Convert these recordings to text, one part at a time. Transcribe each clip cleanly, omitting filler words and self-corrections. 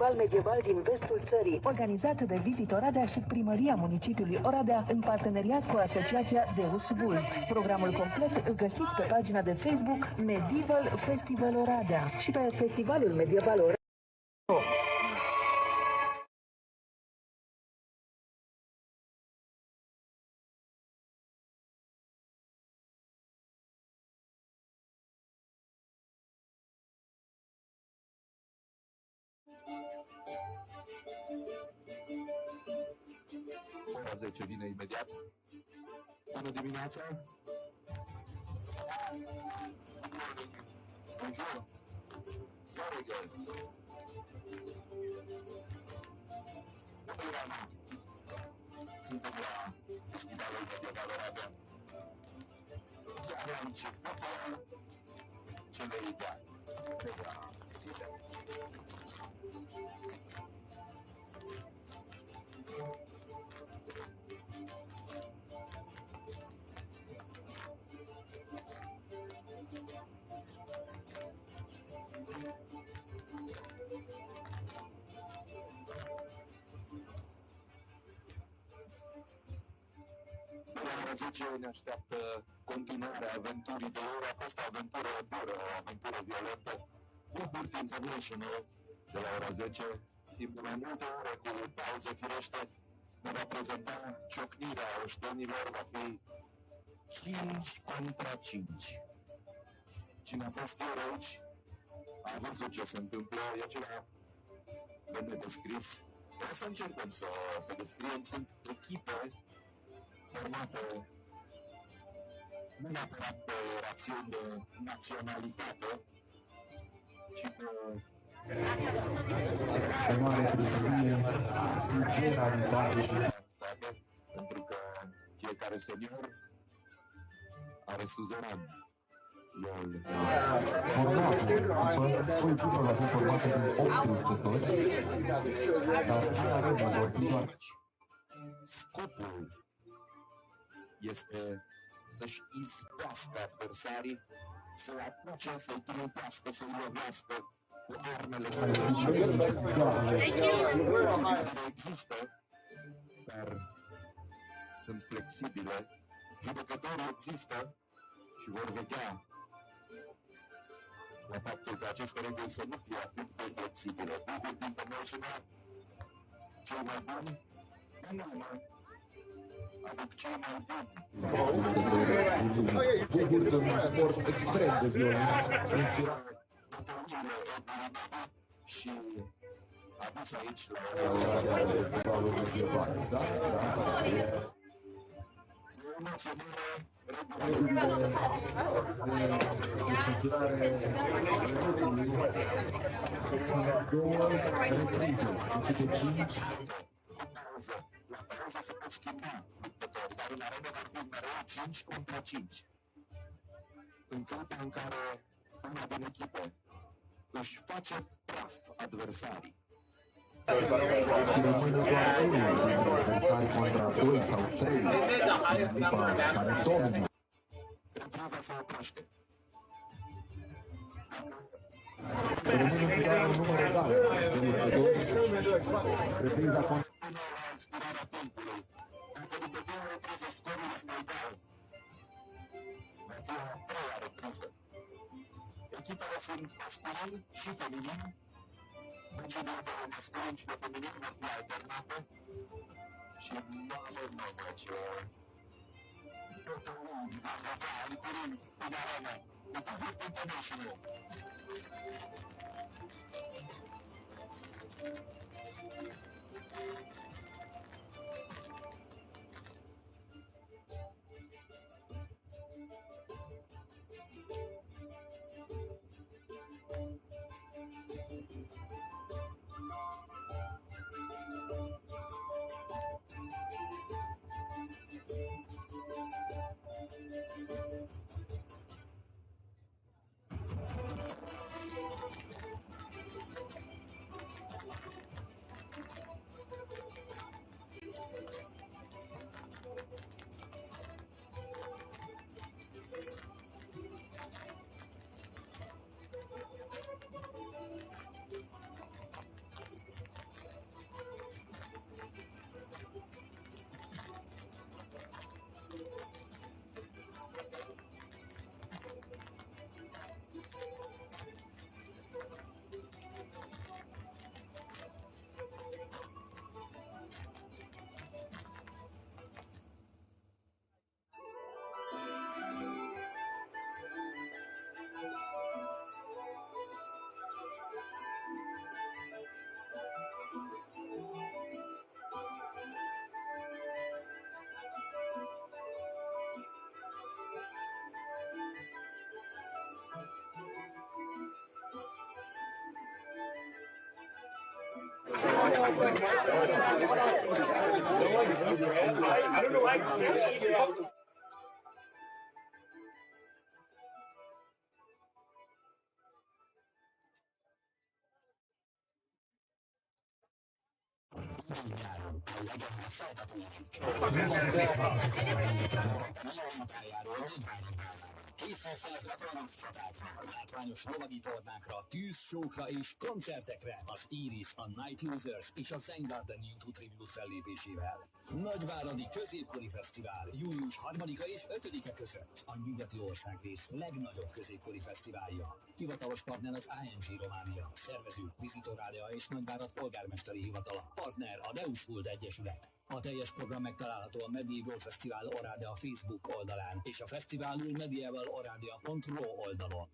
festival medieval din vestul țării, organizat de Visit Oradea și Primăria Municipiului Oradea, în parteneriat cu Asociația Deus Vult. Programul complet îl găsiți pe pagina de Facebook Medieval Festival Oradea și pe Festivalul Medieval Oradea. Ora 10 vine imediat. Bună dimineața! Bonjour! Very good! Bună, suntem la Festivalul Medieval Oradea. Chiar la începutul celei de-a treia zile. La ora 10 ne așteaptă continuarea aventurii de ori. A fost o aventură dură, o aventură violentă. Buhurt Invitationals de la ora 10, timp de mai multe ore cu pauză firește, ne va prezenta ciocnirea oștenilor, va fi 5 contra 5. Cine a fost ieri aici a văzut ce se întâmplă, e ceva de nedescris. O să încercăm să descriem, sunt echipe formate nu neapărat pe rațiuni de naționalitate, ci pe mare prietenie, sinceritate. Pentru că fiecare senior are suzeran. Formați, după echipă va fi formată din 8 jucători, dar fiecare va vorbi doar. Scopul este să-și izbească adversarii, să-l apuce, să-l trimitească, să-l lovească cu armele care există, dar sunt flexibile, judecătorii există și vor vedea la faptul că aceste reguli să nu fie atât de flexibile. Buhurt International, cei mai buni, nu, aduc cei mai buni. Buhurt în un sport extrem de violent, inspirat. Și adus aici la festivalul medieval, da? La pauză se pot schimba luptători, dar în arenă vor fi mereu 5 contra 5. În clipa în care una din echipe își face praf adversarii, Și rămâne doar unul dintre adversari contra 2 sau 3 în echipa care domină. repriza se oprește. Rămâne doar un număr egal de luptători. Repriza contra Până la expirarea timpului, încă după 2 reprize scorul este egal. Va fi o a treia repriză. Echipele sunt masculin și feminin. Meciurile de masculin și de feminin vor fi alternate. Și mamă, ce... Totalul, în curând, în arenă, cu Buhurt International. Látványos lovagi tornákra, tűzsókra és koncertekre az Iris, a Night Users és a Zen Garden YouTube Tribute fellépésével. Nagyváradi Középkori Fesztivál július 3-a és 5-e között a nyugati országrész legnagyobb középkori fesztiválja. Hivatalos partner az ING Románia, szervező Visitor Ádea és Nagyvárad polgármesteri hivatala, partner a Deus Vult Egyesület. A teljes program megtalálható a Medieval Festival Oradea Facebook oldalán és a fesztiválul medievaloradea.ro oldalon.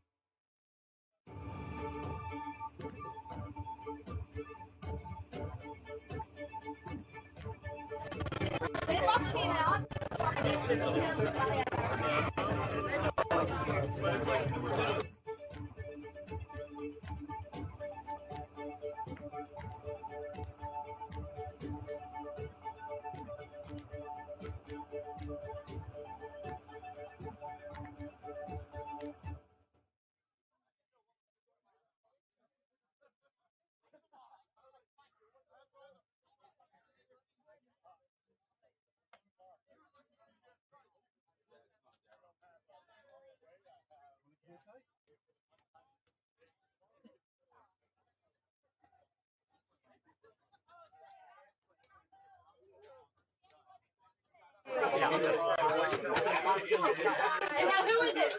Now, who is it?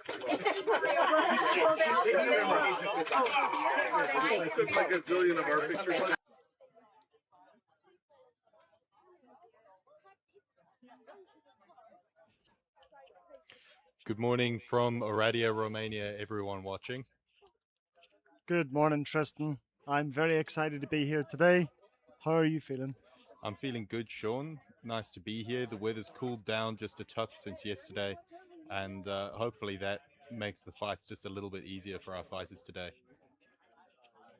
It took like a zillion of our pictures. Good morning from Oradea, Romania, everyone watching. Good morning, Tristan. I'm very excited to be here today. How are you feeling? I'm feeling good, Sean. Nice to be here. The weather's cooled down just a touch since yesterday, and hopefully that makes the fights just a little bit easier for our fighters today.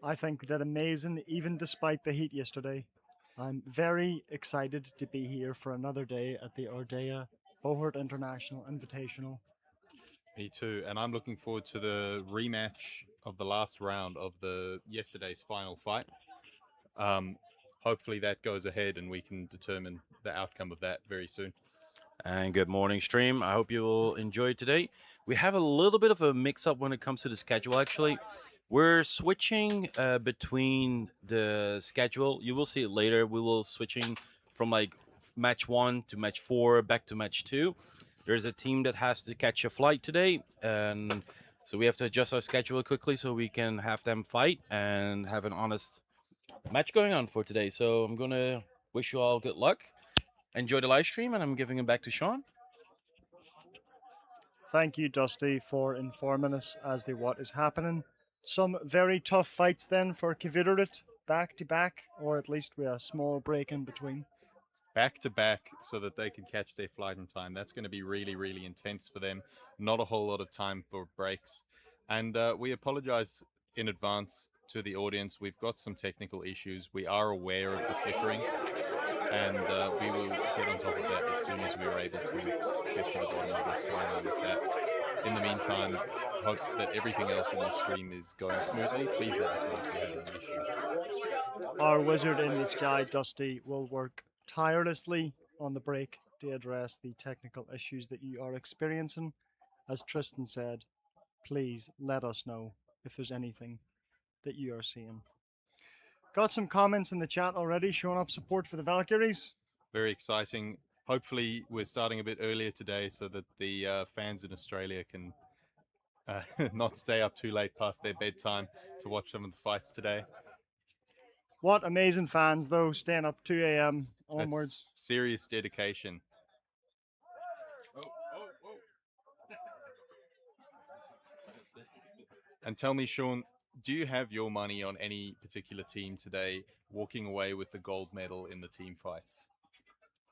I think that amazing, even despite the heat yesterday. I'm very excited to be here for another day at the Oradea Buhurt International Invitational. Me too, and I'm looking forward to the rematch of the last round of yesterday's final fight. Hopefully that goes ahead and we can determine the outcome of that very soon. And good morning, stream. I hope you will enjoy today. We have a little bit of a mix-up when it comes to the schedule, actually. We're switching between the schedule. You will see it later. We will switching from like match 1 to match 4, back to match 2. There's a team that has to catch a flight today, and so we have to adjust our schedule quickly so we can have them fight and have an honest match going on for today. So I'm going to wish you all good luck. Enjoy the live stream, and I'm giving it back to Sean. Thank you, Dusty, for informing us as to what is happening. Some very tough fights then for Buhurt, back to back, or at least with a small break in between. Back to back so that they can catch their flight in time. That's going to be really, really intense for them. Not a whole lot of time for breaks. And we apologize in advance to the audience. We've got some technical issues. We are aware of the flickering, and we will get on top of that as soon as we are able to get to the bottom of what's going on with that. In the meantime, hope that everything else in the stream is going smoothly. Please let us know if you have any issues. Our wizard in the sky, Dusty, will work tirelessly on the break to address the technical issues that you are experiencing. As Tristan said, please let us know if there's anything that you are seeing. Got some comments in the chat already showing up support for the Valkyries. Very exciting. Hopefully we're starting a bit earlier today so that the fans in Australia can not stay up too late past their bedtime to watch some of the fights today. What amazing fans, though, staying up 2 a.m. onwards. That's serious dedication. And tell me, Sean, do you have your money on any particular team today walking away with the gold medal in the team fights?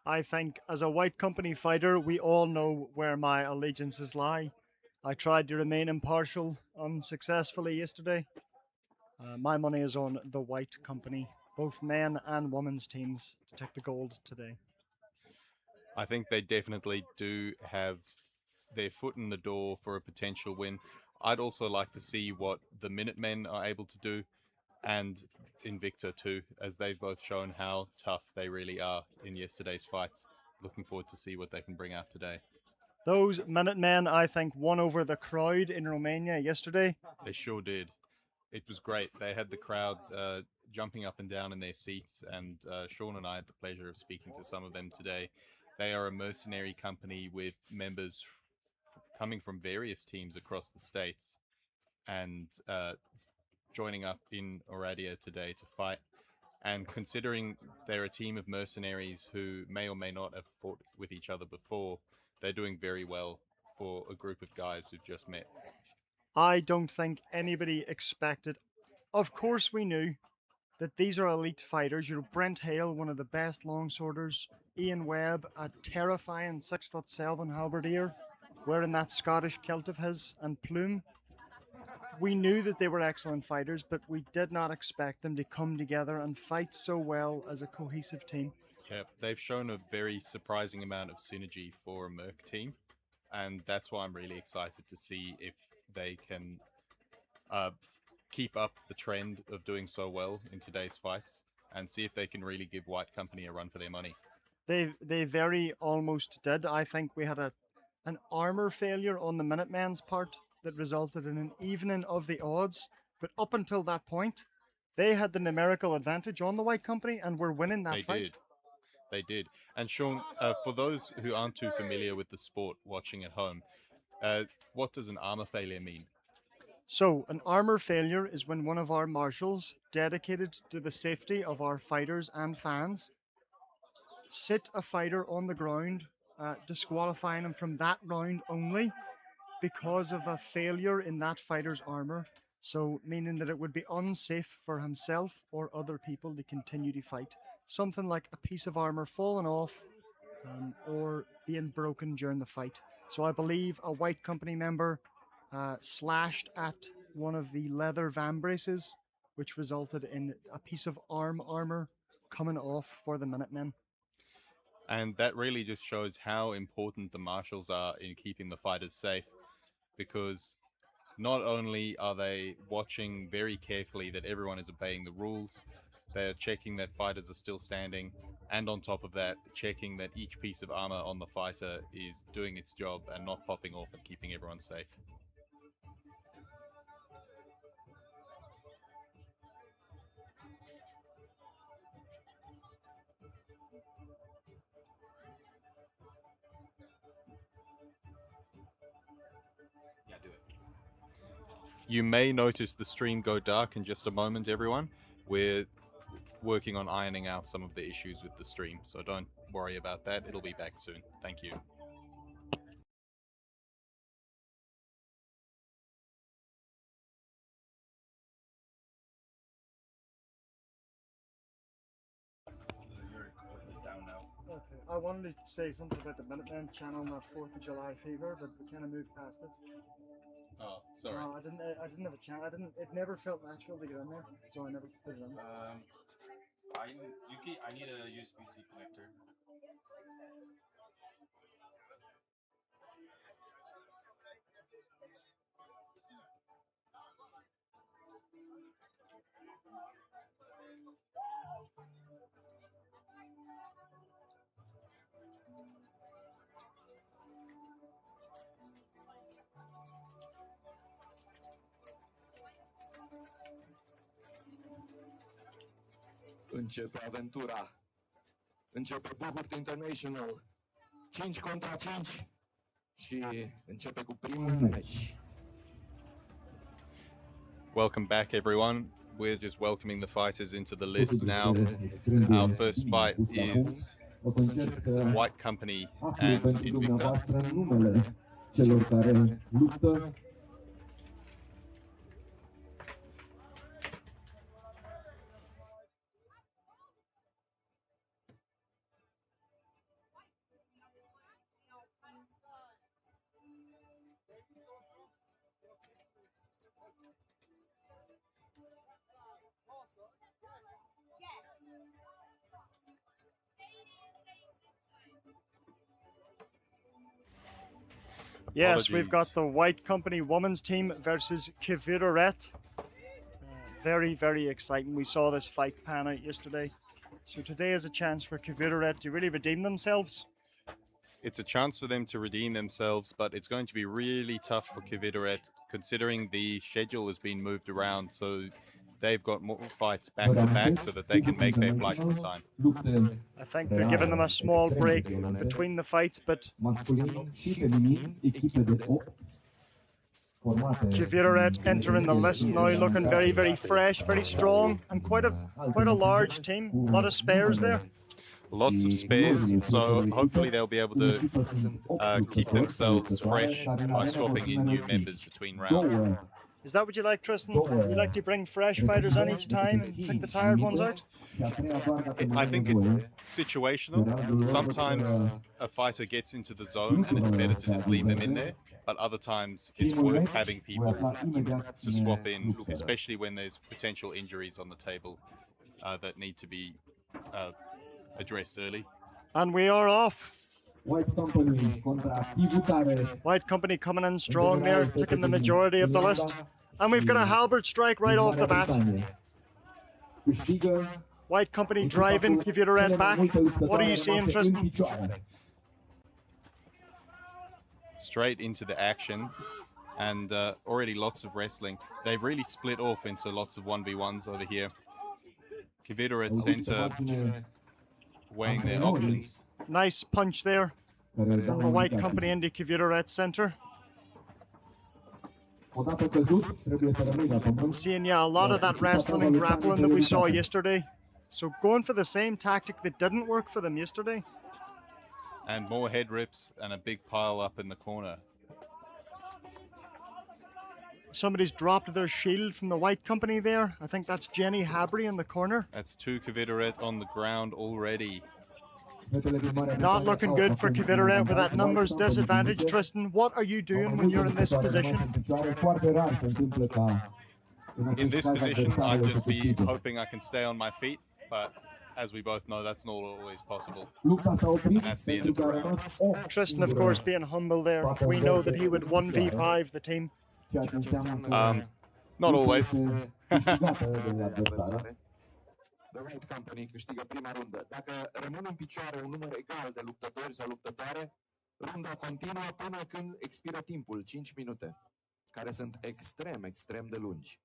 I think as a white company fighter, we all know where my allegiances lie. I tried to remain impartial unsuccessfully yesterday. My money is on the white company both men and women's teams to take the gold today. I think they definitely do have their foot in the door for a potential win. I'd also like to see what the Minutemen are able to do, and Invicta too, as they've both shown how tough they really are in yesterday's fights. Looking forward to see what they can bring out today. Those Minutemen, I think, won over the crowd in Romania yesterday. They sure did. It was great. They had the crowd jumping up and down in their seats, and Sean and I had the pleasure of speaking to some of them today. They are a mercenary company with members coming from various teams across the states and joining up in Oradea today to fight. And considering they're a team of mercenaries who may or may not have fought with each other before, they're doing very well for a group of guys who've just met. I don't think anybody expected. Of course, we knew that these are elite fighters. You know, Brent Hale, one of the best longsworders, Ian Webb, a terrifying 6'7" halberdier, wearing that Scottish kilt of his and plume. We knew that they were excellent fighters, but we did not expect them to come together and fight so well as a cohesive team. Yeah, they've shown a very surprising amount of synergy for a Merc team, and that's why I'm really excited to see if they can keep up the trend of doing so well in today's fights, and see if they can really give White Company a run for their money. They very almost did. I think we had an armor failure on the Minutemen's part that resulted in an evening of the odds, but up until that point, they had the numerical advantage on the White Company and were winning that fight. They did. And Sean, for those who aren't too familiar with the sport watching at home, what does an armor failure mean? So, an armor failure is when one of our marshals, dedicated to the safety of our fighters and fans, sit a fighter on the ground, disqualifying him from that round only because of a failure in that fighter's armor. So, meaning that it would be unsafe for himself or other people to continue to fight. Something like a piece of armor falling off or being broken during the fight. So, I believe a White Company member slashed at one of the leather vambraces, which resulted in a piece of armor coming off for the Minutemen. And that really just shows how important the marshals are in keeping the fighters safe, because not only are they watching very carefully that everyone is obeying the rules, they're checking that fighters are still standing, and on top of that, checking that each piece of armor on the fighter is doing its job and not popping off and keeping everyone safe. You may notice the stream go dark in just a moment, everyone. We're working on ironing out some of the issues with the stream, so don't worry about that. It'll be back soon. Thank you. Okay, I wanted to say something about the Minutemen channel on that 4th of July fever, but we kind of moved past it. Oh, sorry. No, I didn't have a chance. It never felt natural to get in there, so I never put it in. I need a USB-C connector. Începe aventura. Începe Buhurt International. 5 contra 5. Și începe cu primul meci. Welcome back, everyone. We're just welcoming the fighters into the list now. Our first fight is White Company and Invicta. numele celor care luptă. Yes, we've got Apologies. the White Company women's team versus Kvidoret. Very, very exciting. We saw this fight pan out yesterday. So today is a chance for Kvidoret to really redeem themselves. It's a chance for them to redeem themselves, but it's going to be really tough for Kvidoret considering the schedule has been moved around. So they've got more fights back to back so that they can make their flights in time. I think they're giving them a small break between the fights, but Masculin și feminin, echipe de 8 formate. Kvidoret entering the list now, looking very, very fresh, very strong, and quite a large team. A lot of spares there. Lots of spares, so hopefully they'll be able to keep themselves fresh by swapping in new members between rounds. Is that what you like, Tristan? You like to bring fresh fighters in each time and take the tired ones out? I think it's situational. Sometimes a fighter gets into the zone and it's better to just leave them in there, but other times it's worth having people to swap in, especially when there's potential injuries on the table that need to be addressed early. And we are off. White Company contra Tivutare. White Company coming in strong there, taking the majority of the list. And we've got a halberd strike right off the bat. White Company driving Kvidoret back. What are you seeing, Tristan? Straight into the action, and already lots of wrestling. They've really split off into lots of 1v1s over here. Kvidoret center weighing their options. Nice punch there from the White Company into Kvidoret center. I'm seeing, yeah, a lot of that wrestling and grappling that we saw yesterday. So going for the same tactic that didn't work for them yesterday. And more head rips and a big pile up in the corner. Somebody's dropped their shield from the White Company there. I think that's Jenny Habry in the corner. That's 2 Kvidoret on the ground already. Not looking good for Kvidoret with that numbers disadvantage. Tristan, what are you doing when you're in this position? In this position, I'd just be hoping I can stay on my feet, but as we both know, that's not always possible. And that's the end of the round. Tristan, of course, being humble there. We know that he would 1v5 the team. Not always. The White Company câștigă prima rundă. Dacă rămân în picioare un număr egal de luptători sau luptătoare, runda continuă până când expiră timpul, 5 minute, care sunt extrem, extrem de lungi.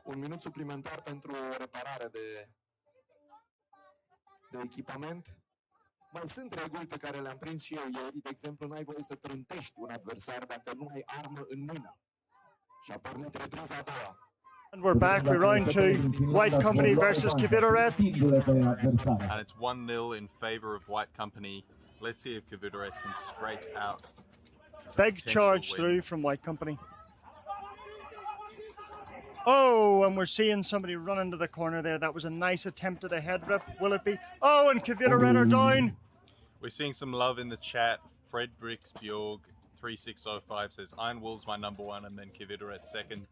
Un minut suplimentar pentru reparare de echipament. Mai sunt reguli pe care le-am prins și eu ieri. De exemplu, n-ai voie să trântești un adversar dacă nu ai armă în mână. Și a pornit repriza a doua. And we're back for round 2. White Company versus Kvidoret. And it's 1-0 in favor of White Company. Let's see if Kvidoret can straight out. Big charge through from White Company. Oh, and we're seeing somebody run into the corner there. That was a nice attempt at a head rip. Will it be? Oh, and Kvidoret are down. We're seeing some love in the chat. Fred Bricks Bjorg 3605 says Iron Wolves my number one, and then Kvidoret second.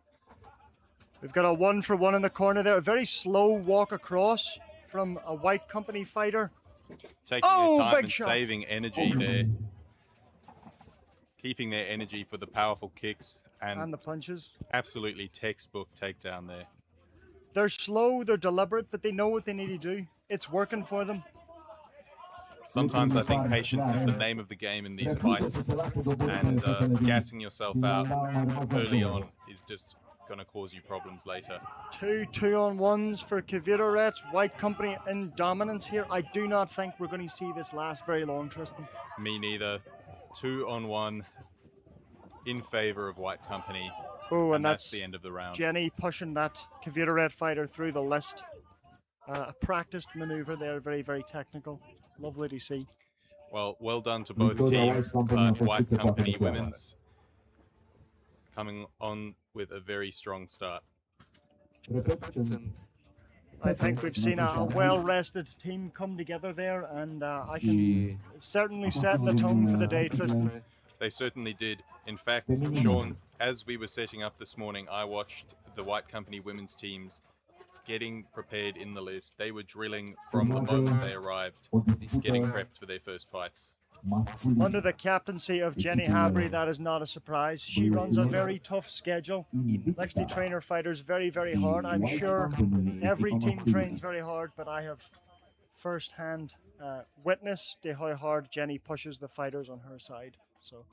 We've got a 1-for-1 in the corner there. A very slow walk across from a White Company fighter. Taking their time and shot. saving energy there. Keeping their energy for the powerful kicks. And the punches. Absolutely textbook takedown there. They're slow, they're deliberate, but they know what they need to do. It's working for them. Sometimes I think patience is the name of the game in these fights. And gassing yourself out early on is just going to cause you problems later. 2 2-on-1s for Kvidoret. White Company in dominance here. I do not think we're going to see this last very long, Tristan. Me neither. 2-on-1 in favor of White Company. Oh, and that's the end of the round. Jenny pushing that Kvidoret fighter through the list. A practiced maneuver there, very, very technical. Lovely to see. Well done to both teams, but White Company women's coming on with a very strong start. I think we've seen a well-rested team come together there, and I can certainly set the tone for the day, Tristan. They certainly did. In fact, Sean, as we were setting up this morning, I watched the White Company women's teams getting prepared in the list. They were drilling from the moment they arrived, getting prepped for their first fights. Under the captaincy of Jenny Habry, that is not a surprise. She runs a very tough schedule, likes to train her fighters very, very hard. I'm sure every team trains very hard, but I have first-hand witnessed how hard Jenny pushes the fighters on her side. So,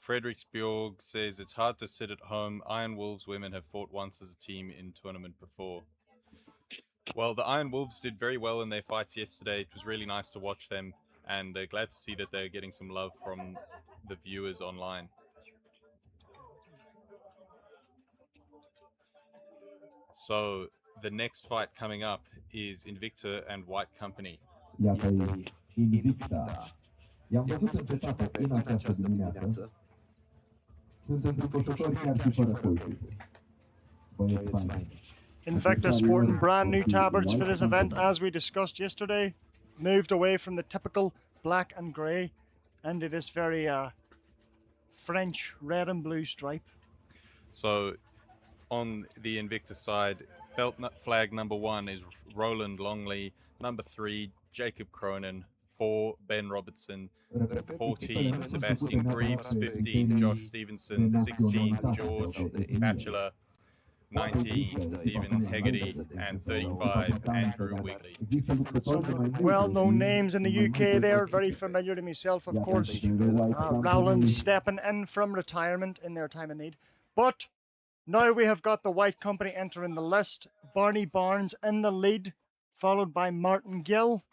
Frederiksbjorg says it's hard to sit at home. Iron Wolves women have fought once as a team in tournament before. Well, the Iron Wolves did very well in their fights yesterday. It was really nice to watch them, and glad to see that they're getting some love from the viewers online. So the next fight coming up is Invicta and White Company. Iată-i Invicta. I-am văzut încercată în această dimineață. Sunt înfricoșători chiar și fără colțuri. Băieți faini. Invicta sporting brand new tabards for this event, as we discussed yesterday. Moved away from the typical black and grey into this very French red and blue stripe. So on the Invicta side, belt flag number 1 is Roland Longley, number 3 Jacob Cronin, 4 Ben Robertson, 14 Sebastian Greaves, 15 Josh Stevenson, 16 George Batchelor, 19 Stephen Hegarty, and 35 Andrew Wigley. Some well-known names in the UK there, very familiar to myself, of course. Rowland stepping in from retirement in their time of need. But now we have got the White Company entering the list. Barney Barnes in the lead, followed by Martin Gill.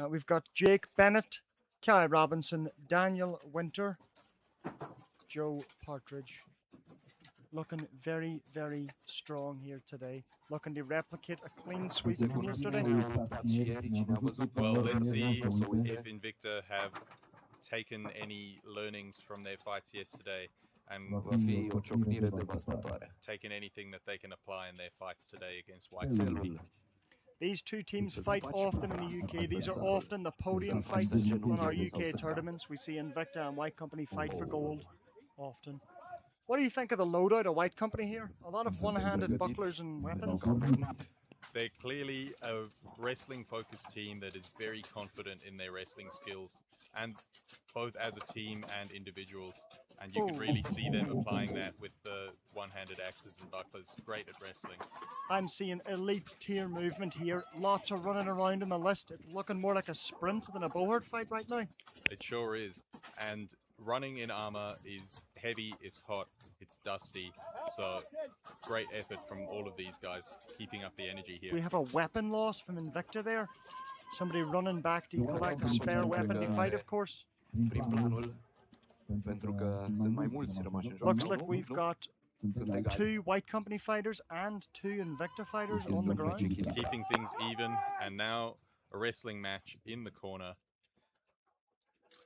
We've got Jake Bennett, Kai Robinson, Daniel Winter, Joe Partridge. Looking very, very strong here today. Looking to replicate a clean sweep from yesterday. Well, let's see if Invicta have taken any learnings from their fights yesterday and taken anything that they can apply in their fights today against White Company. These two teams fight often in the UK. These are often the podium fights on our UK tournaments. We see Invicta and White Company fight for gold often. What do you think of the loadout of White Company here? A lot of one-handed bucklers and weapons. They're clearly a wrestling-focused team that is very confident in their wrestling skills, and both as a team and individuals. And you can really see them applying that with the one-handed axes and bucklers. Great at wrestling. I'm seeing elite tier movement here. Lots of running around in the list. It's looking more like a sprint than a Buhurt fight right now. It sure is. And running in armor is heavy, it's hot, it's dusty. So great effort from all of these guys, keeping up the energy here. We have a weapon loss from Invicta there. Somebody running back to collect a spare weapon to fight, of course. Looks like we've got 2 White Company fighters and 2 Invicta fighters on the ground. Keeping things even, and now a wrestling match in the corner.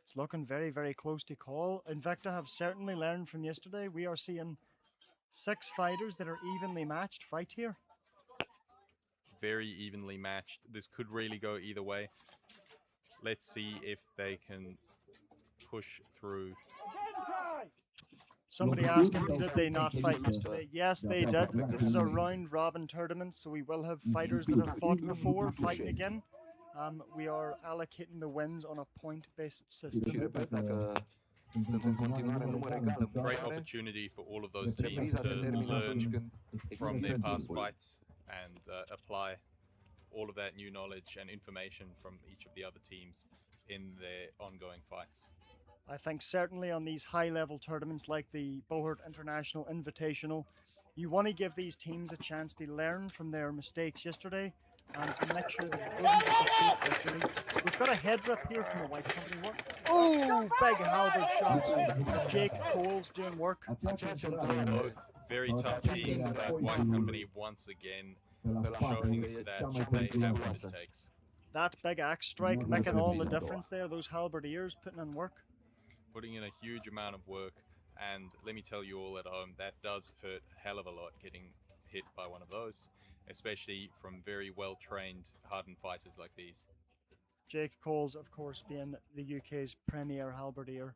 It's looking very, very close to call. Invicta have certainly learned from yesterday. We are seeing 6 fighters that are evenly matched fight here. Very evenly matched. This could really go either way. Let's see if they can push through. Somebody asking, did they not fight yesterday? Yes, they did. This is a round-robin tournament, so we will have fighters that have fought before fighting again. We are allocating the wins on a point-based system. Great opportunity for all of those teams to learn from their past fights and apply all of that new knowledge and information from each of the other teams in their ongoing fights. I think certainly on these high-level tournaments like the Buhurt International Invitational, you want to give these teams a chance to learn from their mistakes yesterday and make sure that it doesn't get victory. We've got a head rip here from the White Company. Oh, big halberd shots. Jake Cole's doing work. Both very tough teams, but White Company once again showing that they have what it takes. That big axe strike making all the difference there. Those halberdiers putting in work. Putting in a huge amount of work, And let me tell you all at home, that does hurt a hell of a lot getting hit by one of those, especially from very well-trained, hardened fighters like these. Jake Coles, of course, being the UK's premier halberdier.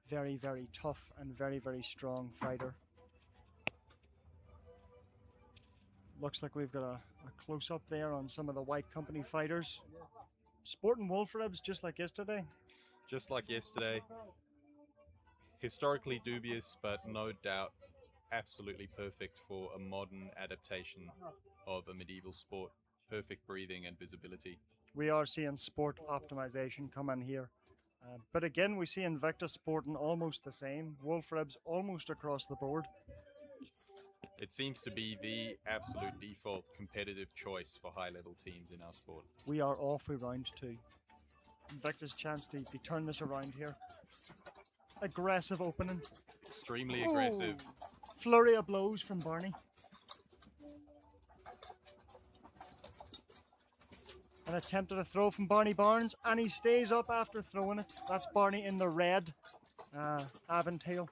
Very, very tough and very, very strong fighter. Looks like we've got a close-up there on some of the White Company fighters. Sporting wolf ribs just like yesterday. Just like yesterday. Historically dubious, but no doubt absolutely perfect for a modern adaptation of a medieval sport. Perfect breathing and visibility. We are seeing sport optimization come in here. But again, we see Invicta sporting almost the same. Wolf ribs almost across the board. It seems to be the absolute default competitive choice for high-level teams in our sport. We are off with round 2. Invicta's chance to turn this around here. Aggressive opening. Extremely aggressive. Flurry of blows from Barney. An attempt at a throw from Barney Barnes, and he stays up after throwing it. That's Barney in the red Aventail.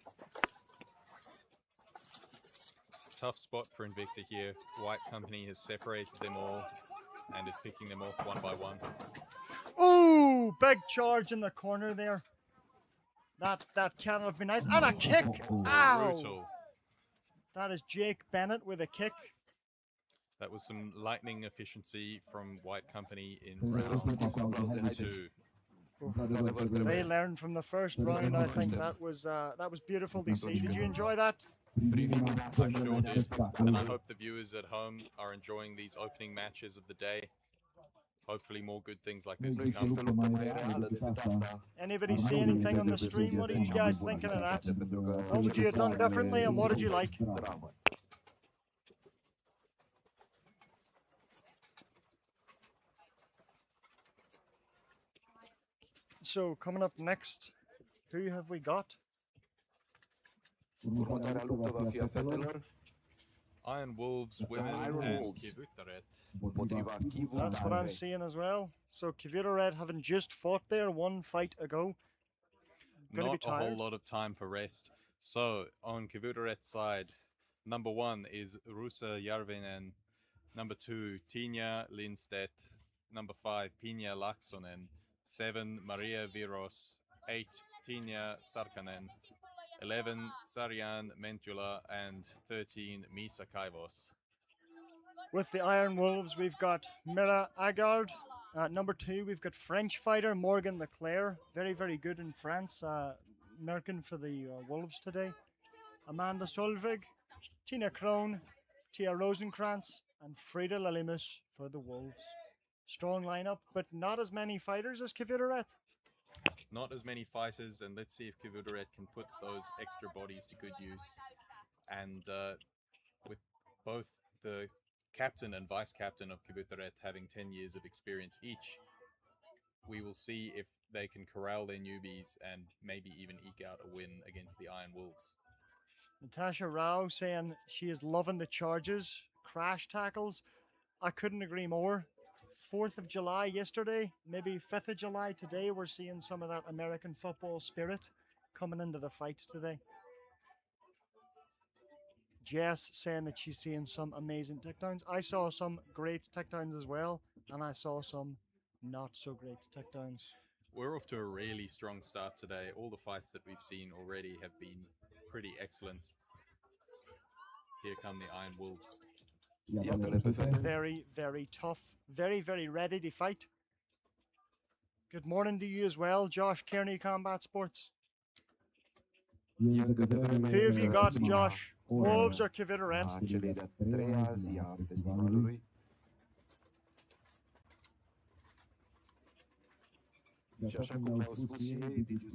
Tough spot for Invicta here. White Company has separated them all and is picking them off one by one. Ooh, big charge in the corner there. That cannot have been nice. And a kick! Ow! Brutal. That is Jake Bennett with a kick. That was some lightning efficiency from White Company in round 2. They learned from the first round. I think that was beautiful to see. Did you enjoy that? I sure did. And I hope the viewers at home are enjoying these opening matches of the day. Hopefully more good things like this to come. Anybody see anything on the stream? What are you guys thinking of that? What would you have done differently and what did you like? So coming up next, who have we got? Iron Wolves, women, and Kivutaret. That's what I'm seeing as well. So Kivutaret having just fought there one fight ago. Not a whole lot of time for rest. So on Kivutaret's side, number 1 is Rusa Järvinen. Number 2, Tiina Lindstedt. Number 5, Pinja Laaksonen. 7, Maria Viros. 8, Tiina Sarkanen. 11, Sarjan Mentula, and 13, Misa Kaivos. With the Iron Wolves, we've got Mira Agard. Number 2, we've got French fighter Morgan Leclerc. Very, very good in France. American for the Wolves today. Amanda Solvig, Tina Krohn, Tia Rosenkrantz, and Frida Lalimus for the Wolves. Strong lineup, but not as many fighters as Kivutaret. Not as many fighters, and let's see if Kivutaret can put those extra bodies to good use. And with both the captain and vice captain of Kivutaret having 10 years of experience each, we will see if they can corral their newbies and maybe even eke out a win against the Iron Wolves. Natasha Rao saying she is loving the charges, crash tackles. I couldn't agree more. 4th of July yesterday, maybe 5th of July today, we're seeing some of that American football spirit coming into the fight today. Jess saying that she's seeing some amazing takedowns. I saw some great takedowns as well, and I saw some not so great takedowns. We're off to a really strong start today. All the fights that we've seen already have been pretty excellent. Here come the Iron Wolves. Very, very tough. Very, very ready to fight. Good morning to you as well, Josh Kearney, Combat Sports. Who have you got, Josh? Wolves or Kivutaret?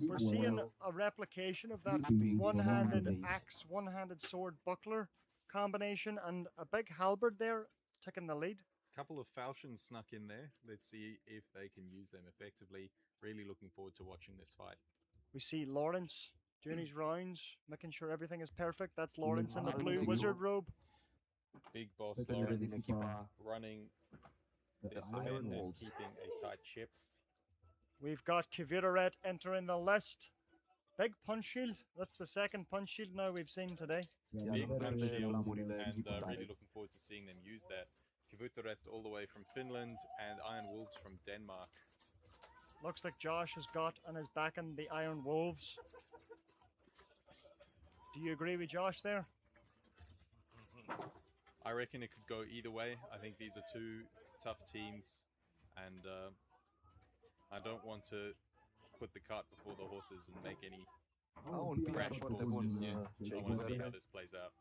We're seeing a replication of that one-handed axe, one-handed sword buckler combination, and a big halberd there taking the lead. Couple of falchions snuck in there. Let's see if they can use them effectively. Really looking forward to watching this fight. We see Lawrence doing his rounds, making sure everything is perfect. That's Lawrence in the blue wizard robe. Big boss Lawrence running this event and keeping a tight ship. We've got Kivutaret entering the list. Big punch shield. That's the second punch shield now we've seen today. Big punch shield, and really looking forward to seeing them use that. Buhurt all the way from Finland and Iron Wolves from Denmark. Looks like Josh has got and is backing the Iron Wolves. Do you agree with Josh there? I reckon it could go either way. I think these are two tough teams, and I don't want to put the cart before the horses and make any rash calls just yet. I want to see how this plays out.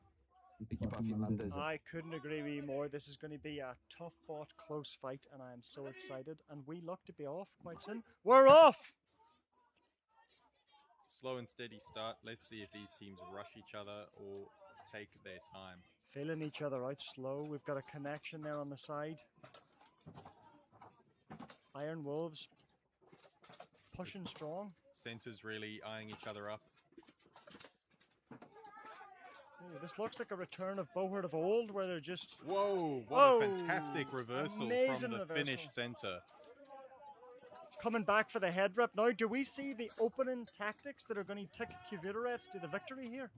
I couldn't agree with you more. This is going to be a tough fought, close fight, and I am so excited. And we look to be off quite soon. We're off! Slow and steady start. Let's see if these teams rush each other or take their time. Feeling each other out slow. We've got a connection there on the side. Iron Wolves pushing strong. Centers really eyeing each other up. Ooh, this looks like a return of Buhurt of old, where they're just... Whoa, what a fantastic reversal from the Finnish center. Coming back for the head rep now. Do we see the opening tactics that are going to take Buhurt to the victory here?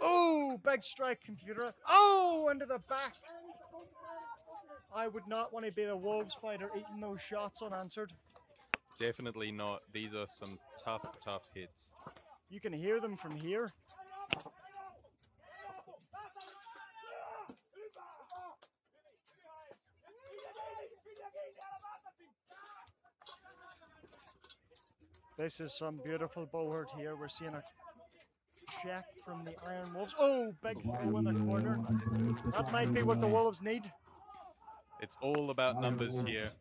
Oh, big strike, Buhurt. Oh, into the back. I would not want to be the Wolves fighter eating those shots unanswered. Definitely not. These are some tough, tough hits. You can hear them from here. This is some beautiful Buhurt here. We're seeing a check from the Iron Wolves. Oh, big throw in the corner. That might be what the Wolves need. It's all about numbers here.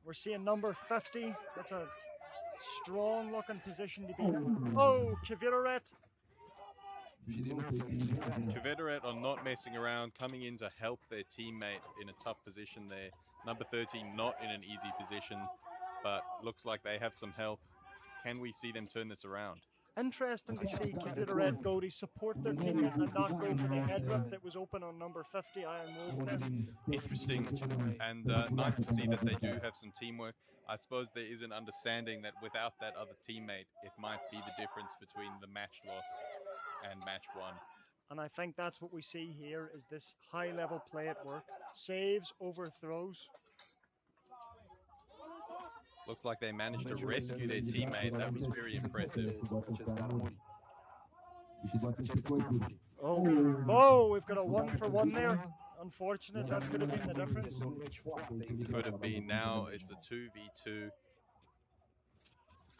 We're seeing number 50. That's a strong looking position to be in. Oh, Buhurt. Buhurt are not messing around, coming in to help their teammate in a tough position there. Number 13 not in an easy position, but looks like they have some help. Can we see them turn this around? Interesting to see Buhurt go to support their teammate and not go for the head rip that was open on number 50, Iron Wolves there. Interesting, and nice to see that they do have some teamwork. I suppose there is an understanding that without that other teammate, it might be the difference between the match loss and match won. And I think that's what we see here is this high-level play at work. Saves, overthrows. Looks like they managed to rescue their teammate. That was very impressive. Oh, we've got a 1-for-1 there. Unfortunate, that could have been the difference. Could have been. Now it's a 2v2.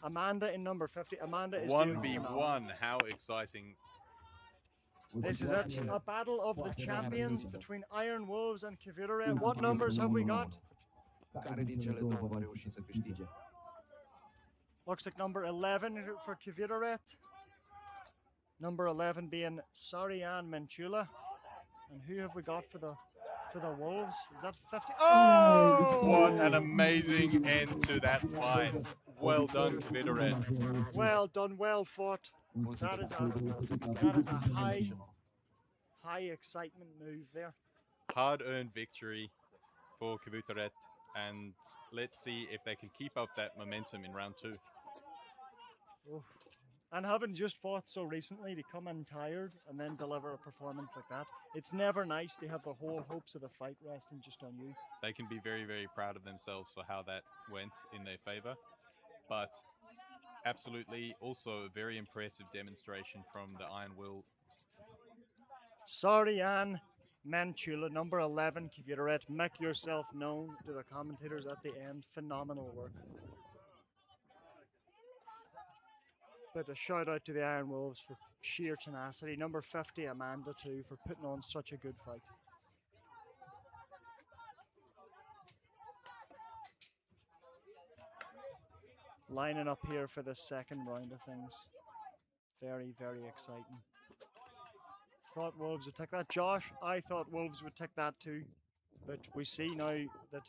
Amanda in number 50. Amanda is 1v1. How exciting. This is it. A battle of the champions between Iron Wolves and Buhurt. What numbers have we got? Looks like number 11 for Buhurt. Number 11 being Sarian Menchula. And who have we got for the Wolves? Is that 50? Oh! What an amazing end to that fight. Well done, Buhurt. Well done, well fought. That is a high excitement move there. Hard-earned victory for Buhurt, and let's see if they can keep up that momentum in round 2. Oof. And having just fought so recently to come in tired and then deliver a performance like that, it's never nice to have the whole hopes of the fight resting just on you. They can be very, very proud of themselves for how that went in their favor. But absolutely also a very impressive demonstration from the Iron Wolves. Sarian Menchula, number 11, Buhurt, make yourself known to the commentators at the end. Phenomenal work. But a shout out to the Iron Wolves for sheer tenacity. Number 50, Amanda, too, for putting on such a good fight. Lining up here for the second round of things. Very, very exciting. Thought Wolves would take that. Josh, I thought Wolves would take that too. But we see now that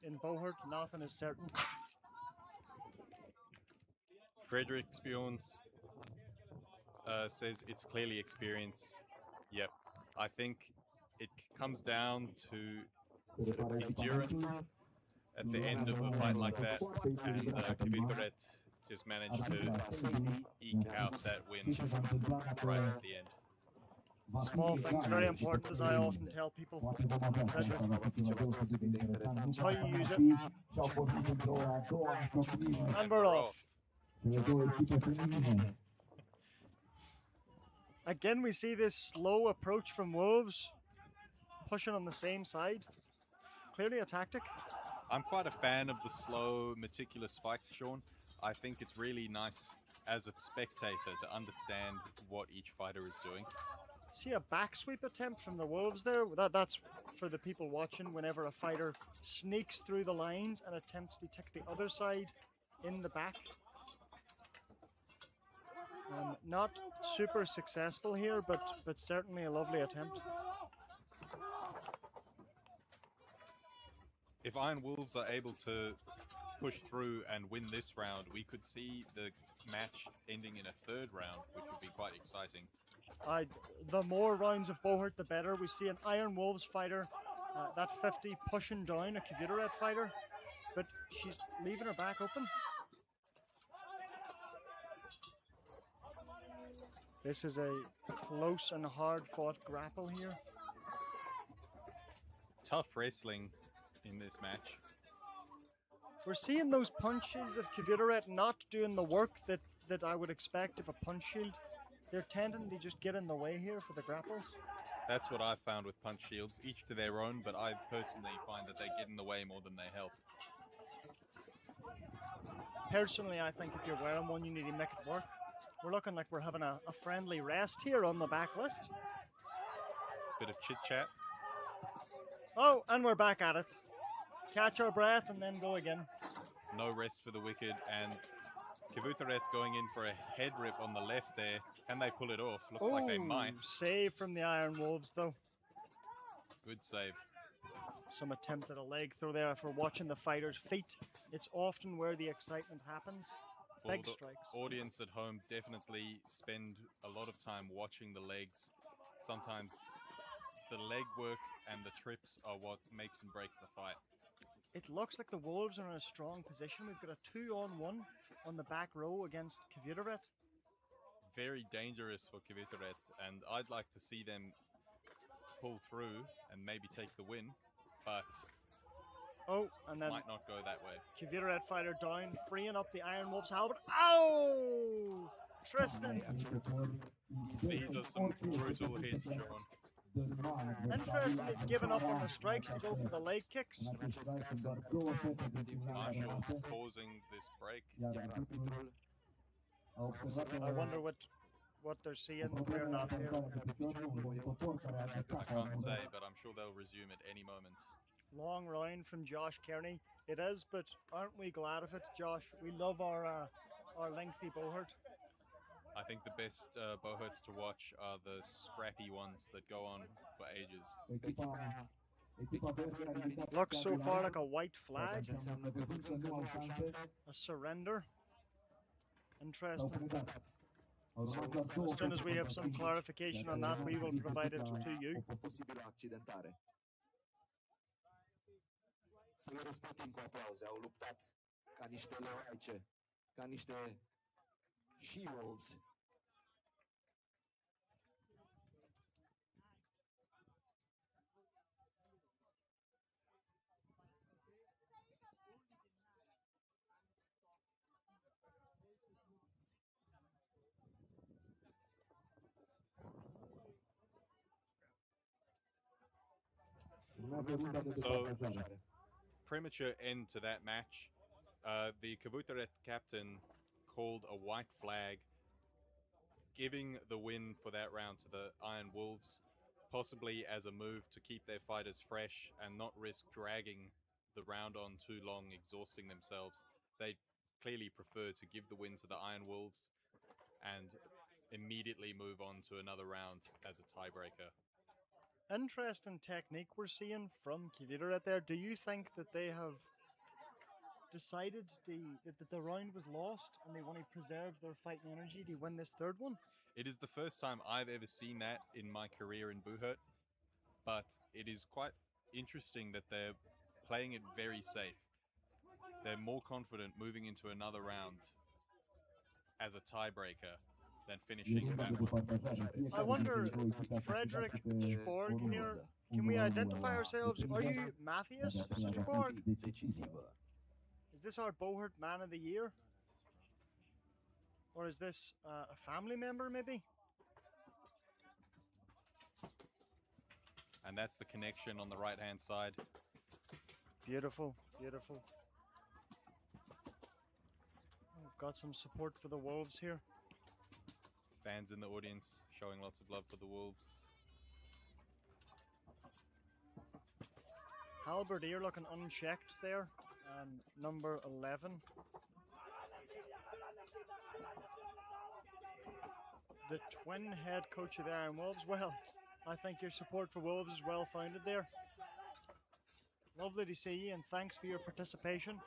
in Buhurt, nothing is certain. Frederick Spiones says it's clearly experience. Yep. I think it comes down to endurance at the end of a fight like that, and Kviteret just managed to eke out that win right at the end. Small things, very important, as I often tell people. That's how you use it. And we're off. Again, we see this slow approach from Wolves, pushing on the same side. Clearly a tactic. I'm quite a fan of the slow, meticulous fights, Sean. I think it's really nice as a spectator to understand what each fighter is doing. See a back sweep attempt from the Wolves there? That's for the people watching. Whenever a fighter sneaks through the lines and attempts to take the other side in the back. Not super successful here, but certainly a lovely attempt. If Iron Wolves are able to push through and win this round, we could see the match ending in a third round, which would be quite exciting. The more rounds of Buhurt, the better. We see an Iron Wolves fighter, that 50 pushing down a Kviteret fighter, but she's leaving her back open. This is a close and hard-fought grapple here. Tough wrestling in this match. We're seeing those punch shields of Kviteret not doing the work that I would expect of a punch shield. They're tending to just get in the way here for the grapples. That's what I've found with punch shields, each to their own, but I personally find that they get in the way more than they help. Personally, I think if you're wearing one, you need to make it work. We're looking like we're having a friendly rest here on the back list. Bit of chit-chat. Oh, and we're back at it. Catch our breath and then go again. No rest for the wicked, and Kviteret going in for a head rip on the left there. Can they pull it off? Looks like they might. Save from the Iron Wolves, though. Good save. Some attempt at a leg throw there. If we're watching the fighters' feet, it's often where the excitement happens. For Big the strikes. audience at home, definitely spend a lot of time watching the legs. Sometimes the leg work and the trips are what makes and breaks the fight. It looks like the Wolves are in a strong position. We've got a 2-on-1 on the back row against Kviteret. Very dangerous for Kviteret, and I'd like to see them pull through and maybe take the win, but and then might not go that way. Kviteret fighter down, freeing up the Iron Wolves halberd. Oh! Tristan! These are some brutal hits, Sean. Interesting, giving up on the strikes to go for the leg kicks. Marshall's pausing this break. I wonder what they're seeing. We're not here. I can't say, but I'm sure they'll resume at any moment. Long round from Josh Kearney. It is, but aren't we glad of it, Josh? We love our lengthy Buhurt. I think the best Buhurts to watch are the scrappy ones that go on for ages. Looks so far like a white flag. A surrender. Interesting. As soon as we have some clarification on that, we will provide it to you. Să le răsplătim cu aplauze. Au luptat ca niște leoaice, ca niște she-wolves. So, premature end to that match. The Kviteret captain called a white flag, giving the win for that round to the Iron Wolves, possibly as a move to keep their fighters fresh and not risk dragging the round on too long, exhausting themselves. They clearly prefer to give the win to the Iron Wolves and immediately move on to another round as a tiebreaker. Interesting technique we're seeing from Kviteret there. Do you think that they have decided that the round was lost and they want to preserve their fighting energy to win this third one? It is the first time I've ever seen that in my career in Buhurt, but it is quite interesting that they're playing it very safe. They're more confident moving into another round as a tiebreaker than finishing that one. I wonder, Frederick Sporg here, can we identify ourselves? Are you Matthias Sporg? Is this our Buhurt Man of the Year? Or is this a family member, maybe? And that's the connection on the right-hand side. Beautiful, beautiful. We've got some support for the Wolves here. Fans in the audience showing lots of love for the Wolves. Halberdier looking unchecked there. And number 11. The twin head coach of the Iron Wolves. Well, I think your support for Wolves is well founded there. Lovely to see you, and thanks for your participation.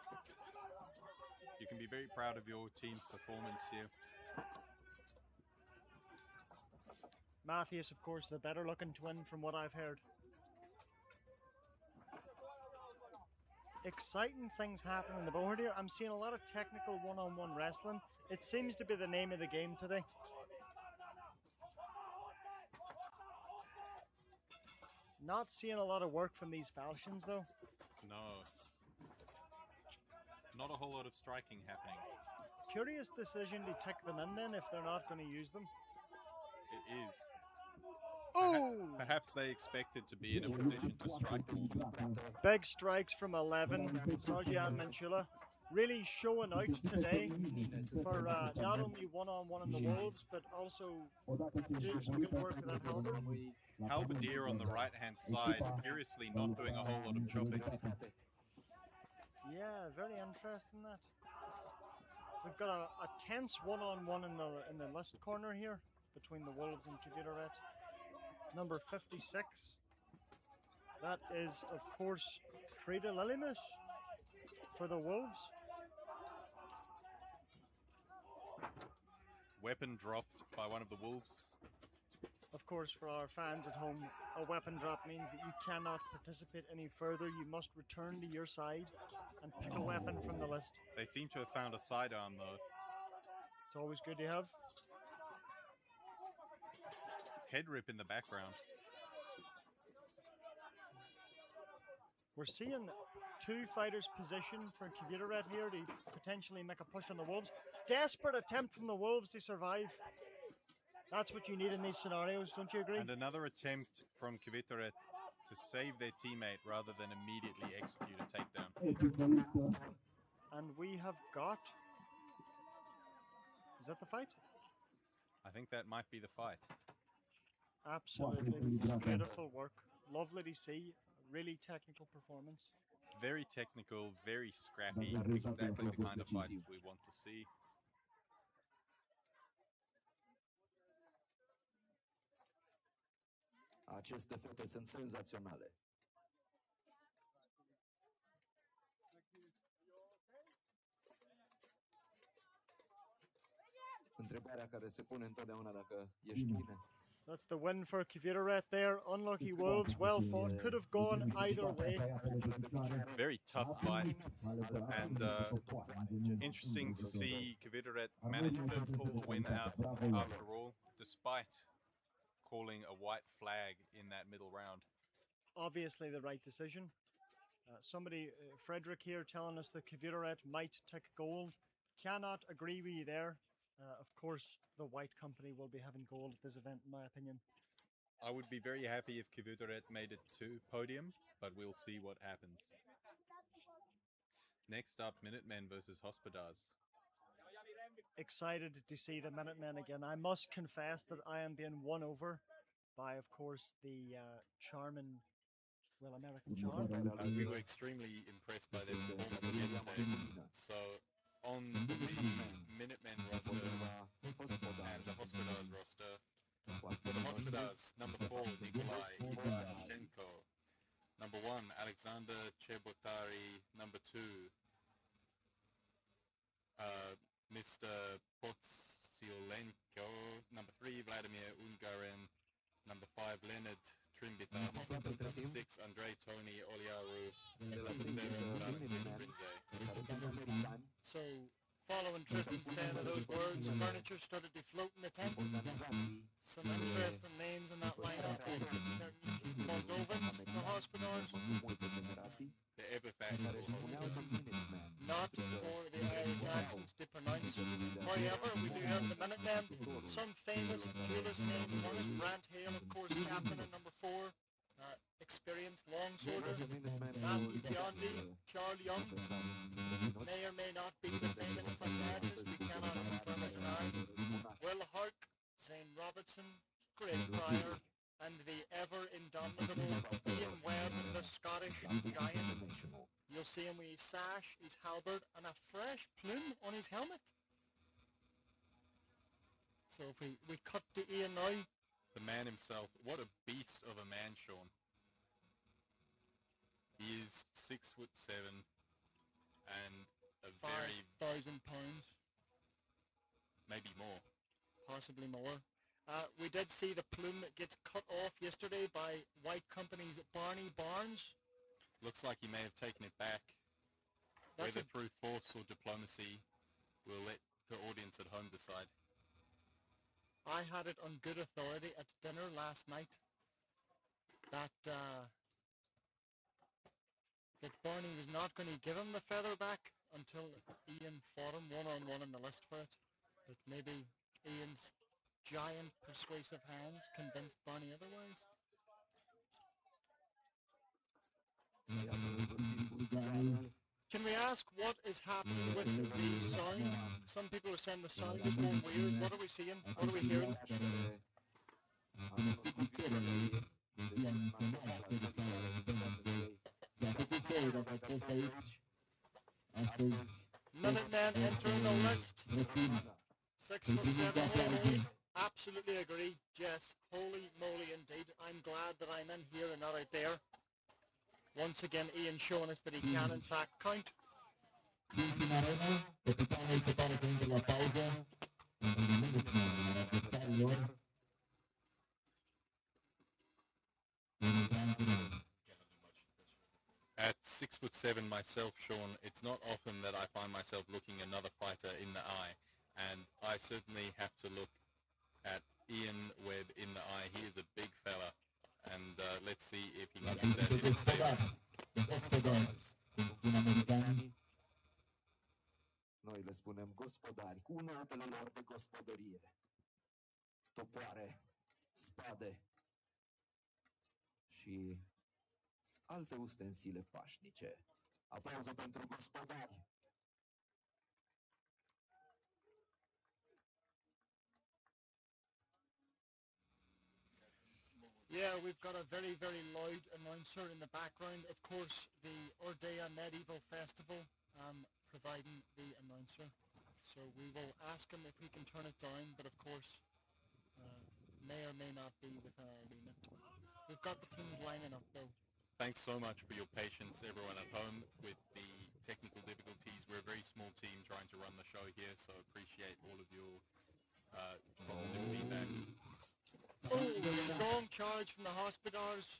You can be very proud of your team's performance here. Matthias, of course, the better looking twin from what I've heard. Exciting things happen in the Buhurt here. I'm seeing a lot of technical one-on-one wrestling. It seems to be the name of the game today. Not seeing a lot of work from these falchions, though. No. Not a whole lot of striking happening. Curious decision to tick them in then if they're not going to use them. It is. Oh! Perhaps they expected to be in a position to strike more. Big strikes from 11. Sojian Manchula really showing out today for not only one-on-one in the Wolves, but also doing some good work for that Halber. Halberdier on the right-hand side, curiously not doing a whole lot of chopping. Yeah, very interesting that. We've got a tense one-on-one in the list corner here between the Wolves and Kviteret. Number 56. That is, of course, Frida Lillimus for the Wolves. Weapon dropped by one of the Wolves. Of course, for our fans at home, a weapon drop means that you cannot participate any further. You must return to your side and pick a weapon from the list. They seem to have found a sidearm, though. It's always good to have. Head rip in the background. We're seeing two fighters positioned for Kviteret here to potentially make a push on the Wolves. Desperate attempt from the Wolves to survive. That's what you need in these scenarios, don't you agree? And another attempt from Kviteret to save their teammate rather than immediately execute a takedown. And we have got... Is that the fight? I think that might be the fight. Absolutely beautiful work. Lovely to see. Really technical performance. Very technical, very scrappy. Exactly the kind of fight we want to see. Aceste fete sunt senzaționale. Întrebarea care se pune întotdeauna dacă ești bine. That's the win for Kviteret there. Unlucky Wolves, well fought. Could have gone either way. Very tough fight. And interesting to see Kviteret manage to pull the win out after all, despite calling a white flag in that middle round. Obviously the right decision. Frederick here telling us that Kviteret might take gold. Cannot agree with you there. Of course, the white company will be having gold at this event, in my opinion. I would be very happy if Kviteret made it to podium, but we'll see what happens. Next up, Minutemen versus Hospodars. Excited to see the Minutemen again. I must confess that I am being won over by, of course, the charming, well, American charm. We were extremely impressed by their performance yesterday. So, on the Minutemen roster and the Hospodars roster, for the Hospodars, number 4, Nikolai Ivashenko. Number 1, Alexander Chebotari. Number 2, Mr. Potsiolenko. Number 3, Vladimir Ungarin. Number 5, Leonard Trimbitas, number 6, Andre Tony Oliaru, number 7, Valentin Rinze. So, following Tristan saying those words, furniture started to float in the tent. Some interesting names in that lineup. Certain Moldovans, the Hospodars. The ever fashionable. Not for the Irish accent to pronounce. However, we do have the Minutemen, some famous Judas names. One is Brant Hale, of course, captain at number 4. Experienced longsworder. Matthew Biondi, Carl Young. May or may not be the famous psychiatrist, we cannot confirm or deny. Will Hark, Zane Robertson, Greg Pryor, and the ever indomitable Ian Webb, the Scottish giant. You'll see him with his sash, his halberd, and a fresh plume on his helmet. So if we cut to Ian now. The man himself, what a beast of a man, Sean. He is 6'7" and a very... 5,000 pounds. Maybe more. Possibly more. We did see the plume that gets cut off yesterday by White Company's Barney Barnes. Looks like he may have taken it back. Whether through force or diplomacy, we'll let the audience at home decide. I had it on good authority at dinner last night that Barney was not going to give him the feather back until Ian fought him one-on-one in the list for it. But maybe Ian's giant persuasive hands convinced Barney otherwise. Can we ask what is happening with the sound? Some people are saying the sound is going weird. What are we seeing? What are we hearing? Minutemen entering the list. 6'7" holy. Absolutely agree, Jess. Holy moly indeed. I'm glad that I'm in here and not out there. Once again, Ian showing us that he can in fact count. At 6'7" myself, Sean, it's not often that I find myself looking another fighter in the eye, and I certainly have to look at Ian Webb in the eye. He is a big fella, and let's see if he can get that in his favor. Noi le spunem gospodari, cu uneltele lor de gospodărie. Topoare, spade și alte ustensile pașnice. Aplauză pentru gospodari. Yeah, we've got a very, very loud announcer in the background. Of course, the Ordea Medieval Festival providing the announcer. So we will ask him if he can turn it down, but of course, may or may not be within our remit. We've got the teams lining up though. Thanks so much for your patience, everyone at home, with the technical difficulties. We're a very small team trying to run the show here, so appreciate all of your positive feedback. Oh, strong charge from the Hospodars.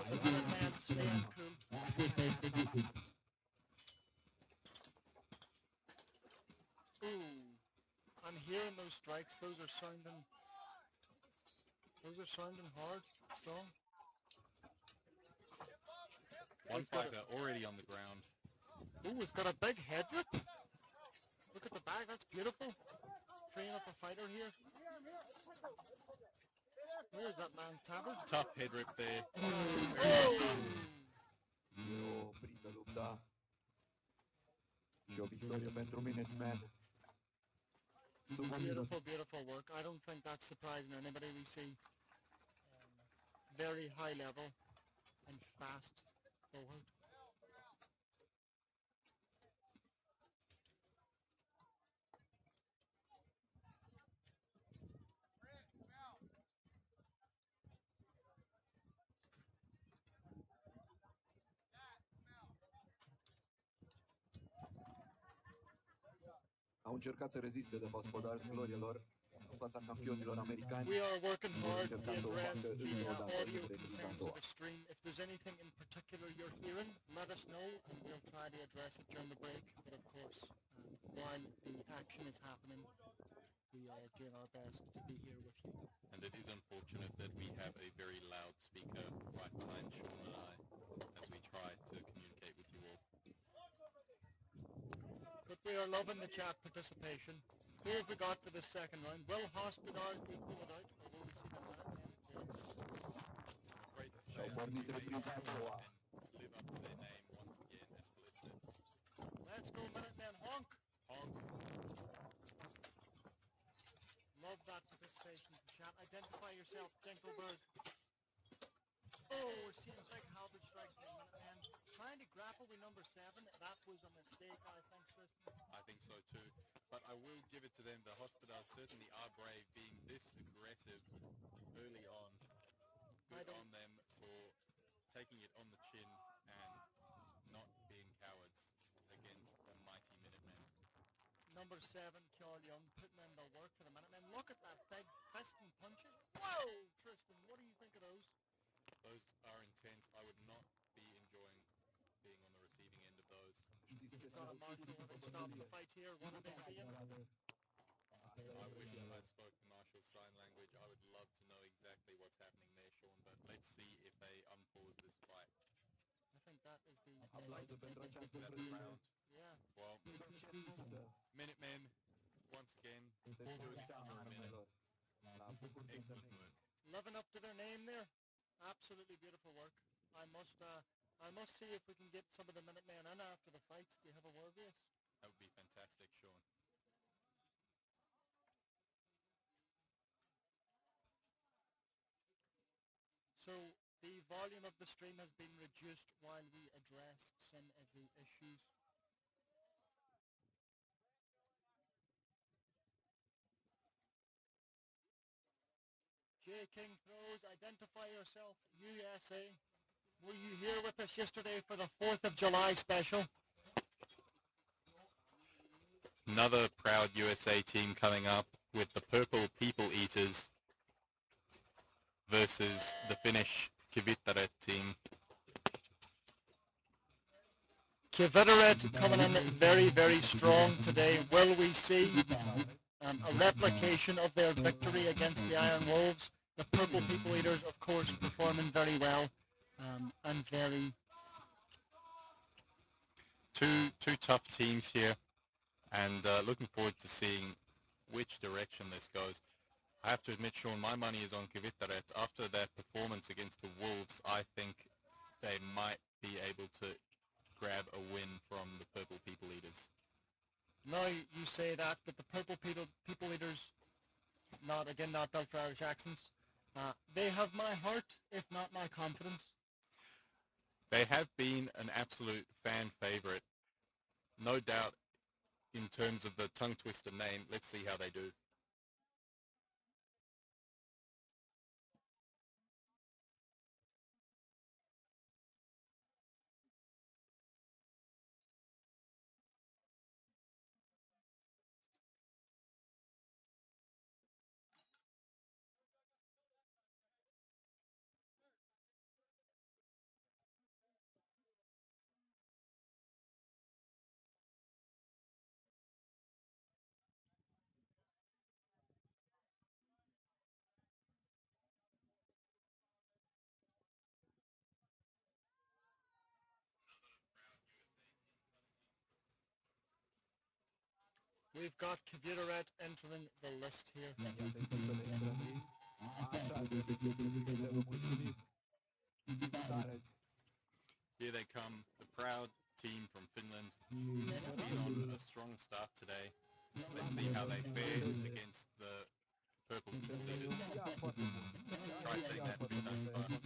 The man staying cool. Ooh, I'm hearing those strikes. Those are sounding hard, strong. One fighter already on the ground. Ooh, we've got a big head rip. Look at the back, that's beautiful. Freeing up a fighter here. Where's that man's tabard? Tough head rip there. O printă lupta. Și o victorie pentru Minutemen. Beautiful, beautiful work. I don't think that's surprising anybody. We see very high level and fast Buhurt. Au încercat să reziste de Hospodars gloriilor, fața campionilor americani. We are working hard to Încerca să o address facă the încă o dată audio în ediția a concerns of doua. the stream. If there's anything in particular you're hearing, let us know and we'll try to address it during the break. But of course, while the action is happening, we are doing our best to be here with you. And it is unfortunate that we have a very loud speaker right behind Sean and I as we try to communicate with you all. But we are loving the chat participation. Who have we got for this second round? Will Hospodar equal it out, or will we see the Minutemen? Afraid to Și-au say pornit repriza a doua. live up to their name once again and flip it. Let's go Minutemen, honk! Honk. Love that participation in the chat. Identify yourself, Dinkelberg. Oh, we're seeing big halberd strikes from Minutemen. Trying to grapple with number 7, that was a mistake, I think, Tristan. I think so too. But I will give it to them. The Hospodars certainly are brave, being this aggressive early on. Good on them for taking it on the chin and not being cowards against the mighty Minutemen. Number 7, Kjell Young, putting in the work for the Minutemen. Look at that big fist and punches. Whoa, Tristan, what do you think of those? Those are intense. I would not be enjoying being on the receiving end of those. Got a marshal and stop the fight here. What are they seeing? I wish I spoke the Marshall's sign language. I would love to know exactly what's happening there, Sean, but let's see if they unpause this fight. I think that is the... Aplauze pentru această That întrunire. round. Yeah. Well, Minutemen, once again, doing it for a minute. Excellent work. Living up to their name there. Absolutely beautiful work. I must see if we can get some of the Minutemen in after the fights. Do you have a word with us? That would be fantastic, Sean. So the volume of the stream has been reduced while we address some of the issues. J. King throws, identify yourself, USA. Were you here with us yesterday for the 4th of July special? Another proud USA team coming up with the Purple People Eaters versus the Finnish Kivitaret team. Kivitaret coming in very, very strong today. Will we see a replication of their victory against the Iron Wolves? The Purple People Eaters, of course, performing very well and very... Two tough teams here, and looking forward to seeing which direction this goes. I have to admit, Sean, my money is on Kivitaret. After their performance against the Wolves, I think they might be able to grab a win from the Purple People Eaters. No, you say that, but the Purple People Eaters, not built for Irish accents, they have my heart, if not my confidence. They have been an absolute fan favorite, no doubt in terms of the tongue twister name. Let's see how they do. We've got Kivitaret entering the list here. Here they come, the proud team from Finland, been on a strong start today. Let's see how they fare against the Purple People Eaters. Try saying that 3 times fast.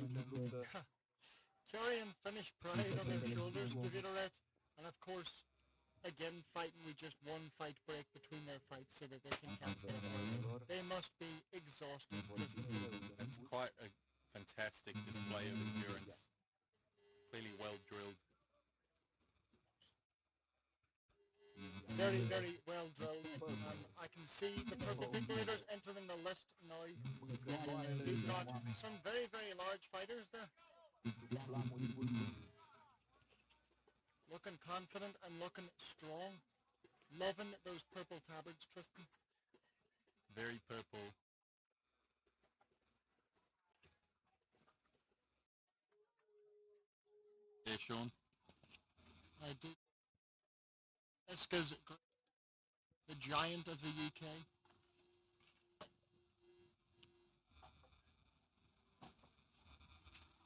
Carrying Finnish pride on their shoulders, Kivitaret, and of course, again fighting with just one fight break between their fights so that they can catch their breath. They must be exhausted. It's quite a fantastic display of endurance. Clearly well drilled. Very, very well drilled. I can see the purple people leaders entering the list now. We've got some very, very large fighters there. Looking confident and looking strong. Loving those purple tabards, Tristan. Very purple. Yeah, Sean. I do. Eska's the giant of the UK.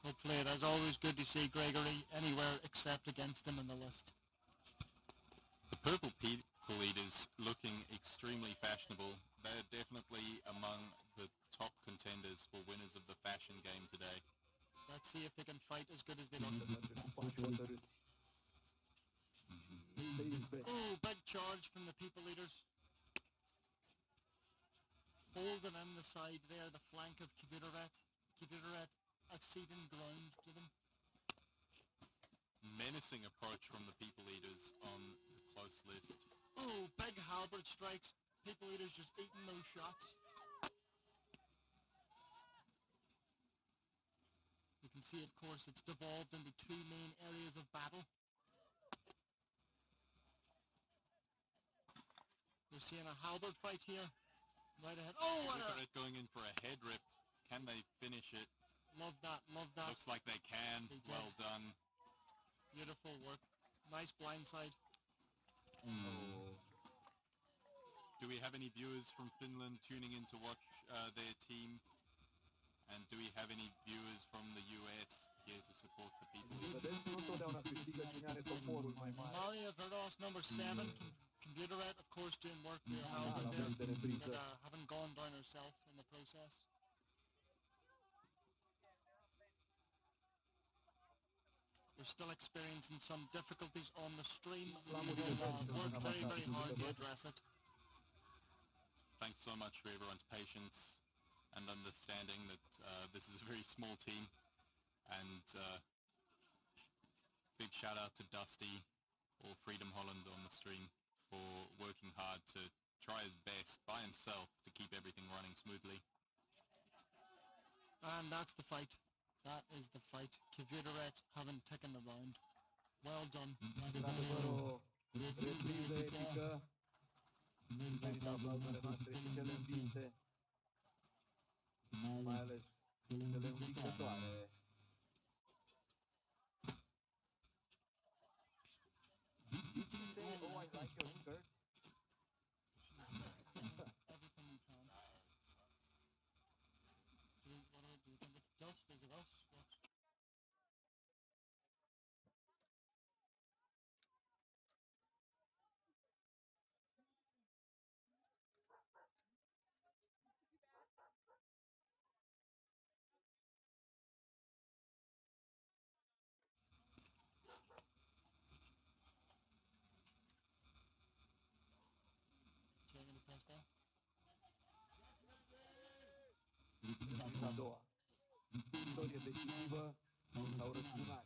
Hopefully it is always good to see Gregory anywhere except against him in the list. The purple people leaders looking extremely fashionable. They're definitely among the top contenders for winners of the fashion game today. Let's see if they can fight as good as they look. Ooh, big charge from the people leaders. Folding in the side there, the flank of Kviteret. Kviteret a ceding ground to them. Menacing approach from the people leaders on the close list. Ooh, big halberd strikes. People leaders just eating those shots. You can see, of course, it's devolved into two main areas of battle. We're seeing a halberd fight here. Right ahead. Oh, what Look at it going in for a head rip. Can they finish it? Love that, love that. Looks like they can. Well done. Beautiful work. Nice blindside. Do we have any viewers from Finland tuning in to watch their team? And do we have any viewers from the US here to support the people? Malia Verdos, number 7. Kviteret, of course, doing work there. Halberd there. But, haven't gone down herself in the process. We're still experiencing some difficulties on the stream. We will work very, very hard to address it. Thanks so much for everyone's patience and understanding that this is a very small team. And big shout out to Dusty or Freedom Holland on the stream for working hard to try his best by himself to keep everything running smoothly. And that's the fight. That is the fight. Kviteret haven't taken the round. Well done.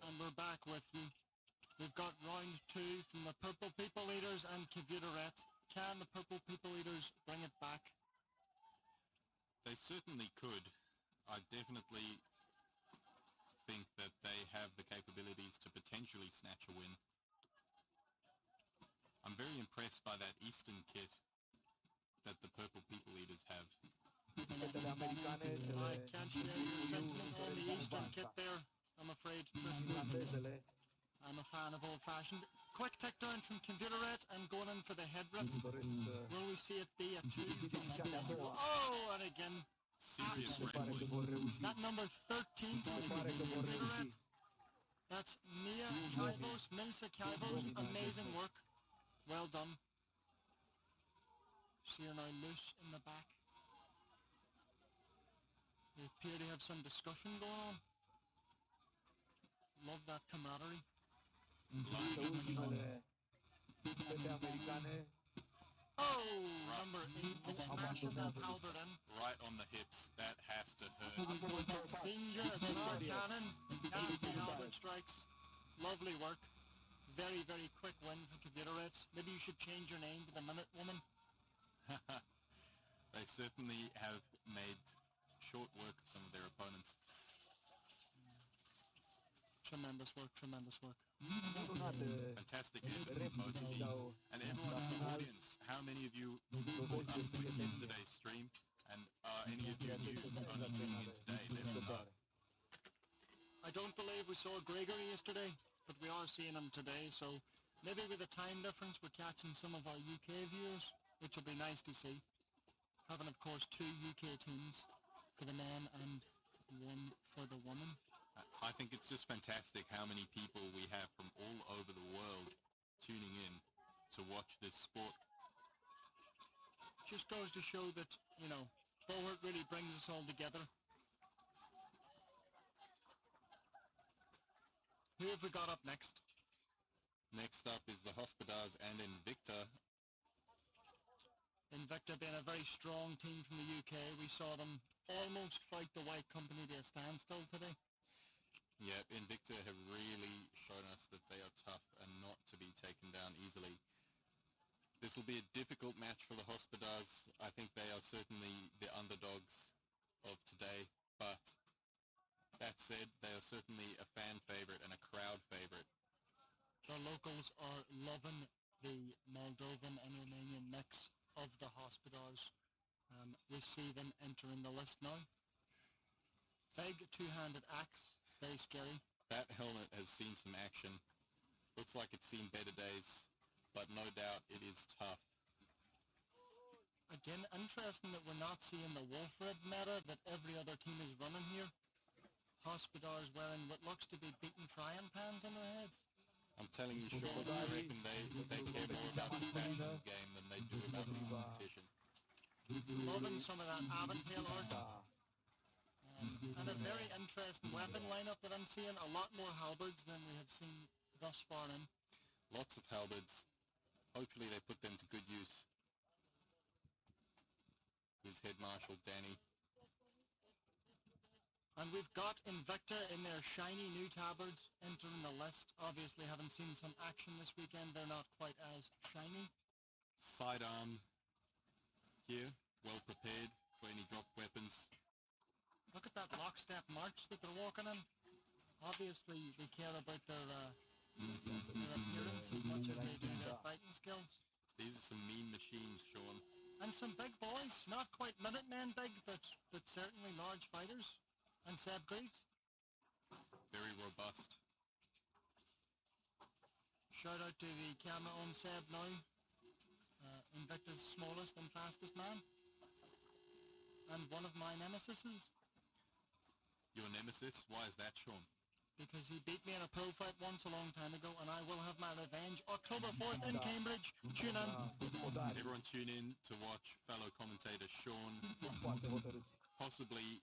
And we're back with you. We've got round 2 from the purple people leaders and Kviteret. Can the purple people leaders bring it back? They certainly could. I definitely think that they have the capabilities to potentially snatch a win. I'm very impressed by that Eastern kit that the purple people leaders have. I can't share your sentiment on the Eastern kit there, I'm afraid, Tristan. I'm a fan of old-fashioned. Quick takedown from Kviteret and going in for the head rip. Will we see it be a 2 from Oh, and again. Serious wrestling. That number 13 from Kviteret. That's Mia Kaivos, Milsa Kaivos. Amazing work. Well done. See her now loose in the back. They appear to have some discussion going on. Love that camaraderie. Oh, number 8, smashing that halberd in. Right on the hips. That has to hurt. Senior, star cannon, nasty halberd strikes. Lovely work. Very, very quick win for Kviteret. Maybe you should change your name to the Minute Woman. They certainly have made short work of some of their opponents. Tremendous work, tremendous work. Fantastic effort from both teams. And everyone in the audience, how many of you caught up with yesterday's stream? And are any of you new only tuning in today? Let us know. I don't believe we saw Gregory yesterday, but we are seeing him today, so maybe with the time difference we're catching some of our UK viewers, which will be nice to see. Having, of course, 2 UK teams for the men and 1 for the women. I think it's just fantastic how many people we have from all over the world tuning in to watch this sport. Just goes to show that, you know, Buhurt really brings us all together. Who have we got up next? Next up is the Hospodars and Invicta. Invicta being a very strong team from the UK. We saw them almost fight the White Company to a standstill today. Yeah, Invicta have really shown us that they are tough and not to be taken down easily. This will be a difficult match for the Hospodars. I think they are certainly the underdogs of today, but that said, they are certainly a fan favourite and a crowd favourite. The locals are loving the Moldovan and Romanian mix of the Hospodars. We see them entering the list now. Big two-handed axe, very scary. That helmet has seen some action. Looks like it's seen better days, but no doubt it is tough. Again, interesting that we're not seeing the wolf red meta that every other team is running here. Hospodars wearing what looks to be beaten frying pans on their heads. I'm telling you, Sean, I reckon they care more about the fashion game than they do about the competition. Loving some of that Aventail art. And a very interesting weapon lineup that I'm seeing. A lot more halberds than we have seen thus far in. Lots of halberds. Hopefully they put them to good use. Here's Head Marshal Danny. And we've got Invicta in their shiny new tabards entering the list. Obviously, having seen some action this weekend, they're not quite as shiny. Sidearm here, well prepared for any drop weapons. Look at that lockstep march that they're walking in. Obviously, they care about their appearance as much as they do their fighting skills. These are some mean machines, Sean. And some big boys, not quite Minutemen big, but certainly large fighters. And Seb Greaves. Very robust. Shout out to the camera on Seb now. Invicta's smallest and fastest man. And one of my nemesises. Your nemesis? Why is that, Sean? Because he beat me in a pro fight once a long time ago, and I will have my revenge. October 4th in Cambridge. Tune in. Everyone tune in to watch fellow commentator Sean possibly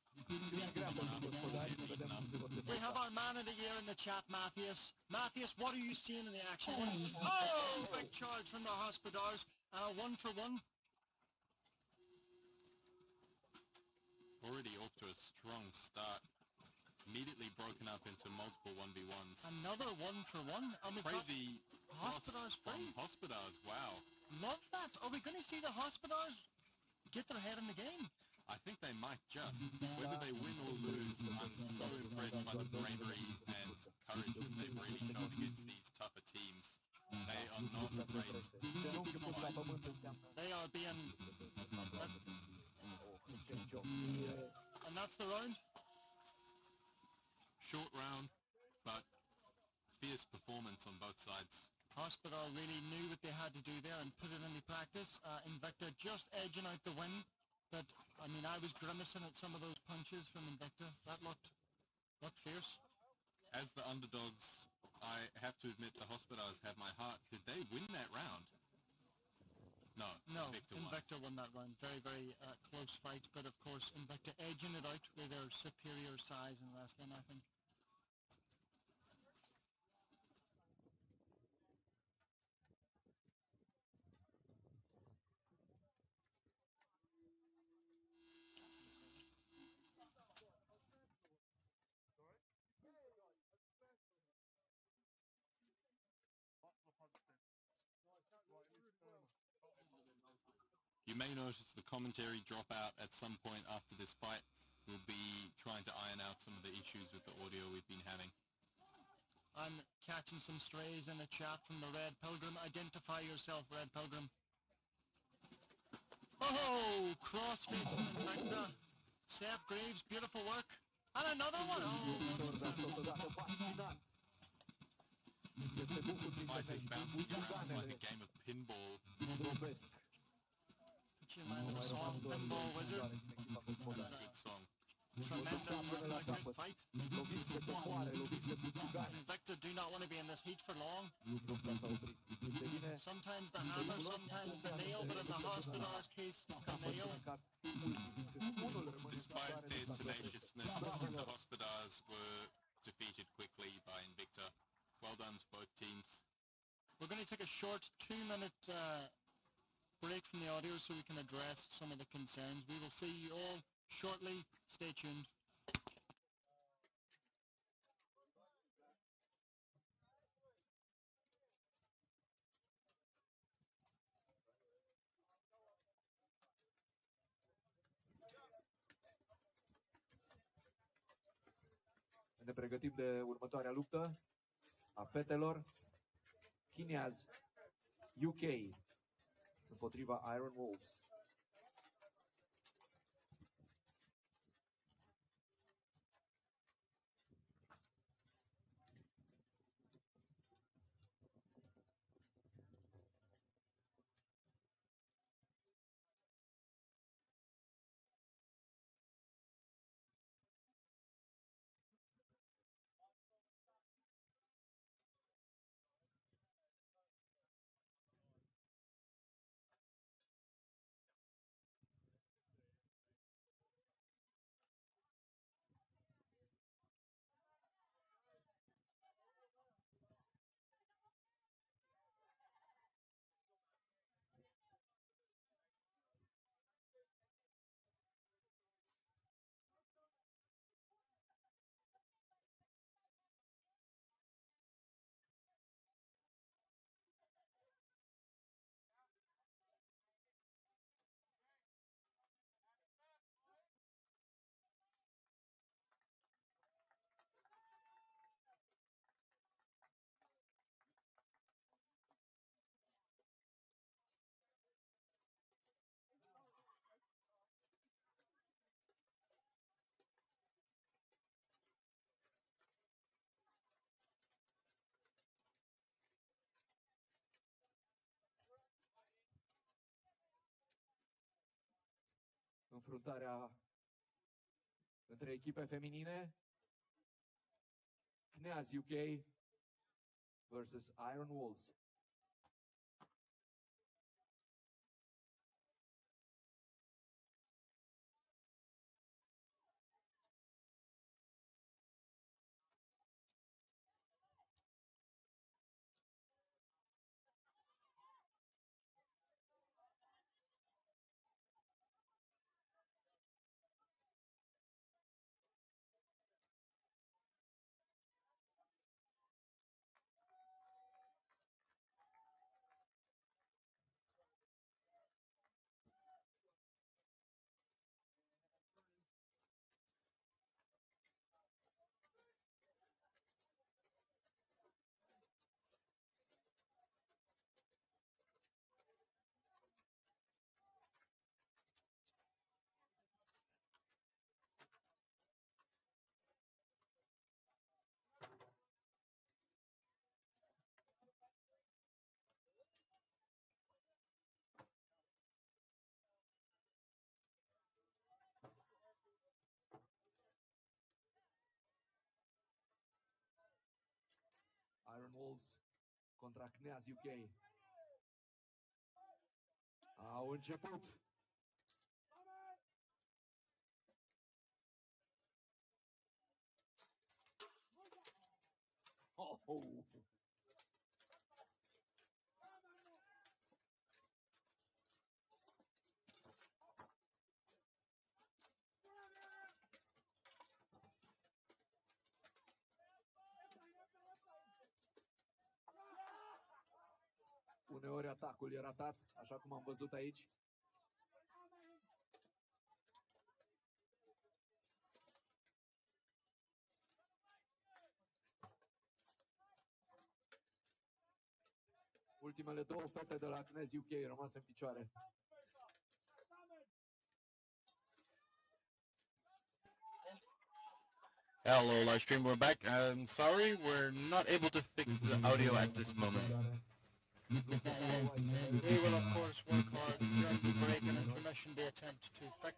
We have our man of the year in the chat, Matthias. Matthias, what are you seeing in the action? Oh, big charge from the Hospodars. 1-for-1. already off to a strong start. Immediately broken up into multiple 1v1s. Another 1-for-1. And we've Crazy Hospodars from free. Hospodars, wow. Love that. Are we going to see the Hospodars get their head in the game? I think they might just. Whether they win or lose, I'm so impressed by the bravery and courage that they've really shown against these tougher teams. They are not afraid to fight. They are being... And that's the round? Short round, but fierce performance on both sides. Hospital really knew what they had to do there and put it into practice. Invicta just edging out the win. But, I mean, I was grimacing at some of those punches from Invicta. That looked fierce. As the underdogs, I have to admit the Hospodars have my heart. Did they win that round? No, Invicta won that round. Very, very close fight. But, of course, Invicta edging it out with their superior size in wrestling, I think. You may notice the commentary drop out at some point after this fight. We'll be trying to iron out some of the issues with the audio we've been having. I'm catching some strays in the chat from the Red Pilgrim. Identify yourself, Red Pilgrim. Oh, crossface Invicta. Seth Graves, beautiful work. And another one. Fighting bouncing around like a game of pinball. Put you in mind of the song Pinball Wizard. Good song. Tremendous work, a great fight. Invicta do not want to be in this heat for long. Sometimes the hammer, sometimes the nail, but in the Hospital's case, the nail. Despite their tenaciousness, the Hospodars were defeated quickly by Invicta. Well done to both teams. We're going to take a short 2-minute break from the audio so we can address some of the concerns. We will see you all shortly. Stay tuned. Ne pregătim de următoarea luptă a fetelor. Chineaz UK împotriva Iron Wolves. Înfruntarea între echipe feminine. Kneaz UK versus Iron Wolves. Iron Wolves contra Kneaz UK. Au început. Oh. Uneori atacul e ratat, așa cum am văzut aici. Ultimele două fete de la Knez UK rămase în picioare. Hello, live stream. We're back. I'm sorry, we're not able to fix the audio at this moment. We will, of course, work hard during the break and intermission to attempt to fix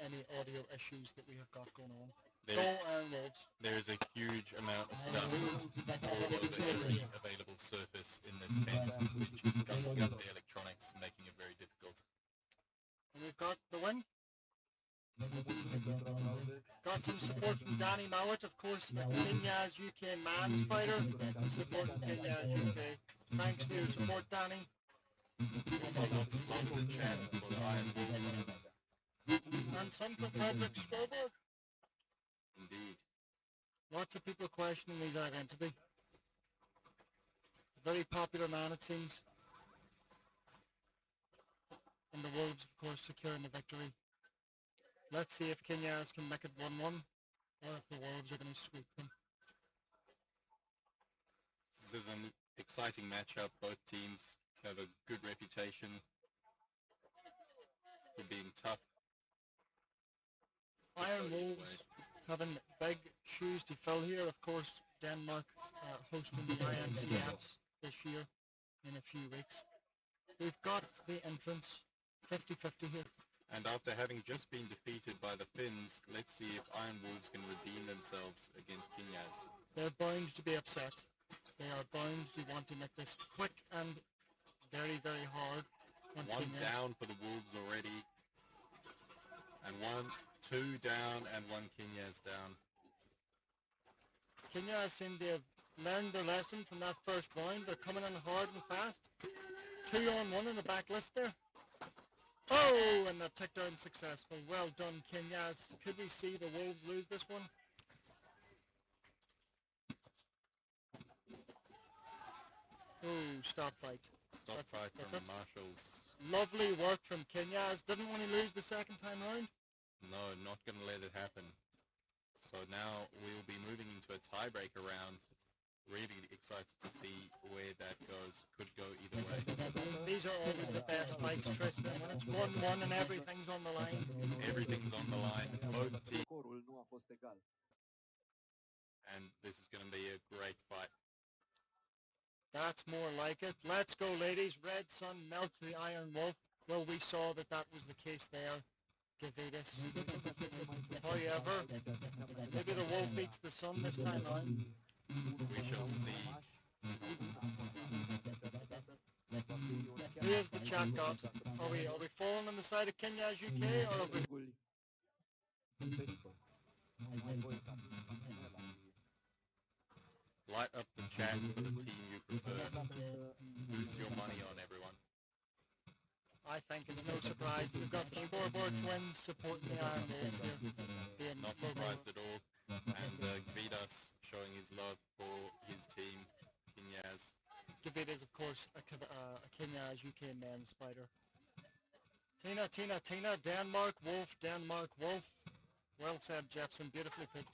any audio issues that we have got going on. There is a huge amount of dust all over every available surface in this tent, which is gumming up the electronics, making it very difficult. And we've got the win. Got some support from Danny Mowat, of course, Kenya's UK man's fighter, supporting Kenya's UK. Thanks for your support, Danny. Also lots of love in the chat for the Iron Wolves. And some for Frederick Stolberg. Indeed. Lots of people questioning his identity. Very popular man, it seems. And the Wolves, of course, securing the victory. Let's see if Kenya's can make it 1-1, or if the Wolves are going to sweep them. This is an exciting matchup. Both teams have a good reputation for being tough. Iron Wolves having big shoes to fill here. Of course, Denmark hosting the IMCFs this year in a few weeks. We've got the entrance 50-50 here. And after having just been defeated by the Finns, let's see if Iron Wolves can redeem themselves against Kenyas. They're bound to be upset. They are bound to want to make this quick and very, very hard. One down for the Wolves already. And 2 down, and 1 Kenyas down. Kenyas seem to have learned their lesson from that first round. They're coming in hard and fast. 2 on 1 in the back list there. Oh, and the takedown successful. Well done, Kenyas. Could we see the Wolves lose this one? Oh, stop fight. Stop fight from the Marshals. Lovely work from Kenyas. Didn't want to lose the second time round. No, not going to let it happen. So now we'll be moving into a tiebreaker round. Really excited to see where that goes. Could go either way. These are always the best fights, Tristan. When it's 1-1 and everything's on the line. Everything's on the line. Both teams. Scorul nu a fost egal. And this is going to be a great fight. That's more like it. Let's go, ladies. Red Sun melts the Iron Wolf. Well, we saw that was the case there. Gavidas. However, maybe the Wolf beats the Sun this time around. We shall see. Who has the chat got? Are we falling on the side of Kenya's UK, or are we... Light up the chat for the team you prefer. Lose your money on everyone. I think it's no surprise we've got the scoreboard twins supporting the Iron Wolves here. Not surprised at all. And Gavidas showing his love for his team, Kenyas. Gavidas, of course, a Kenya's UK men's fighter. Tina, Denmark, Wolf, Denmark, Wolf. Well said, Jepson, beautifully put.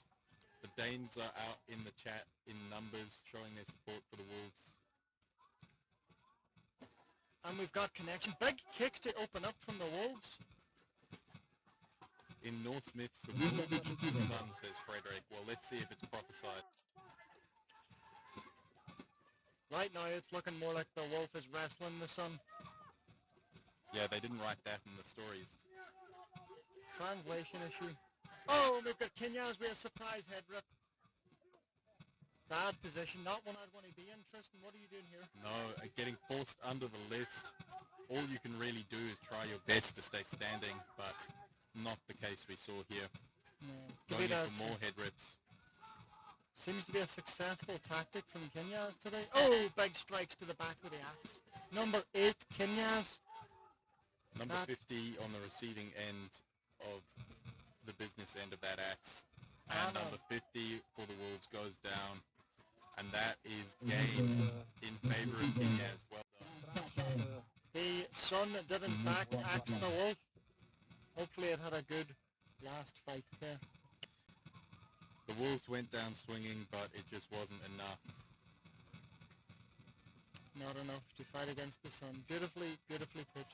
The Danes are out in the chat in numbers, showing their support for the Wolves. And we've got connection. Big kick to open up from the Wolves. In North Smith's the Wolves' son, says Frederick. Well, let's see if it's prophesied. Right now it's looking more like the Wolf is wrestling the Sun. Yeah, they didn't write that in the stories. Translation issue. Oh, we've got Kenya's with a surprise head rip. Bad position, not one I'd want to be in. Tristan, what are you doing here? No, getting forced under the list. All you can really do is try your best to stay standing, but not the case we saw here. No. Going in for more head rips. Seems to be a successful tactic from Kenya's today. Oh, big strikes to the back with the axe. Number 8, Kenya's. Number 50 on the receiving end of the business end of that axe. And number 50 for the Wolves goes down. And that is game in favor of Kenya as well. The Sun did in fact axe the Wolf. Hopefully it had a good last fight there. The Wolves went down swinging, but it just wasn't enough. not enough to fight against the sun. Beautifully, beautifully put.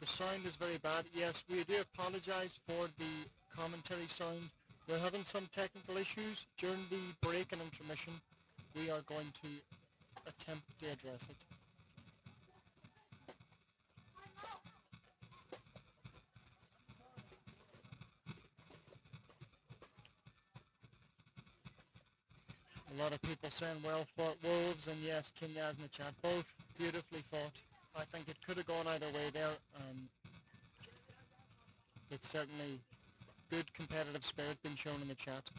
The sound is very bad. Yes, we do apologize for the commentary sound. We're having some technical issues during the break and intermission. We are going to attempt to address it. A lot of people saying well fought Wolves, and yes, King Yaz in the chat, both beautifully fought. I think it could have gone either way there. It's certainly good competitive spirit being shown in the chat.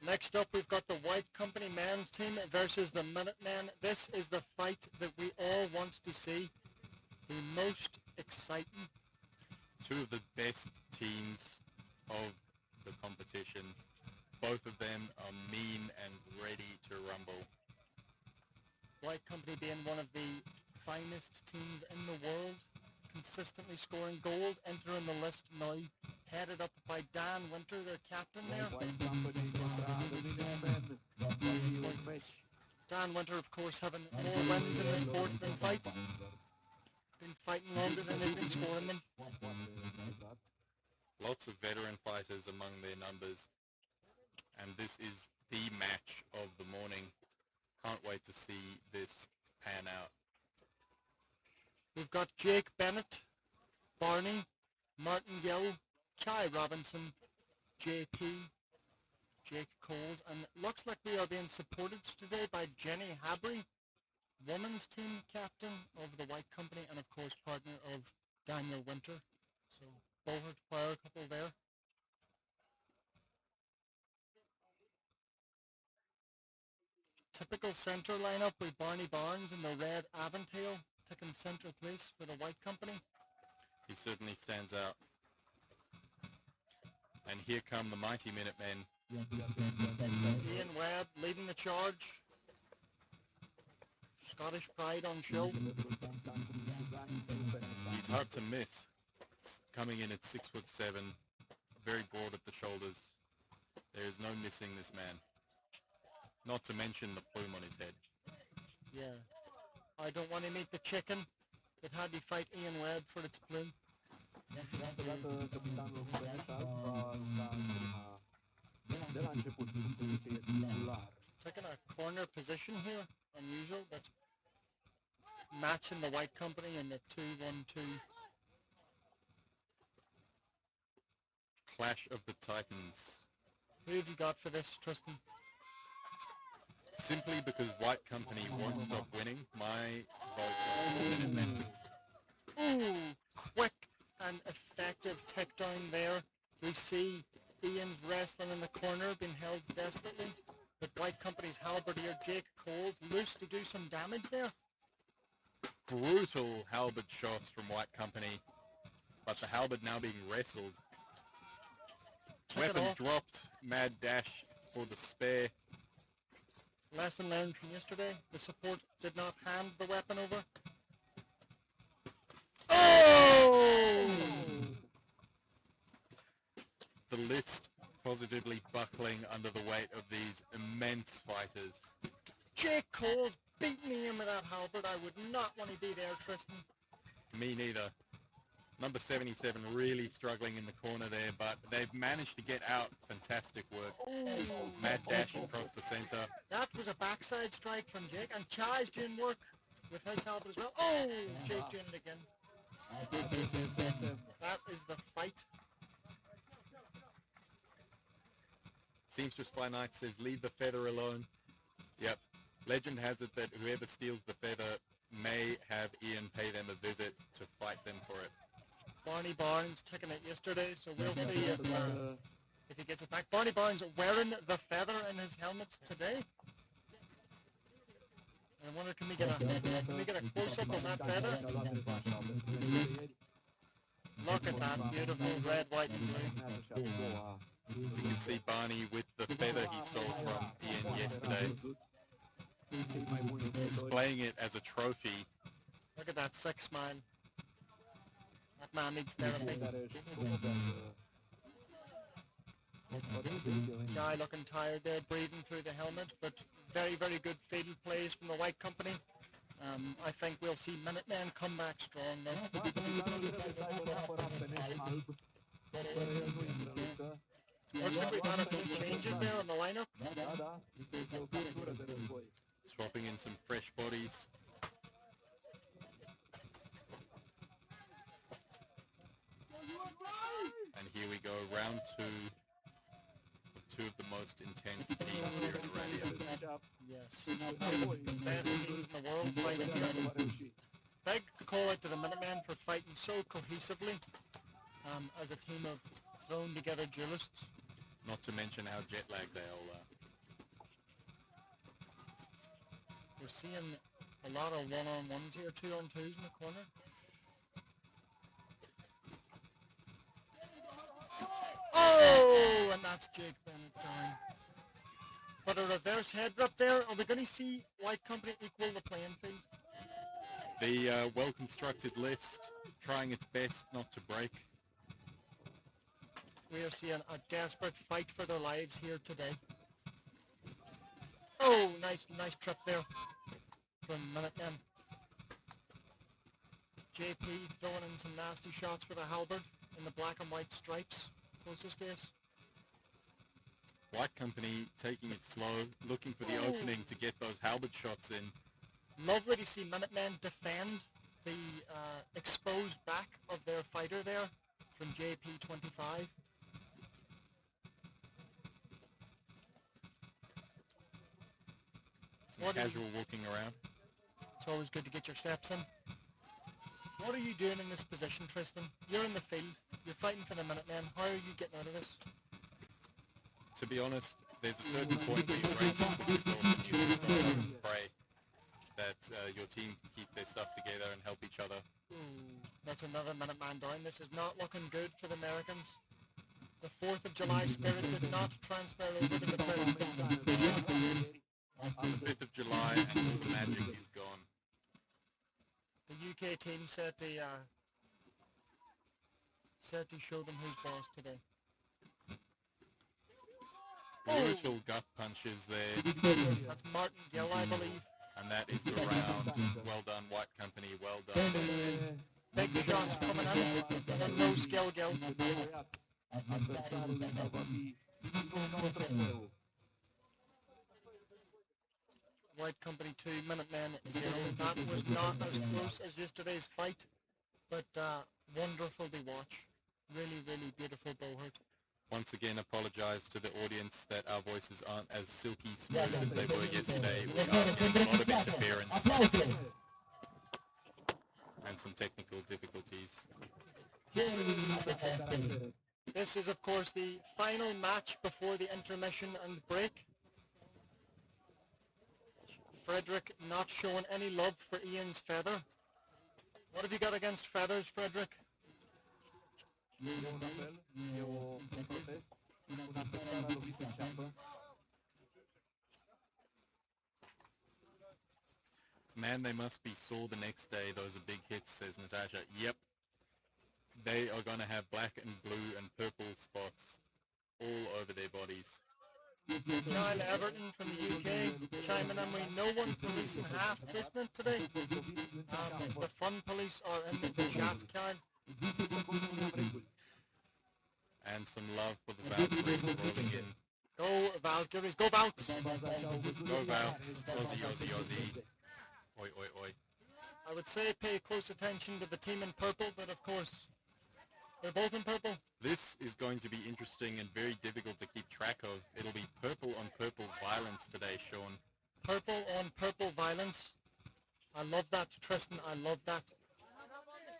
Next up, we've got the White Company men's team versus the Minutemen. This is the fight that we all want to see. The most exciting. Two of the best teams of the competition. Both of them are mean and ready to rumble. White Company being one of the finest teams in the world, consistently scoring gold, entering the list now, headed up by Dan Winter, their captain there. Dan Winter, of course, having more wins in the sport than fights. Been fighting longer than they've been scoring them. Lots of veteran fighters among their numbers, and this is the match of the morning. Can't wait to see this pan out. We've got Jake Bennett, Barney, Martin Gill, Kai Robinson, JP, Jake Coles, and it looks like we are being supported today by Jenny Habry, women's team captain of the White Company and of course partner of Daniel Winter. So Buhurt power couple there. Typical centre lineup with Barney Barnes in the red Aventail taking centre place for the White Company. He certainly stands out. And here come the mighty Minutemen. Ian Webb leading the charge. Scottish pride on show. He's hard to miss. Coming in at 6'7", very broad at the shoulders. There is no missing this man. Not to mention the plume on his head. Yeah. I don't want to meet the chicken that had to fight Ian Webb for its plume. Taking a corner position here, unusual, but matching the White Company in the 2-1-2. Clash of the Titans. Who have you got for this, Tristan? Simply because White Company won't stop winning, my vote is Minutemen. Ooh, quick and effective takedown there. We see Ian's wrestling in the corner, being held desperately. The White Company's halberdier Jake Coles loose to do some damage there. Brutal halberd shots from White Company, but the halberd now being wrestled. Weapon dropped, mad dash for the spare. Lesson learned from yesterday, the support did not hand the weapon over. Oh! The list positively buckling under the weight of these immense fighters. Jake Cole's beating him with that halberd. I would not want to be there, Tristan. Me neither. Number 77 really struggling in the corner there, but they've managed to get out. Fantastic work. Ooh. Mad dash across the center. That was a backside strike from Jake, and Chai's doing work with his halberd as well. Oh, Jake doing it again. That is the fight. Seamstress by Night says, leave the feather alone. Yep. Legend has it that whoever steals the feather may have Ian pay them a visit to fight them for it. Barney Barnes taking it yesterday, so we'll see if he gets it back. Barney Barnes wearing the feather in his helmet today. I wonder, can we get a close-up of that feather? Look at that beautiful red, white, and blue. You can see Barney with the feather he stole from Ian yesterday, displaying it as a trophy. Look at that 6-man. That man needs therapy. Guy looking tired there, breathing through the helmet, but very, very good field plays from the White Company. I think we'll see Minutemen come back strong though. Looks like we've had a few changes there on the lineup. Swapping in some fresh bodies. And here we go, round 2. Two of the most intense teams here in Australia. Yes. Best teams in the world fighting here. Big call out to the Minutemen for fighting so cohesively as a team of thrown together duelists. Not to mention how jet lagged they all are. We're seeing a lot of one-on-ones here, 2-on-2s in the corner. Oh, and that's Jake Bennett down. But a reverse head drop there. Are we going to see White Company equal the playing field? The well-constructed list, trying its best not to break. We are seeing a desperate fight for their lives here today. Oh, nice trip there from Minutemen. JP throwing in some nasty shots with a halberd in the black and white stripes. Closest ace. White Company taking it slow, looking for the opening to get those halberd shots in. Lovely to see Minutemen defend the exposed back of their fighter there from JP25. Some casual walking around. It's always good to get your steps in. What are you doing in this position, Tristan? You're in the field. You're fighting for the Minutemen. How are you getting out of this? To be honest, there's a certain point where you break yourself and you just gotta hope and pray that your team can keep their stuff together and help each other. Ooh, that's another Minuteman down. This is not looking good for the Americans. The 4th of July spirit did not transfer over to the present. The 5th of July and all the magic is gone. The UK team said to show them who's boss today. Brutal gut punches there. That's Martin Gill, I believe. And that is the round. Well done, White Company, well done. Big shots coming in. And no skill, Gill. White Company 2, Minutemen 0. That was not as close as yesterday's fight, but wonderful to watch. Really, really beautiful Buhurt. Once again, apologise to the audience that our voices aren't as silky smooth as they were yesterday. We are getting a lot of interference and some technical difficulties. This is, of course, the final match before the intermission and break. Frederick not showing any love for Ian's feather. What have you got against feathers, Frederick? Man, they must be sore the next day. Those are big hits, says Natasha. Yep. They are going to have black and blue and purple spots all over their bodies. Kyle Everton from the UK chiming in. We no one policing half Christmas today. The fun police are in the chat, Kyle. And some love for the Valkyries rolling in. Go Valkyries, go Valks! Go Valks, Aussie, Aussie, Aussie. Oi, oi, oi. I would say pay close attention to the team in purple, but of course, they're both in purple. This is going to be interesting and very difficult to keep track of. It'll be purple on purple violence today, Sean. Purple on purple violence. I love that, Tristan, I love that.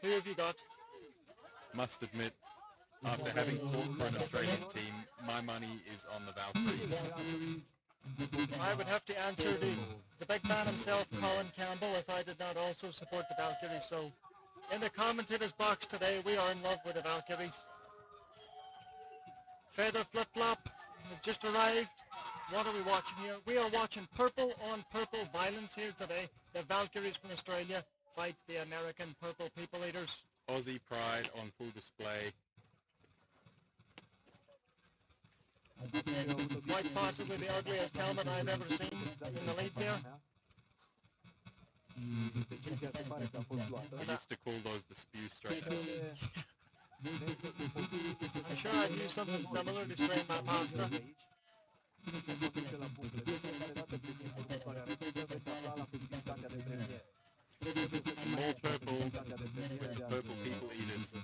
Who have you got? Must admit, after having fought for an Australian team, my money is on the Valkyries. I would have to answer the big man himself, Colin Campbell, if I did not also support the Valkyries. So, in the commentators box today, we are in love with the Valkyries. Feather flip-flop have just arrived. What are we watching here? We are watching purple on purple violence here today. The Valkyries from Australia fight the American Purple People Eaters. Aussie pride on full display. Quite possibly the ugliest helmet I've ever seen in the league there. I used to call those the spew straight. I'm sure I'd use something similar to strain my pasta. More purple with purple people eaters.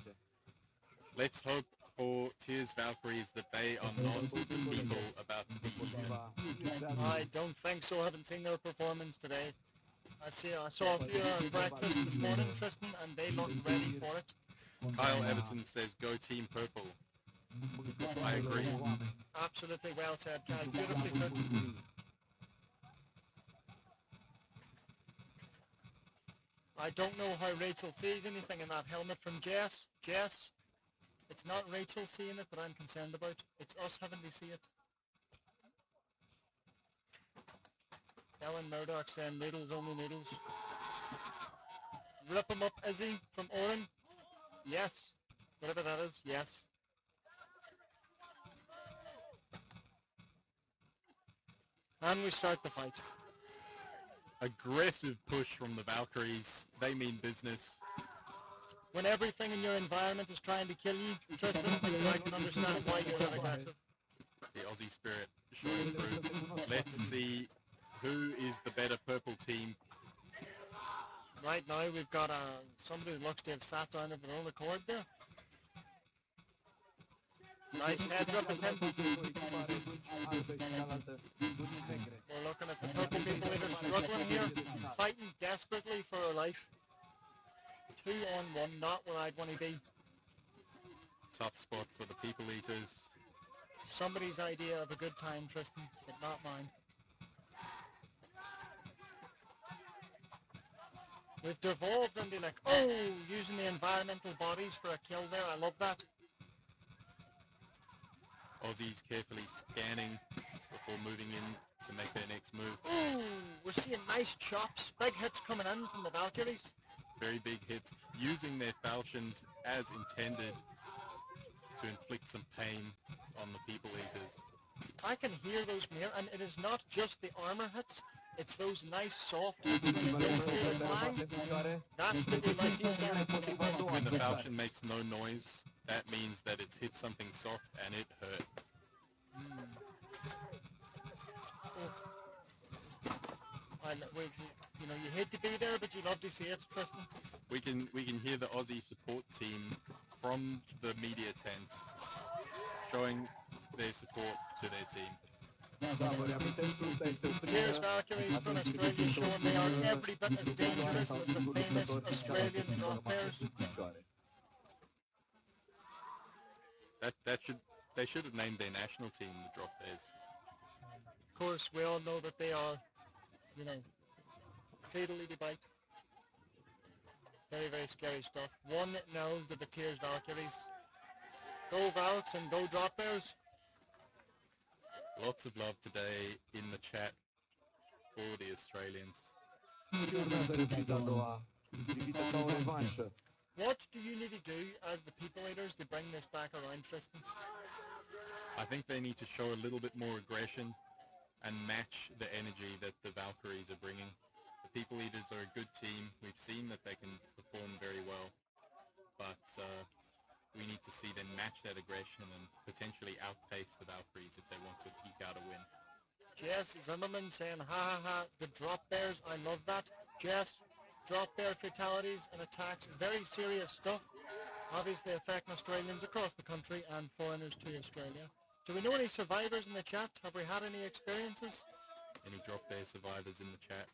Let's hope for Tears Valkyries that they are not the people about to be eaten. I don't think so. I haven't seen their performance today. I saw a few at breakfast this morning, Tristan, and they look ready for it. Kyle Everton says, go Team Purple. I agree. Absolutely well said, Kyle. Beautifully put. I don't know how Rachel sees anything in that helmet from Jess. Jess, it's not Rachel seeing it that I'm concerned about. It's us having to see it. Ellen Murdoch saying noodles, only noodles. Rip 'em up, Izzy, from Oren. Yes. Whatever that is, yes. And we start the fight. Aggressive push from the Valkyries. They mean business. When everything in your environment is trying to kill you, Tristan, I can understand why you're that aggressive. The Aussie spirit showing through. Let's see who is the better purple team. Right now we've got somebody who looks to have sat down of their own accord there. Nice heads up attempt. We're looking at the purple people that are struggling here, fighting desperately for their life. 2-on-1, not where I'd want to be. Tough spot for the people eaters. Somebody's idea of a good time, Tristan, but not mine. We've devolved into like, oh, using the environmental bodies for a kill there. I love that. Aussies carefully scanning before moving in to make their next move. Ooh, we're seeing nice chops. Big hits coming in from the Valkyries. Very big hits, using their falchions as intended to inflict some pain on the people eaters. I can hear those mere, and it is not just the armor hits. It's those nice soft hits. That's what we like to hear. When the falchion makes no noise, that means that it's hit something soft and it hurt. You know, you hate to be there, but you love to see it, Tristan. We can hear the Aussie support team from the media tent showing their support to their team. Here's Valkyries from Australia showing they are every bit as dangerous as the famous Australian drop bears. They should have named their national team the Drop Bears. Of course, we all know that they are, you know, fatally to bite. Very, very scary stuff. 1-0 to the Tears Valkyries. Go Valks and go Drop Bears. Lots of love today in the chat for the Australians. What do you need to do as the people eaters to bring this back around, Tristan? I think they need to show a little bit more aggression and match the energy that the Valkyries are bringing. The people eaters are a good team. We've seen that they can perform very well, but we need to see them match that aggression and potentially outpace the Valkyries if they want to eke out a win. Jess Zimmerman saying, ha ha ha, the Drop Bears, I love that. Jess, Drop Bear fatalities and attacks, very serious stuff. Obviously affecting Australians across the country and foreigners to Australia. Do we know any survivors in the chat? Have we had any experiences? Any Drop Bear survivors in the chat?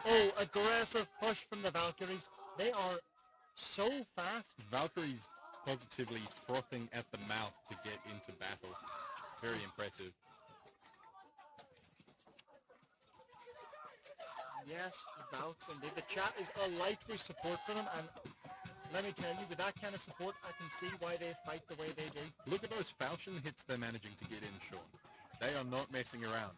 Oh, aggressive push from the Valkyries. They are so fast. Valkyries positively frothing at the mouth to get into battle. Very impressive. Yes, Valks indeed. The chat is alight with support for them, and Let me tell you, with that kind of support, I can see why they fight the way they do. Look at those falchion hits they're managing to get in, Sean. They are not messing around.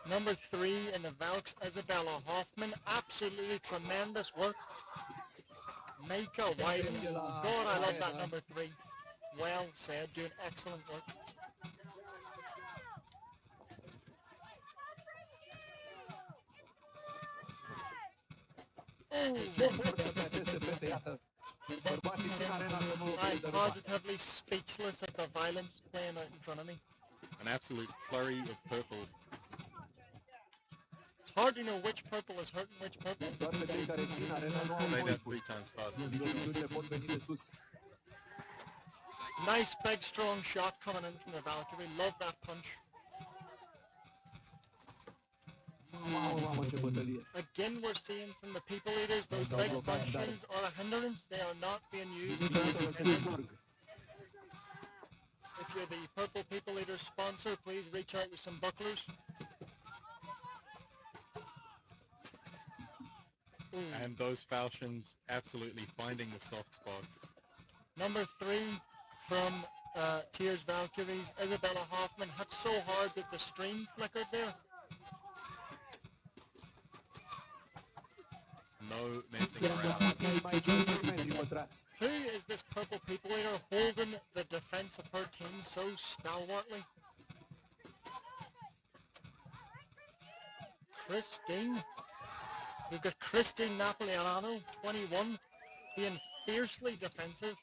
Number 3 in the Valks, Isabella Hoffman. Absolutely tremendous work. Mika White. God, I love that number 3. Well said, doing excellent work. I'm positively speechless at the violence playing out in front of me. An absolute flurry of purple. It's hard to know which purple is hurting which purple. Say that 3 times fast. Nice big strong shot coming in from the Valkyrie. Love that punch. Again, we're seeing from the people leaders, those big punches are a hindrance. They are not being used. If you're the Purple People Leaders sponsor, please reach out with some bucklers. And those falchions absolutely finding the soft spots. Number 3 from Tears Valkyries, Isabella Hoffman, hit so hard that the stream flickered there. No messing around. Who is this Purple People Leader holding the defense of her team so stalwartly? Christine. We've got Christine Napoleano, 21, being fiercely defensive.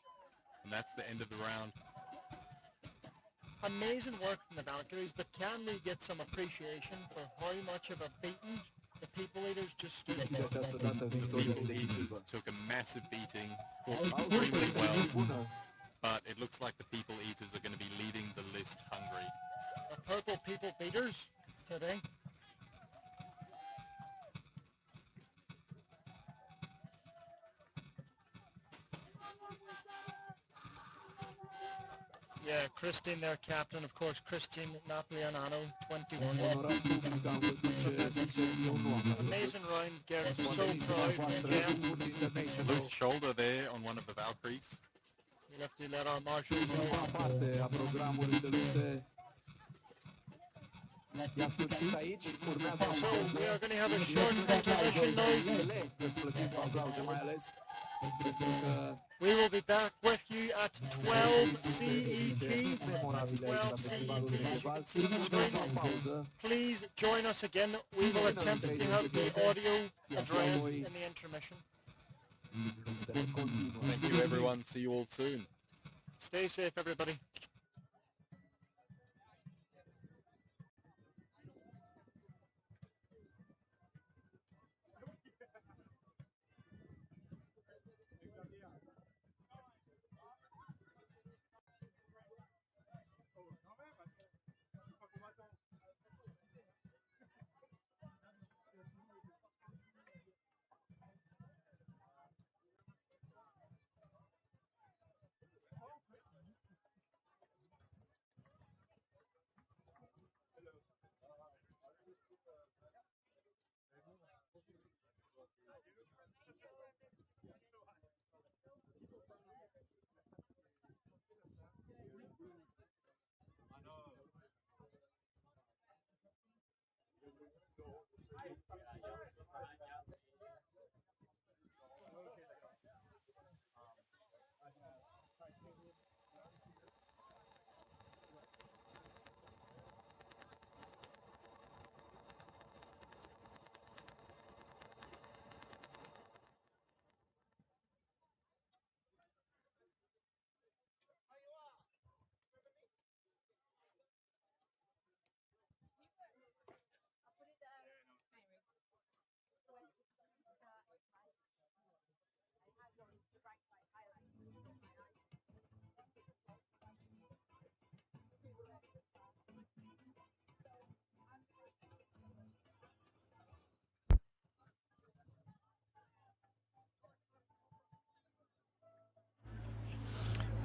And that's the end of the round. Amazing work from the Valkyries, but can we get some appreciation for how much of a beating the People Leaders just stood up? People Eaters took a massive beating, fought extremely well, but it looks like the People Eaters are going to be leading the list hungry. The Purple People Beaters today. Yeah, Christine, their captain, of course, Christine Napoleano, 21. Amazing round, Garrett, so proud. Yes. Loose shoulder there on one of the Valkyries. We'll have to let our marshals know. So we are going to have a short intermission now. We will be back with you at 12 CET. 12 CET. Please join us again. We will attempt to have the audio addressed in the intermission. Thank you, everyone. See you all soon. Stay safe, everybody.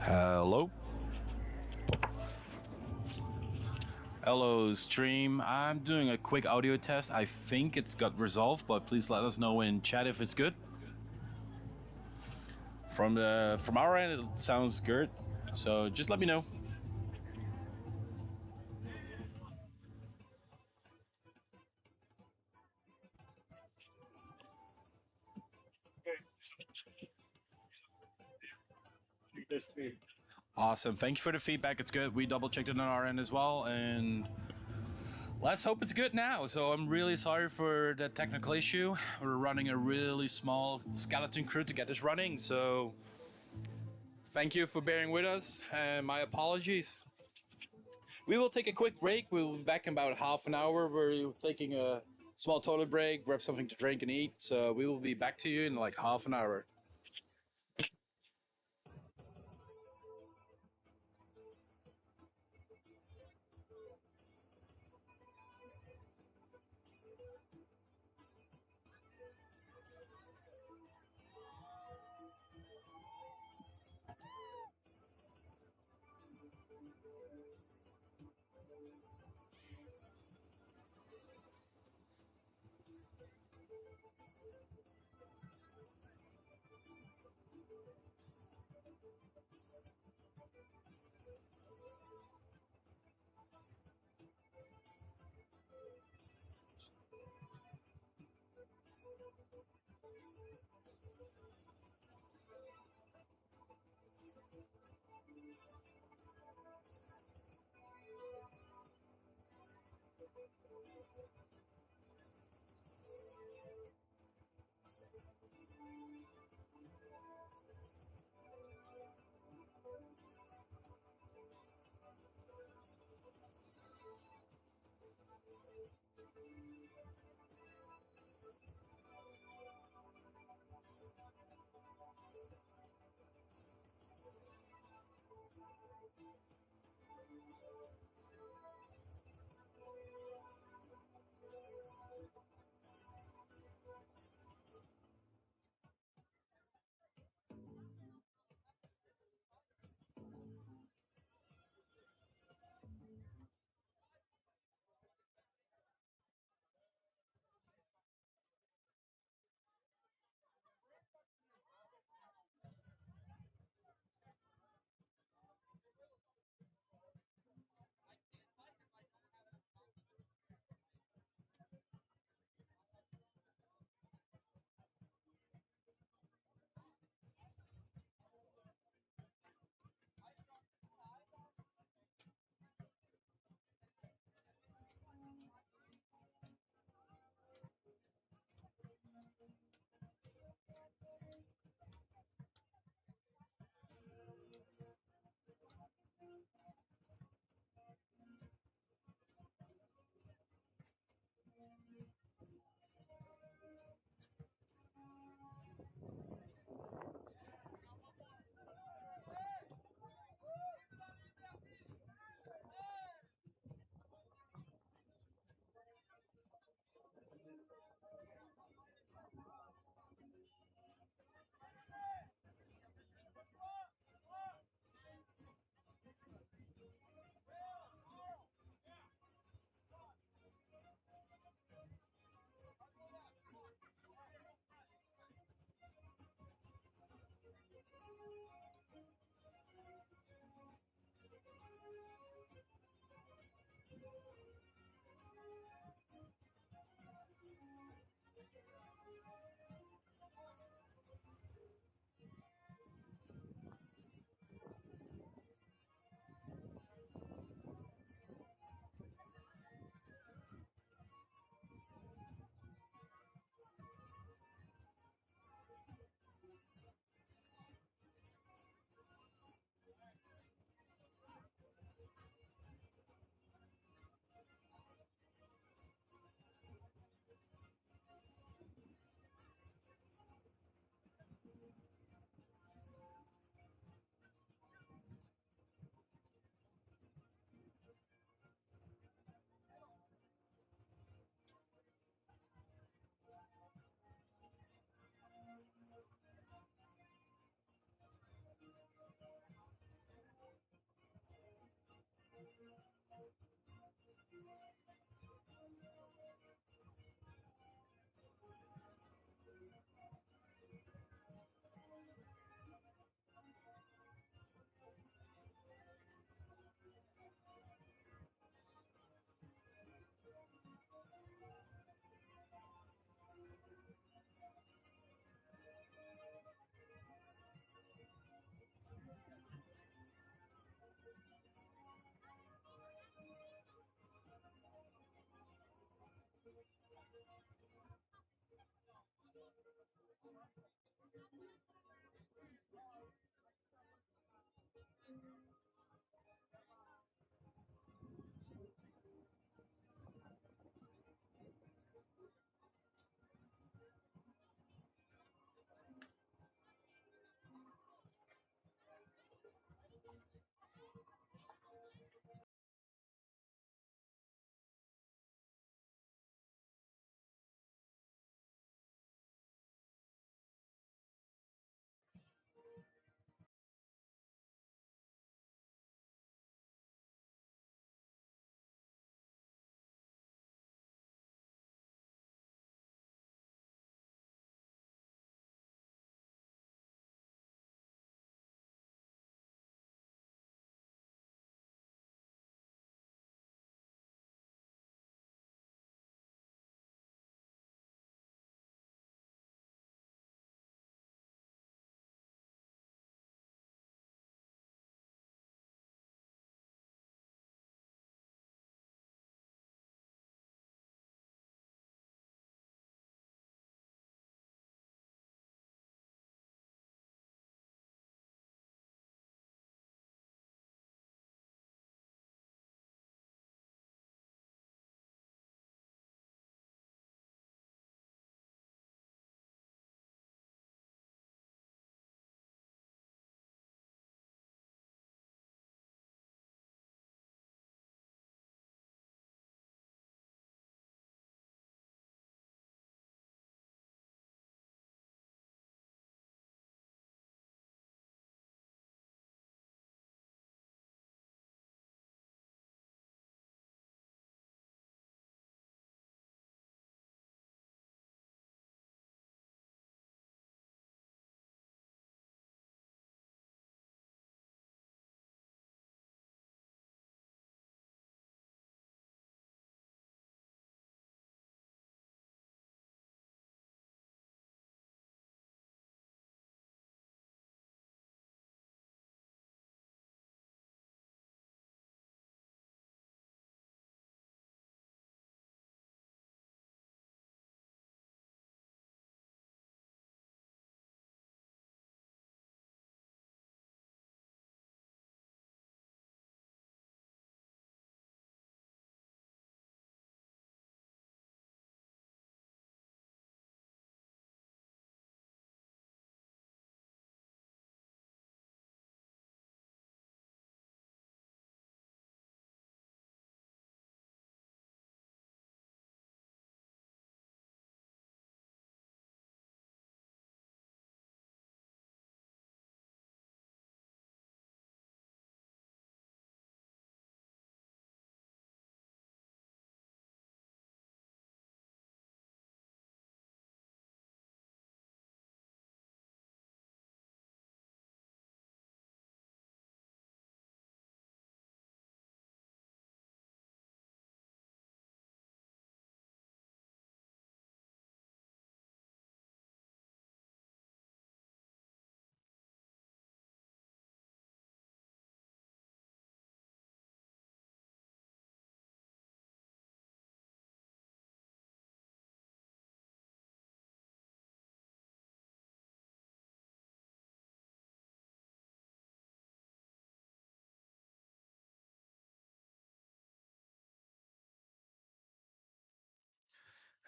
Hello. Hello, stream. I'm doing a quick audio test. I think it's got resolved, but please let us know in chat if it's good. From our end, it sounds good. So just let me know. Awesome. Thank you for the feedback. It's good. We double checked it on our end as well, and let's hope it's good now. So I'm really sorry for the technical issue. We're running a really small skeleton crew to get this running. So thank you for bearing with us, and my apologies. We will take a quick break. We'll be back in about half an hour. We're taking a small toilet break, grab something to drink and eat. So we will be back to you in like half an hour.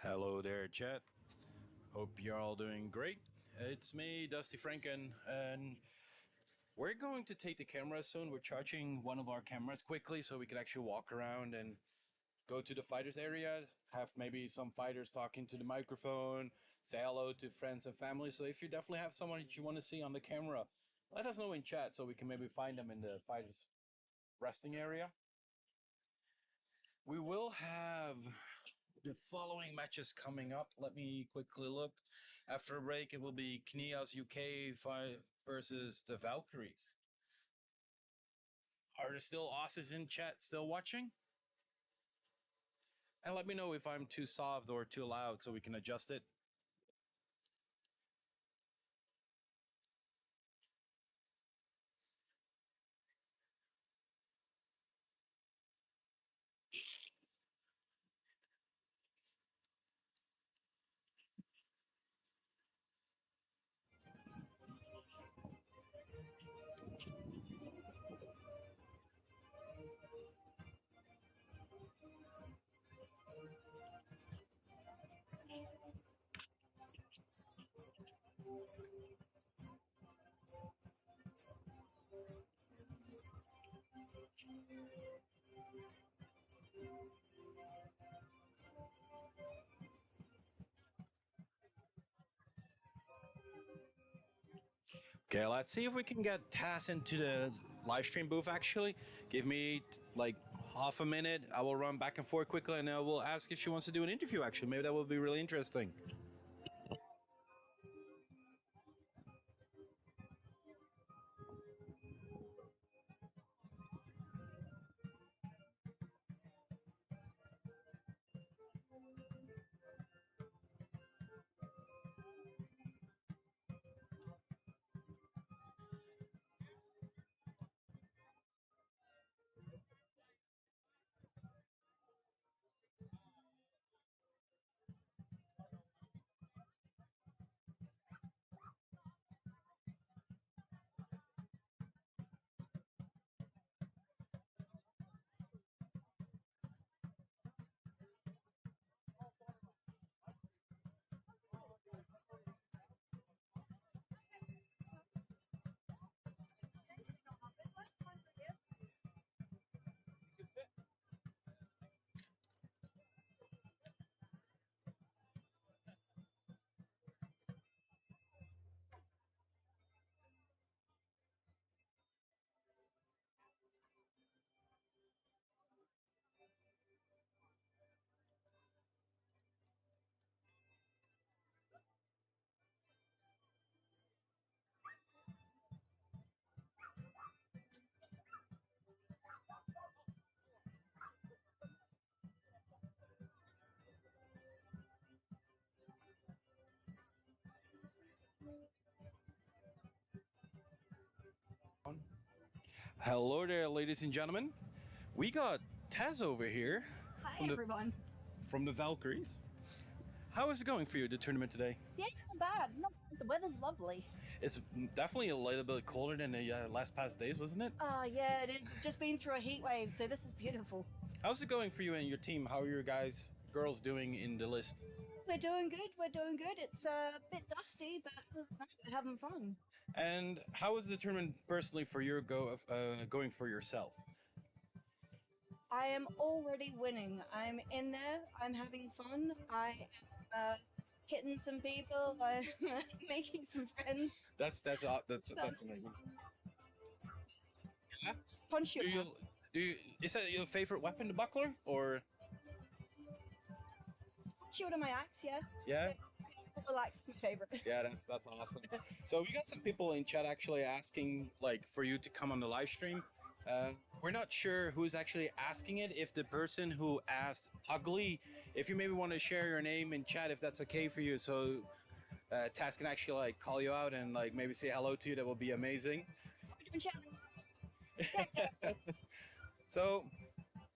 Hello there, chat. Hope you're all doing great. It's me, Dusty Franken, and we're going to take the camera soon. We're charging one of our cameras quickly so we can actually walk around and go to the fighters area, have maybe some fighters talking to the microphone, say hello to friends and family. So if you definitely have someone that you want to see on the camera, let us know in chat so we can maybe find them in the fighters resting area. We will have the following matches coming up. Let me quickly look. After a break, it will be Knias UK versus the Valkyries. Are there still Aussies in chat still watching? And let me know if I'm too soft or too loud so we can adjust it. Okay, let's see if we can get Taz into the live stream booth actually. Give me like half a minute. I will run back and forth quickly and I will ask if she wants to do an interview actually. Maybe that would be really interesting. Hello there, ladies and gentlemen. We got Taz over here. Hi, everyone. From the Valkyries. How is it going for you, the tournament today? Yeah, not bad. No, the weather's lovely. It's definitely a little bit colder than the last past days, wasn't it? Yeah, it is. Just been through a heat wave, so this is beautiful. How's it going for you and your team? How are your girls doing in the list? We're doing good. We're doing good. It's a bit dusty, but we're having fun. And how is the tournament personally for your going for yourself? I am already winning. I'm in there. I'm having fun. I am hitting some people. I'm making some friends. That's amazing. Yeah. Punch you. Is that your favorite weapon, the buckler, or? Shield of my axe, yeah. Yeah. Relax is my favorite. Yeah, that's awesome. So we got some people in chat actually asking like for you to come on the live stream. We're not sure who's actually asking it. If the person who asked Ugly, if you maybe want to share your name in chat, if that's okay for you, so Taz can actually like call you out and like maybe say hello to you, that would be amazing. So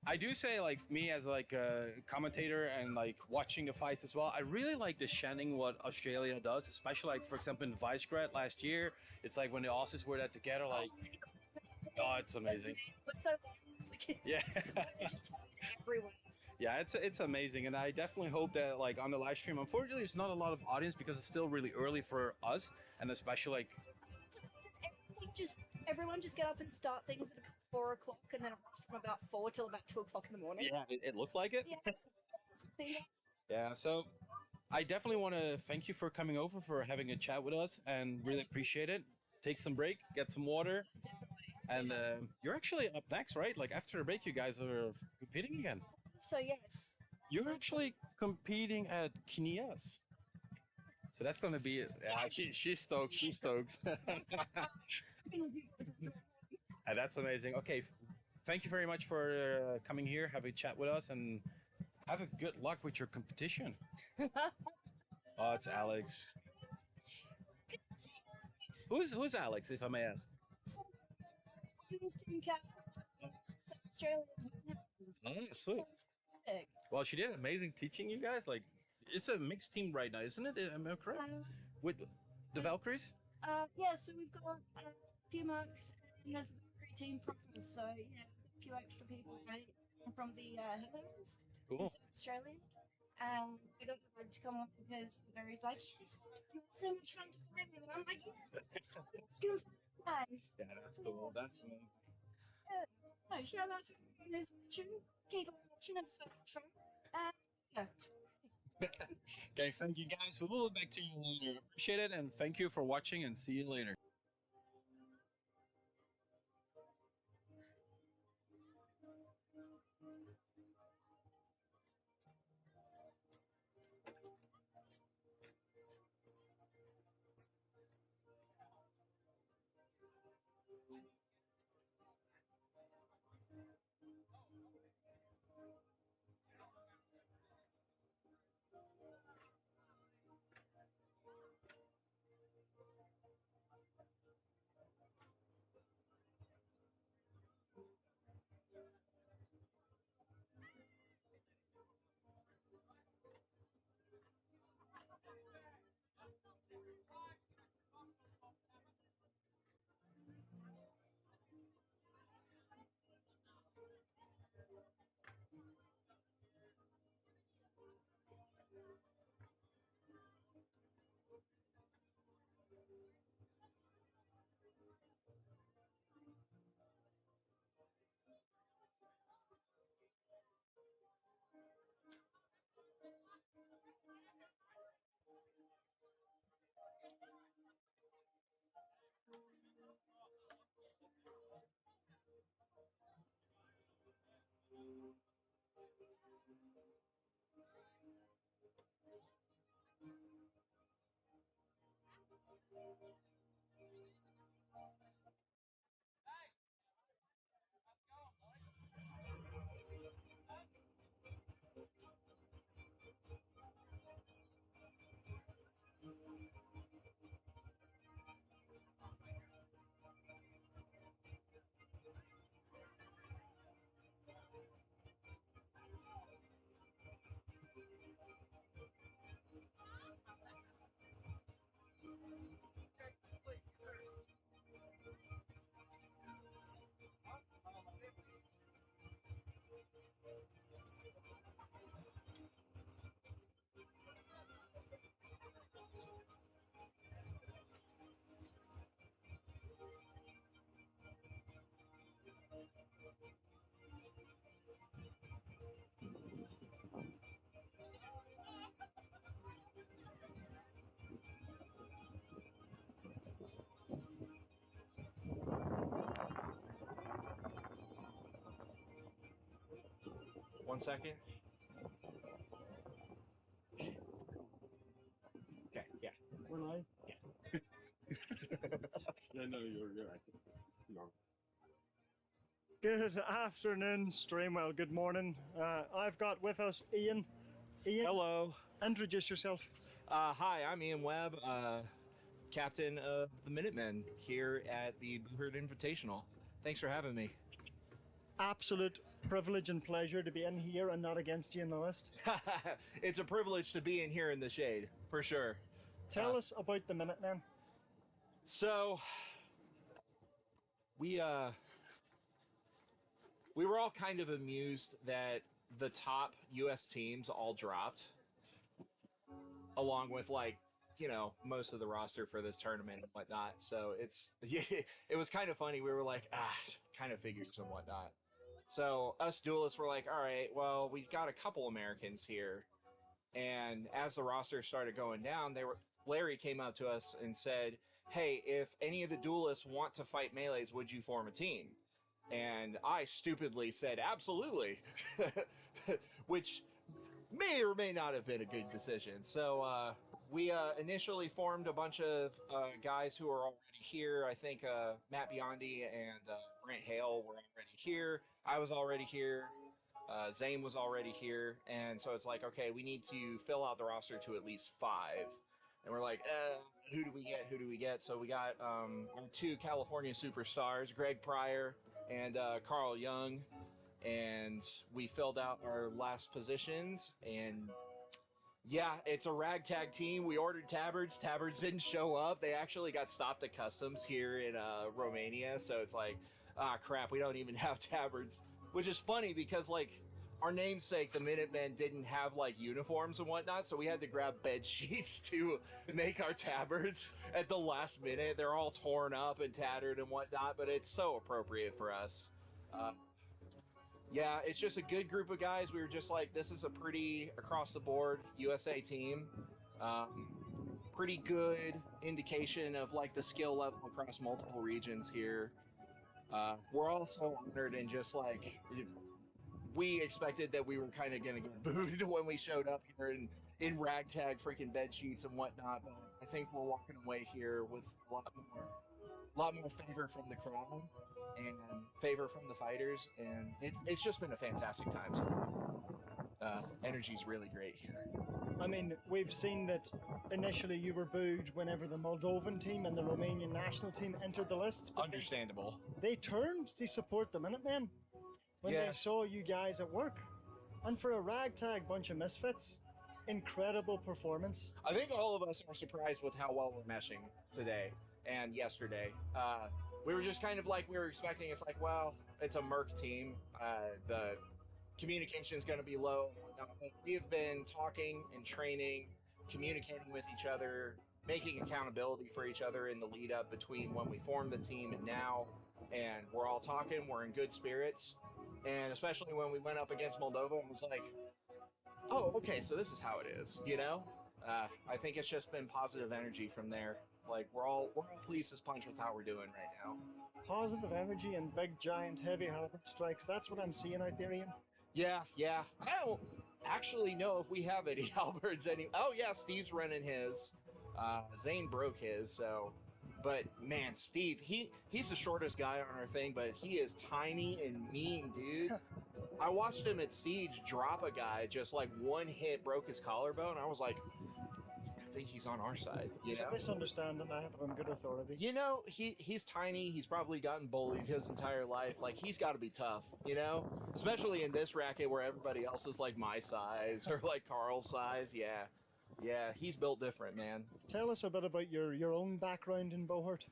I do say, like, me as like a commentator and like watching the fights as well, I really like the shanning what Australia does, especially like for example in Vicegrad last year. It's like when the Aussies were there together, like, oh, it's amazing. So Yeah. just everyone. Yeah, it's amazing, and I definitely hope that like on the live stream, unfortunately, there's not a lot of audience because it's still really early for us, and especially like Everyone just get up and start things at about 4 o'clock, and then it runs from about 4 till about 2 o'clock in the morning. yeah, it looks like it. Yeah. That's the thing. Yeah, so I definitely want to thank you for coming over, for having a chat with us, and really appreciate it. Take some break, get some water, and you're actually up next, right? Like after the break, you guys are competing again. So yes. You're actually competing at Kinias. So that's going to be it. Yeah, she's stoked. She's stoked. And that's amazing. Okay, thank you very much for coming here, have a chat with us, and have a good luck with your competition. Oh, it's Alex. Who's Alex, if I may ask? Australia. Oh, sweet. Well, she did amazing teaching you guys. Like, it's a mixed team right now, isn't it? Am I correct? With the Valkyries? Yeah, so we've got a few marks, and there's a Valkyrie team from us, so yeah, a few extra people right, from the Highlands Cool. in Australia. I got the road to come up because Barry's like, yes, you had so much fun to play with, and I'm like, yes, it's gonna be nice. Yeah, that's cool. That's amazing. No, shout out to this watching. Keep on watching, it's so much fun. Yeah. Okay, thank you guys. We'll be back to you later. Appreciate it, and thank you for watching, and see you later. One second. Okay, yeah. We're live. Yeah. No, you're right. Normal. Good afternoon, Streamwell. Good morning. I've got with us Ian. Ian, hello. Introduce yourself. Hi, I'm Ian Webb, captain of the Minutemen here at the Buhurt Invitational. Thanks for having me. Absolute privilege and pleasure to be in here and not against you in the list. It's a privilege to be in here in the shade, for sure. Tell us about the Minutemen. So, we were all kind of amused that the top U.S. teams all dropped, along with like, you know, most of the roster for this tournament and whatnot. So it was kind of funny. We were like, kind of figures and whatnot. So us duelists were like, all right, well, we got a couple Americans here. And as the roster started going down, Larry came up to us and said, hey, if any of the duelists want to fight melees, would you form a team? And I stupidly said, absolutely, which may or may not have been a good decision. So we initially formed a bunch of guys who are already here. I think Matt Biondi and Brent Hale were already here. I was already here. Zane was already here. And so it's like, okay, we need to fill out the roster to at least 5. And we're like, who do we get? Who do we get? So we got our 2 California superstars, Greg Pryor and Carl Young. And we filled out our last positions. And yeah, it's a ragtag team. We ordered tabards. Tabards didn't show up. They actually got stopped at customs here in Romania. So it's like, crap, we don't even have tabards. Which is funny because, like, our namesake, the Minutemen, didn't have, like, uniforms and whatnot, so we had to grab bed sheets to make our tabards at the last minute. They're all torn up and tattered and whatnot, but it's so appropriate for us. Yeah, it's just a good group of guys. We were just like, this is a pretty across-the-board USA team. Pretty good indication of, like, the skill level across multiple regions here. We're also honored and just like, we expected that we were kind of going to get booed when we showed up here in ragtag freaking bed sheets and whatnot, but I think we're walking away here with a lot more favor from the crowd and favor from the fighters, and it's just been a fantastic time. So energy's really great here. I mean, we've seen that initially you were booed whenever the Moldovan team and the Romanian national team entered the lists. Understandable. They turned to support the Minutemen when they saw you guys at work. And for a ragtag bunch of misfits, incredible performance. I think all of us are surprised with how well we're meshing today and yesterday. We were just kind of like, we were expecting, it's like, well, it's a Merc team. The communication is going to be low. But we have been talking and training, communicating with each other, making accountability for each other in the lead up between when we formed the team and now. And we're all talking, we're in good spirits. And especially when we went up against Moldova and was like, oh, okay, so this is how it is, you know? I think it's just been positive energy from there. Like, we're all pleased as punch with how we're doing right now. Positive energy and big, giant, heavy halberd strikes. That's what I'm seeing out there, Ian. Yeah. I don't actually know if we have any halberds any. Oh yeah, Steve's running his. Zane broke his, so. But man, Steve, he's the shortest guy on our thing, but he is tiny and mean, dude. I watched him at Siege drop a guy, just like one hit broke his collarbone. I was like, I think he's on our side. It's a misunderstanding. I have it on good authority. You know, he's tiny. He's probably gotten bullied his entire life. Like, he's got to be tough, you know? Especially in this racket where everybody else is like my size or like Carl's size. Yeah, he's built different, man. Tell us a bit about your own background in Buhurt.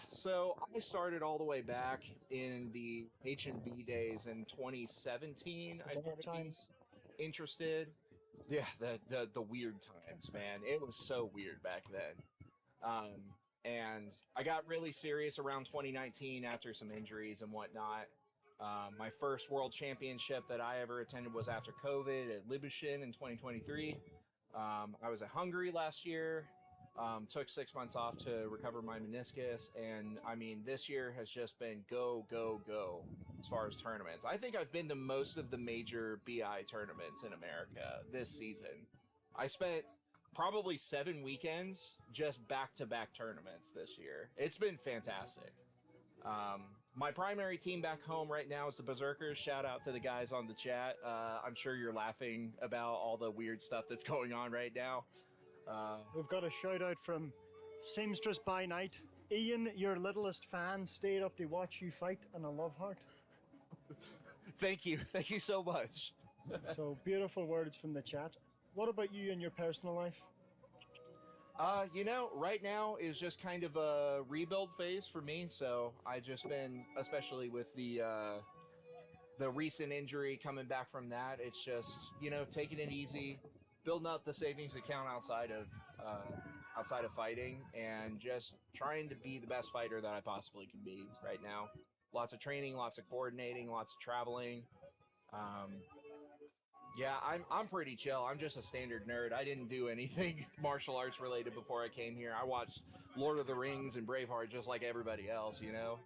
So I started all the way back in the H&B days in 2017. I became interested. Yeah, the weird times, man. It was so weird back then. And I got really serious around 2019 after some injuries and whatnot. My first world championship that I ever attended was after COVID at Libushin in 2023. I was at Hungary last year. Took 6 months off to recover my meniscus, and I mean, this year has just been go as far as tournaments. I think I've been to most of the major BI tournaments in America this season. I spent probably 7 weekends just back-to-back tournaments this year. It's been fantastic. My primary team back home right now is the Berserkers. Shout out to the guys on the chat. I'm sure you're laughing about all the weird stuff that's going on right now. We've got a shout out from Seamstress by Night. Ian, your littlest fan, stayed up to watch you fight in a love heart. Thank you so much. So beautiful words from the chat. What about you in your personal life? You know, right now is just kind of a rebuild phase for me. So I just been, especially with the the recent injury coming back from that, it's just, you know, taking it easy, building up the savings account outside of fighting, and just trying to be the best fighter that I possibly can be right now. Lots of training, lots of coordinating, lots of traveling. Yeah, I'm pretty chill. I'm just a standard nerd. I didn't do anything martial arts related before I came here. I watched Lord of the Rings and Braveheart just like everybody else, you know?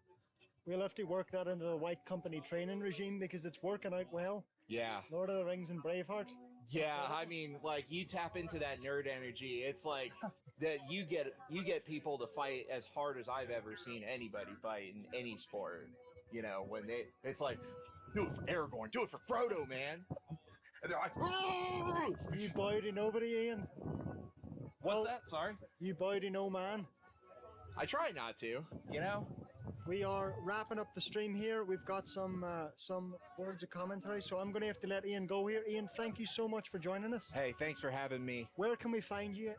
We'll have to work that into the White Company training regime because it's working out well. Yeah. Lord of the Rings and Braveheart. Yeah, I mean, like, you tap into that nerd energy. It's like that you get people to fight as hard as I've ever seen anybody fight in any sport. You know, when it's like, do it for Aragorn, do it for Frodo, man. And they're like, you boy to nobody, Ian. What's that? Sorry? You boy to no man. I try not to, you know? We are wrapping up the stream here. We've got some words of commentary, so I'm going to have to let Ian go here. Ian, thank you so much for joining us. Hey, thanks for having me. Where can we find you?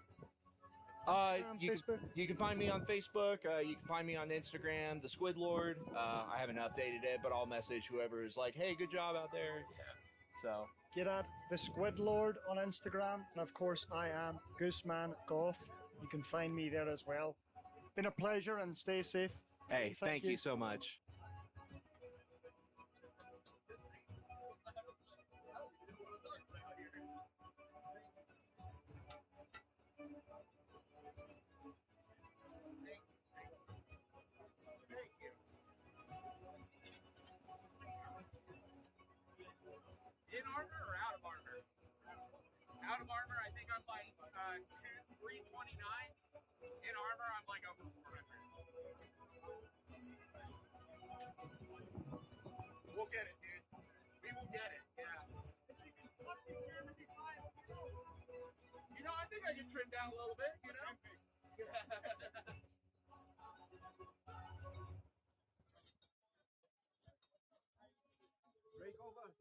You can find me on Facebook. You can find me on Instagram, the Squid Lord. I haven't updated it, but I'll message whoever is like, hey, good job out there. Yeah. So get at the Squid Lord on Instagram, and of course I am Gooseman Golf. You can find me there as well. Been a pleasure, and stay safe. Hey, thank you so much. In armor or out of armor? Out of armor, I think I'm like 329. In armor, I'm like over 400. We'll get it, dude. We will get it, yeah. You know, I think I can trim down a little bit, you know? Break over.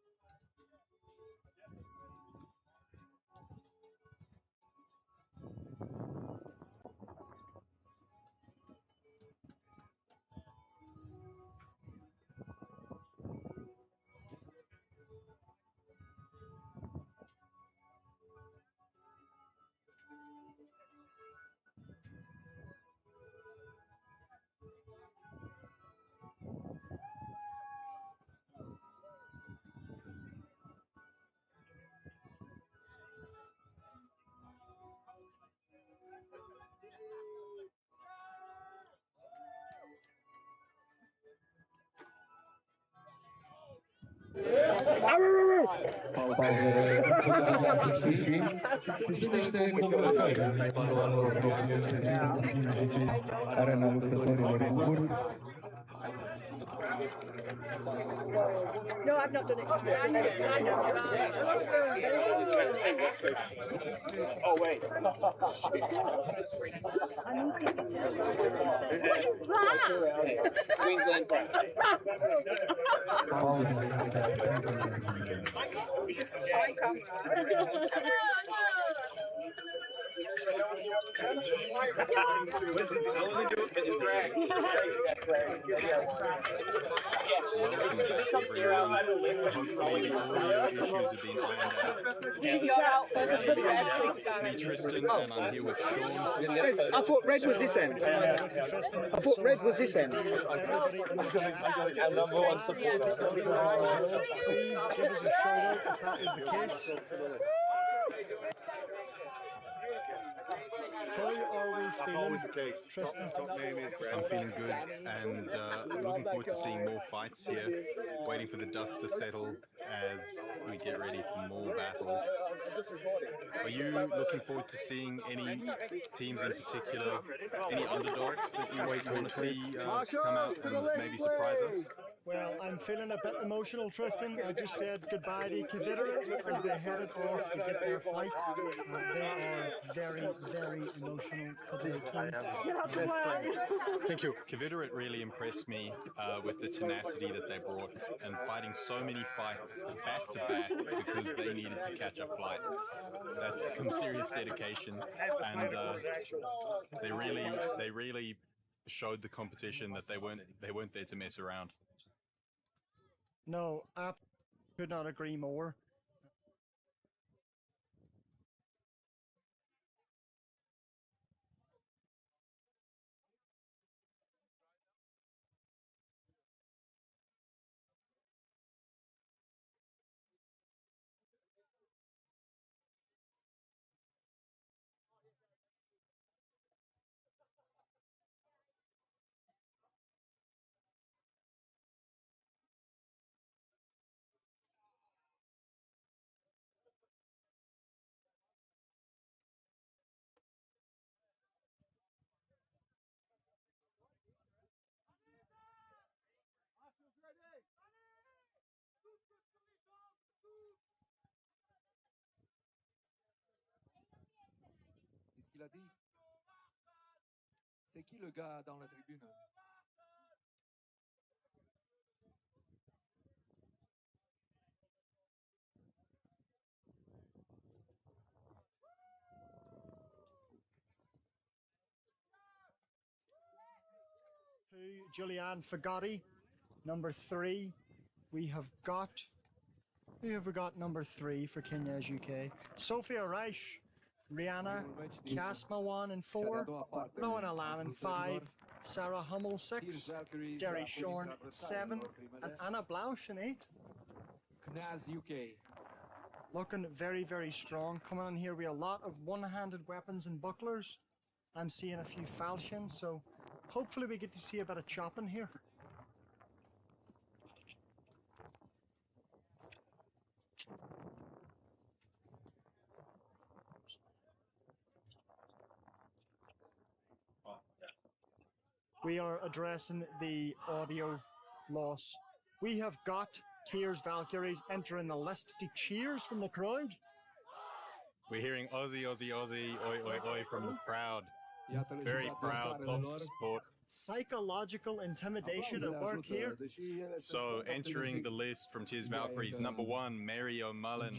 Arena luptătorilor Buhurt. No, I've not done it. Oh, wait. What is that? Queensland Pride. It's me, Tristan, and I'm here with Sean. I thought red was this end. I thought red was this end. Please give us a shout out if that is the case. How are we feeling, Tristan? I'm feeling good, and I'm looking forward to seeing more fights here. Waiting for the dust to settle as we get ready for more battles. Are you looking forward to seeing any teams in particular, any underdogs that you want to see come out and maybe surprise us? Well, I'm feeling a bit emotional, Tristan. I just said goodbye to Kavita as they headed off to get their flight. They are very, very emotional today too. Thank you. Kavita really impressed me with the tenacity that they brought and fighting so many fights back to back because they needed to catch a flight. That's some serious dedication, and they really showed the competition that they weren't there to mess around. No, I could not agree more. Qu'est-ce qu'il a dit? C'est qui le gars dans la tribune? To Julianne Fagatti, number 3. We have got... Who have we got number 3 for Kenya's UK? Sophia Reich, Rihanna Kasmawan in 4, Rowan Lam in 5, Sarah Hummel 6, Gary Shorn 7, and Anna Blausch in 8. Knaz UK. Looking very, very strong. Coming on here, we have a lot of one-handed weapons and bucklers. I'm seeing a few falchions, so hopefully we get to see a bit of chopping here. We are addressing the audio loss. We have got Tears Valkyries entering the list to cheers from the crowd. We're hearing Aussie, Aussie, Aussie, oi, oi, oi from the crowd. Very proud, lots of support. Psychological intimidation at work here. So entering the list from Tears Valkyries, number 1, Mary O'Mullen,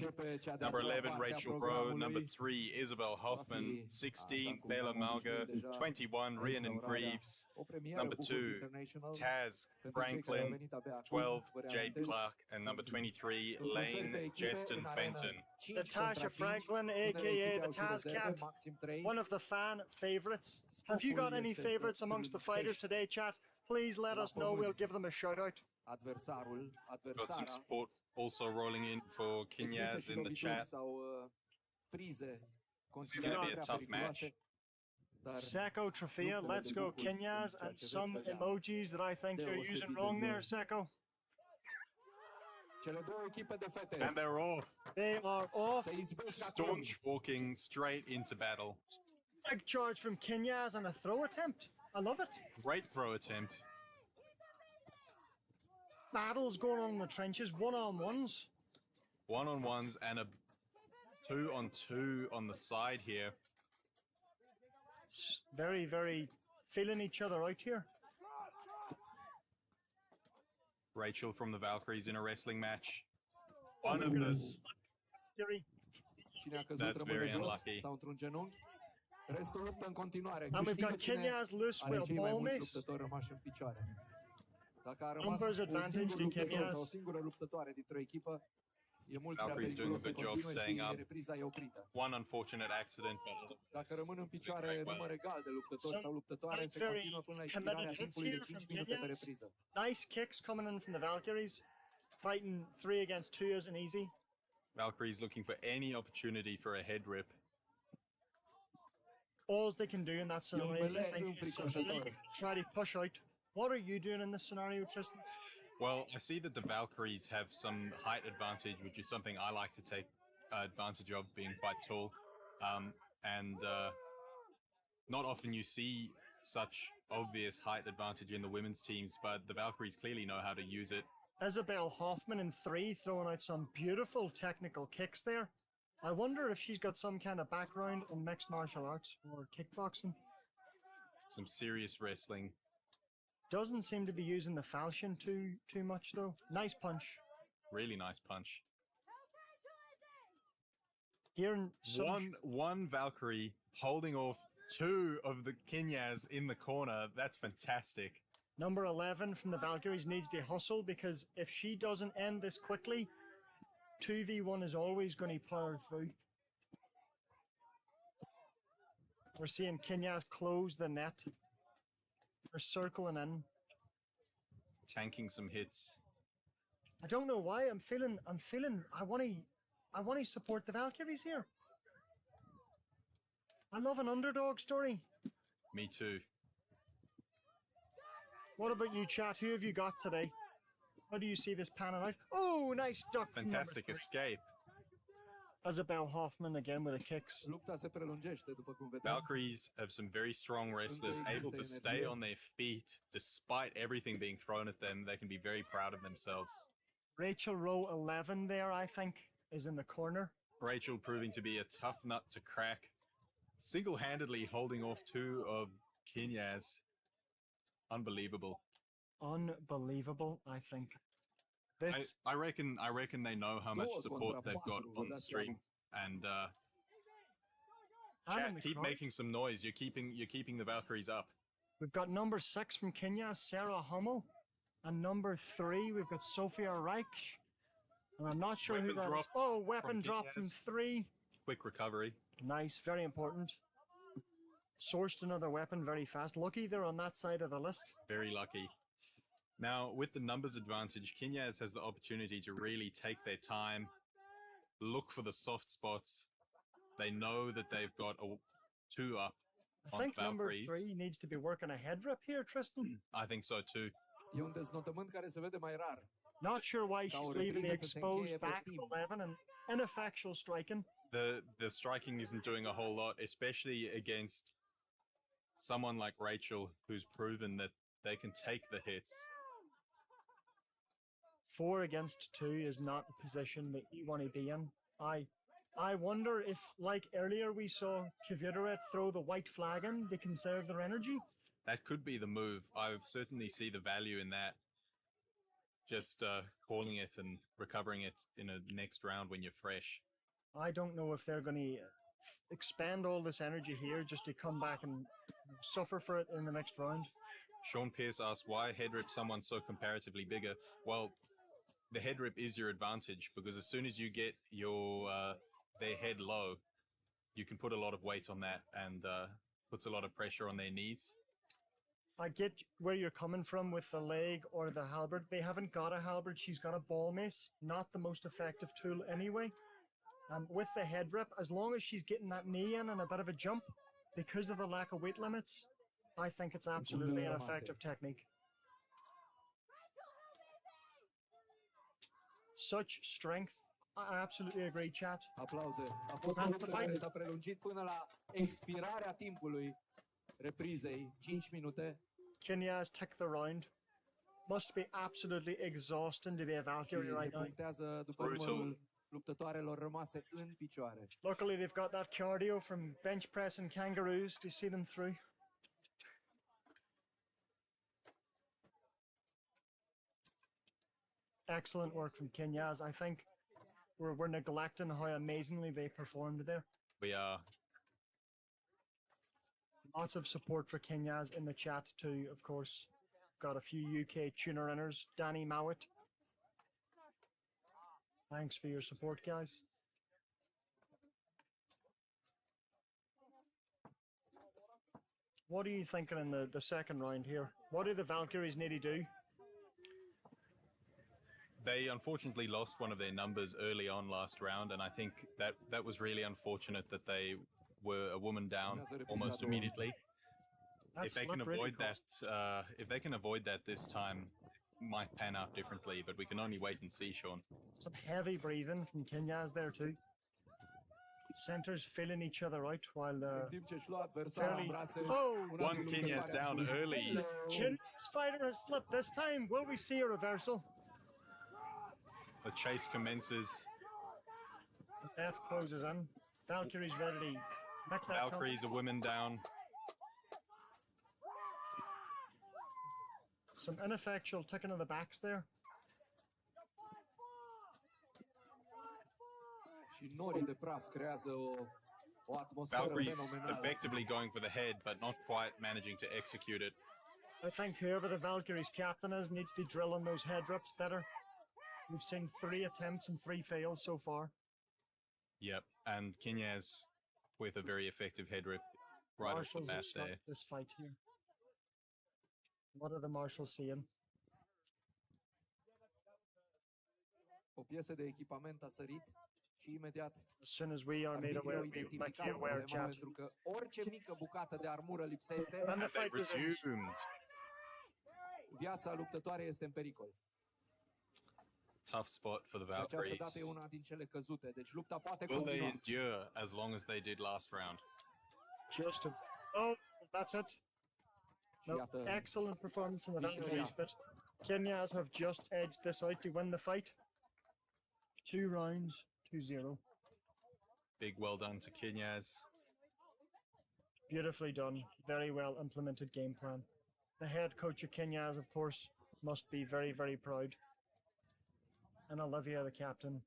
number 11, Rachel Rowe, number 3, Isabel Hoffman, 16, Bella Malga, 21, Rhiannon Greaves, number 2, Taz Franklin, 12, Jade Clark, and number 23, Lane Jeston Fenton. Natasha Franklin, aka the Taz Cat, one of the fan favorites. Have you got any favorites amongst the fighters today, chat? Please let us know. We'll give them a shout out. Got some support also rolling in for Kinyaz in the chat. This is going to be a tough match. Seko Trofea, let's go Kinyaz, and some emojis that I think you're using wrong there, Seko. And they're off. They are off. Staunch walking straight into battle. Big charge from Kinyaz and a throw attempt. I love it. Great throw attempt. Battles going on in the trenches, one-on-ones. One-on-ones and a 2-on-2 on the side here. Very, very feeling each other out here. Rachel from the Valkyries in a wrestling match. One of the... That's very unlucky. And we've got Kenya's loose with a ball miss. Numbers advantage to Kenya's. Valkyrie's doing a good job staying up. One unfortunate accident, but very committed hits here from Kenya's. Nice kicks coming in from the Valkyries. Fighting 3 against 2 isn't easy. Valkyrie's looking for any opportunity for a head rip. All they can do in that scenario, I think, is try to push out. What are you doing in this scenario, Tristan? Well, I see that the Valkyries have some height advantage, which is something I like to take advantage of, being quite tall. Not often you see such obvious height advantage in the women's teams, but the Valkyries clearly know how to use it. Isabel Hoffman in 3 throwing out some beautiful technical kicks there. I wonder if she's got some kind of background in mixed martial arts or kickboxing. Some serious wrestling. Doesn't seem to be using the falchion too much though. Nice punch. Really nice punch. Hearing one Valkyrie holding off 2 of the Kinyas in the corner. That's fantastic. Number 11 from the Valkyries needs to hustle, because if she doesn't end this quickly, 2v1 is always going to power through. We're seeing Kinyas close the net. They're circling in. Tanking some hits. I don't know why. I'm feeling I want to support the Valkyries here. I love an underdog story. Me too. What about you, chat? Who have you got today? How do you see this panning out? Oh, nice duck. Fantastic escape. Isabel Hoffman again with the kicks. Lupta se prelungește, după cum vedem. Valkyries have some very strong wrestlers able to stay on their feet despite everything being thrown at them. They can be very proud of themselves. Rachel row 11 there, I think, is in the corner. Rachel proving to be a tough nut to crack. Single-handedly holding off two of Kenya's. Unbelievable. Unbelievable, I think. This I reckon they know how much support they've got on the stream, and chat, keep making some noise. You're keeping the Valkyries up. We've got number 6 from Kenya, Sarah Hummel, and number 3 we've got Sophia Reich, and I'm not sure who that is. Oh, weapon drop from 3. Quick recovery. Nice, very important. Sourced another weapon very fast. Lucky they're on that side of the list. Very lucky. Now, with the numbers advantage, Kinyas has the opportunity to really take their time, look for the soft spots. They know that they've got 2 up I on think Valkyries. number 3 needs to be working a head rip here, Tristan. I think so too. E un deznodământ care se vede mai rar. Not sure why she's leaving the exposed back of 11 and ineffectual striking. The striking isn't doing a whole lot, especially against someone like Rachel, who's proven that they can take the hits. 4 against 2 is not a position that you want to be in. I wonder if, like earlier, we saw Kviteret throw the white flag in to conserve their energy. That could be the move. I certainly see the value in that. Just calling it and recovering it in a next round when you're fresh. I don't know if they're going to expend all this energy here just to come back and suffer for it in the next round. Sean Pierce asks, why head rip someone so comparatively bigger? Well, the head rip is your advantage, because as soon as you get your their head low, you can put a lot of weight on that, and puts a lot of pressure on their knees. I get where you're coming from with the leg or the halberd. They haven't got a halberd. She's got a ball mace. Not the most effective tool anyway. With the head rip, as long as she's getting that knee in and a bit of a jump, because of the lack of weight limits, I think it's absolutely an effective technique. Such strength. I absolutely agree, chat. Aplauze. A fost o luptă care s-a prelungit până la expirarea timpului reprizei, 5 minute. Kenya's took the round. Must be absolutely exhausting to be a Valkyrie right now. Brutal. Luptătoarelor rămase în picioare. Luckily, they've got that cardio from bench press and kangaroos to see them through. Excellent work from Kenyas. I think we're neglecting how amazingly they performed there. We are. Lots of support for Kenyas in the chat too, of course. Got a few UK tuner inners. Danny Mowat. Thanks for your support, guys. What are you thinking in the second round here? What do the Valkyries need to do? They unfortunately lost one of their numbers early on last round, and I think that was really unfortunate that they were a woman down almost immediately. If they can avoid that this time, it might pan out differently, but we can only wait and see, Sean. Some heavy breathing from Kenyas there too. Centers filling each other out while fairly... Oh! One Kenyas down early. Kenya's fighter has slipped this time. Will we see a reversal? The chase commences. The net closes in. Valkyrie's ready to make that Valkyries are women down. Some ineffectual ticking of the backs there. Și norii de praf creează o atmosferă Valkyries fenomenală. effectively going for the head, but not quite managing to execute it. I think whoever the Valkyrie's captain is needs to drill on those head rips better. We've seen 3 attempts and 3 fails so far. Yep, and Kinyas with a very effective head rip right off the Marshals bat have stopped there. this fight here. What are the marshals seeing? O piesă de echipament a sărit și imediat As soon as we are made arbitrii aware, au we make identificat you aware, problema chat. pentru că orice mică bucată de armură lipsește, And the fight resumes. viața luptătoare este în pericol. Tough spot for the De această Valkyries. dată e una din cele căzute, deci lupta poate Will they continua. endure as long as they did last round? Just a... Oh, that's it. No, iată, excellent performance in the victoria. Valkyries, but Kenyas have just edged this out to win the fight. 2 rounds, 2-0. Big well done to Kinyas. Beautifully done. Very well implemented game plan. The head coach of Kenyas, of course, must be very, very proud. And Olivia, the captain,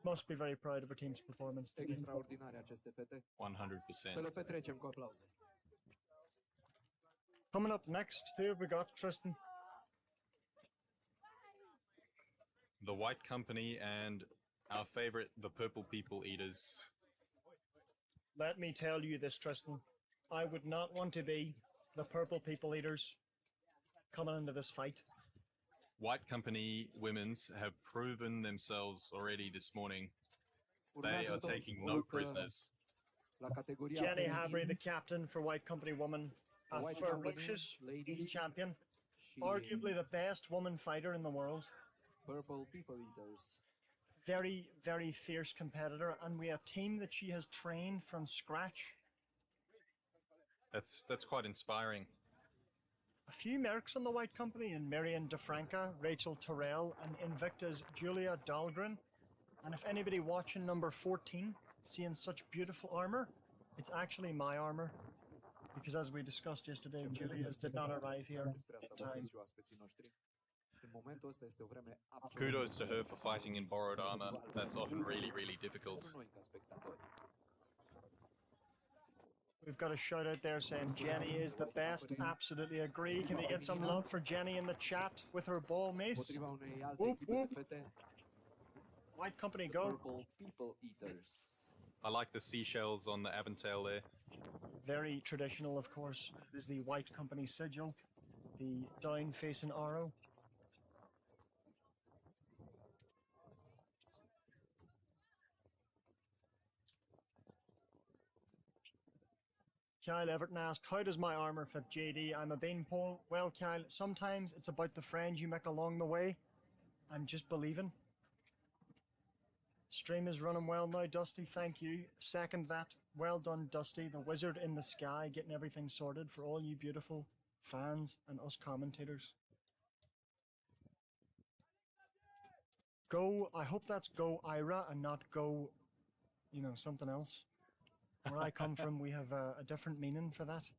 must be very proud of her team's performance. Extraordinare aceste fete. 100%. Să le petrecem cu aplauze. Coming up next, who have we got, Tristan? The White Company and our favorite, the Purple People Eaters. Let me tell you this, Tristan. I would not want to be the Purple People Eaters coming into this fight. White Company women's have proven themselves already this morning. They are taking no prisoners. Jenny Habry, the captain for White Company Woman, a ferocious champion, arguably the best woman fighter in the world. Purple People Eaters. Very, very fierce competitor, and we have a team that she has trained from scratch. That's quite inspiring. A few mercs on the White Company, and Marion DeFranca, Rachel Terrell, and Invicta's Julia Dahlgren. And if anybody watching number 14 seeing such beautiful armor, it's actually my armor. Because as we discussed yesterday, Julia's did not arrive here in time. Kudos to her for fighting in borrowed armor. That's often really, really difficult. We've got a shout out there saying Jenny is the best. Absolutely agree. Can we get some love for Jenny in the chat with her ball mace? Whoop, whoop. White Company, go. Purple People Eaters. I like the seashells on the Aventail there. Very traditional, of course. There's the White Company sigil, the down-facing arrow. Kyle Everton asked, how does my armor fit JD? I'm a beanpole. Well, Kyle, sometimes it's about the friends you make along the way and just believing. Stream is running well now, Dusty. Thank you. Second that. Well done, Dusty, the wizard in the sky, getting everything sorted for all you beautiful fans and us commentators. Go, I hope that's Go Ira and not Go, you know, something else. Where I come from, we have a different meaning for that.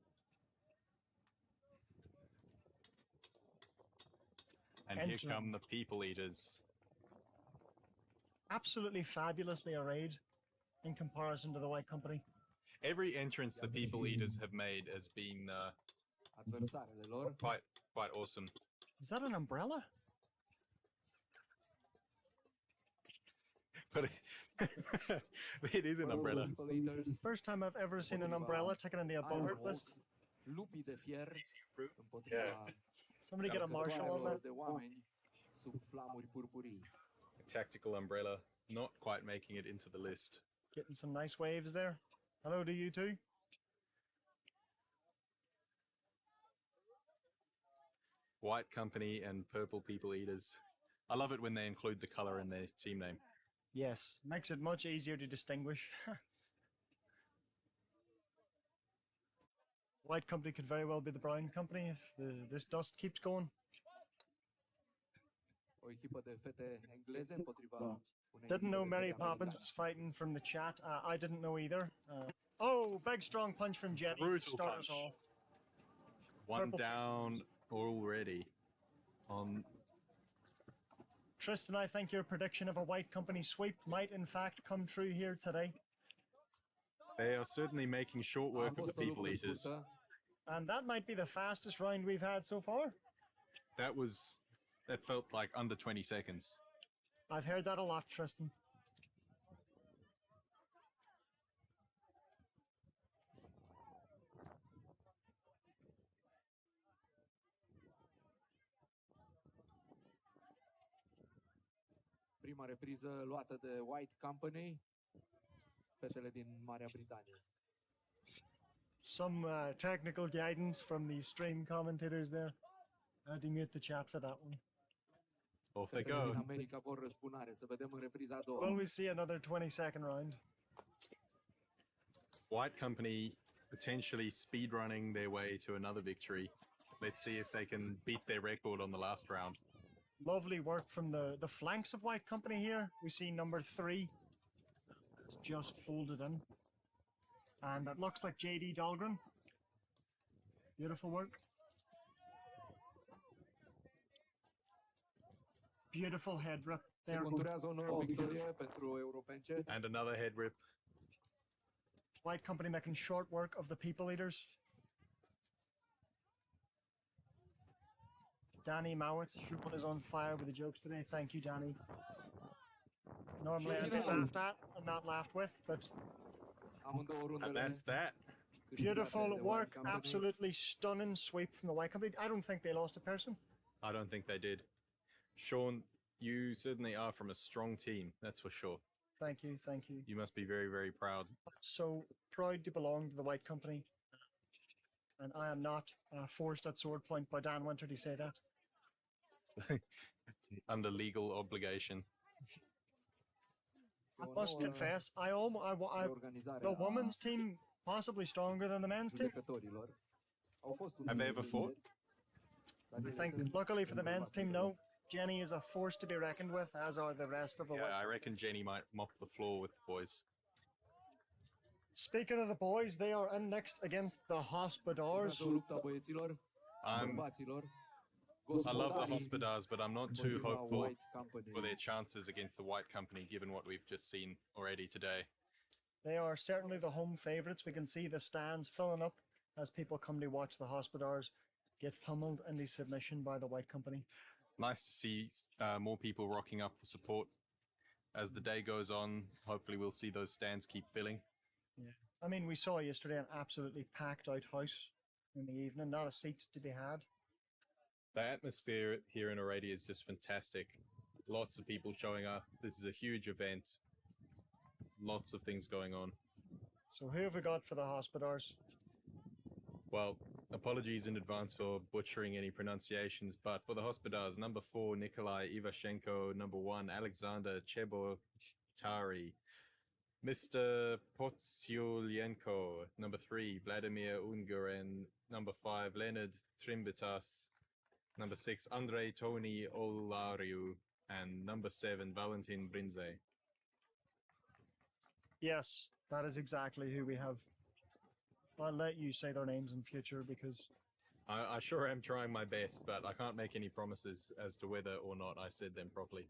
And here come the People Eaters. Absolutely fabulously arrayed in comparison to the White Company. Every entrance the People Eaters have made has been quite awesome. Is that an umbrella? But it is an umbrella. First time I've ever seen an umbrella taken into a Buhurt list. Yeah. Somebody get a marshal on that. A tactical umbrella, not quite making it into the list. Getting some nice waves there. Hello to you too. White Company and Purple People Eaters. I love it when they include the color in their team name. Yes, makes it much easier to distinguish. White Company could very well be the Brown Company if this dust keeps going. Didn't know Mary Poppins was fighting from the chat. I didn't know either. Oh, big strong punch from Jenny to start us off. One down already on... Tristan, I think your prediction of a White Company sweep might in fact come true here today. They are certainly making short work of the People Eaters. And that might be the fastest round we've had so far. That felt like under 20 seconds. I've heard that a lot, Tristan. Prima repriză luată de White Company, fetele din Marea Britanie. Some technical guidance from the stream commentators there. I had to mute the chat for that one. Off they Fetele din go. America vor răzbunare. Să vedem în repriza a doua. Will we see another 20-second round? White Company potentially speedrunning their way to another victory. Let's see if they can beat their record on the last round. Lovely work from the flanks of White Company here. We see number 3. It's just folded in. And it looks like JD Dahlgren. Beautiful work. Beautiful head rip. Se conturează o nouă victorie pentru europence. And another head rip. White Company making short work of the people eaters. Danny Mowat is on fire with the jokes today. Thank you, Danny. Normally I'd be laughed at and not laughed with, but And that's that. beautiful work. Absolutely stunning sweep from the White Company. I don't think they lost a person. I don't think they did. Sean, you certainly are from a strong team, that's for sure. Thank you, thank you. You must be very, very proud. So proud to belong to the White Company. And I am not forced at sword point by Dan Winter to say that. Under legal obligation. I must confess, the women's team possibly stronger than the men's team. Have they ever fought? I think, luckily for the men's team, no. Jenny is a force to be reckoned with, as are the rest of the Yeah, I reckon Jenny might mop the floor with the boys. Speaking of the boys, they are in next against the Hospodars. I love the Hospodars, but I'm not too hopeful for their chances against the White Company, given what we've just seen already today. They are certainly the home favourites. We can see the stands filling up as people come to watch the Hospodars get pummeled into submission by the White Company. Nice to see more people rocking up for support. As the day goes on, hopefully we'll see those stands keep filling. Yeah, I mean, we saw yesterday an absolutely packed out house in the evening, not a seat to be had. The atmosphere here in Oradea is just fantastic. Lots of people showing up. This is a huge event. Lots of things going on. So who have we got for the Hospodars? Well, apologies in advance for butchering any pronunciations, but for the Hospodars, number 4, Nikolai Ivashenko, number 1, Alexander Chebotari, Mr. Potsyulenko, number 3, Vladimir Unguren, number 5, Leonard Trimbitas, number 6, Andrei Tony Olariu, and number 7, Valentin Brinze. Yes, that is exactly who we have. I'll let you say their names in future because... I sure am trying my best, but I can't make any promises as to whether or not I said them properly.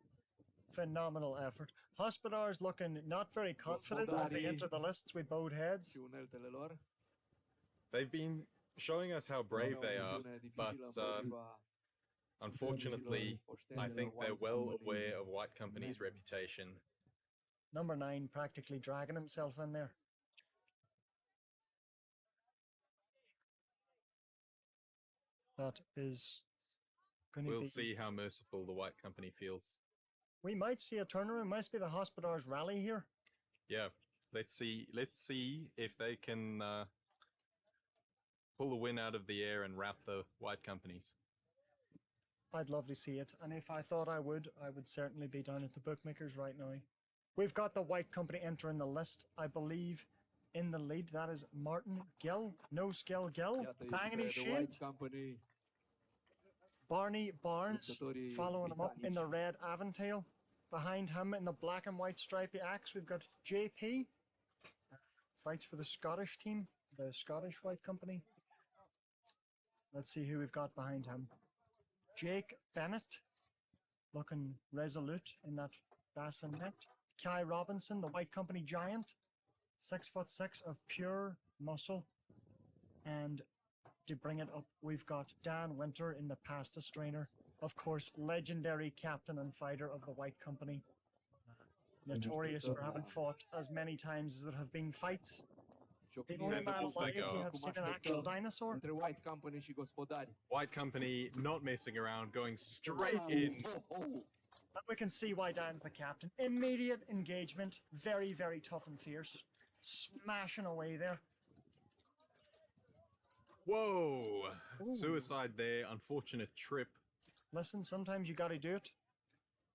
Phenomenal effort. Hospodars looking not very confident as they enter the lists with bowed heads. They've been showing us how brave they are, but unfortunately, I think they're well aware of White Company's reputation. Number 9 practically dragging himself in there. That is going to We'll be... see how merciful the White Company feels. We might see a turnaround. Might be the Hospodars rally here. Yeah, let's see if they can pull the win out of the air and rout the White Companies. I'd love to see it, and if I thought I would certainly be down at the bookmakers right now. We've got the White Company entering the list, I believe, in the lead. That is Martin Gill, No Skill Gill, banging his shield. Barney Barnes following him up in the red Aventail. Behind him in the black and white stripy axe, we've got JP. Fights for the Scottish team, the Scottish White Company. Let's see who we've got behind him. Jake Bennett, looking resolute in that bassinet. Kai Robinson, the White Company giant, 6'6" of pure muscle. And to bring it up, we've got Dan Winter in the pasta strainer. Of course, legendary captain and fighter of the White Company. Notorious for having fought as many times as there have been fights. The only And man off they alive go. who have seen an actual dinosaur. Între White Company și gospodari. White Company not messing around, going straight in. And we can see why Dan's the captain. Immediate engagement, very, very tough and fierce. Smashing away there. Whoa! Suicide there, unfortunate trip. Listen, sometimes you gotta do it.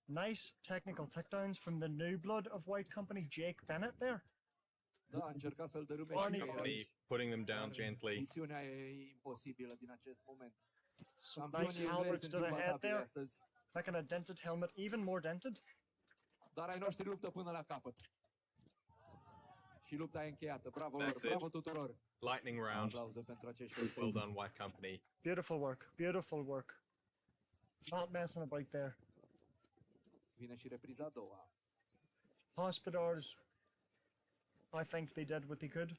Nice technical takedowns from the new blood of White Company, Jake Bennett there. Da, încerca să-l dărâme Barney și pe el. Company putting them down gently. Misiunea e imposibilă din acest moment. Some nice halberds to the head there. Making a dented helmet even more dented. Dar ai noștri luptă până la capăt. Și lupta e încheiată. Bravo lor, That's it. bravo tuturor. Lightning round. Aplauze pentru acești Well done, White Company. Beautiful work, beautiful work. Not messing about there. Vine și repriza a doua. Hospodars, I think they did what they could.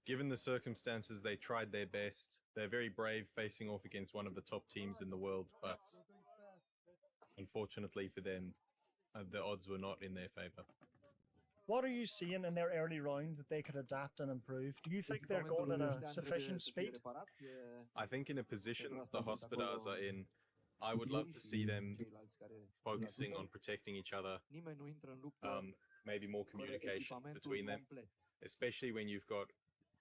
Given the circumstances, they tried their best. They're very brave facing off against one of the top teams in the world, but unfortunately for them, the odds were not in their favor. What are you seeing in their early round that they could adapt and improve? Do you think they're going at a sufficient speed? I think in a position the Hospodars are in, I would love to see them focusing on protecting each other, maybe more communication between them, especially when you've got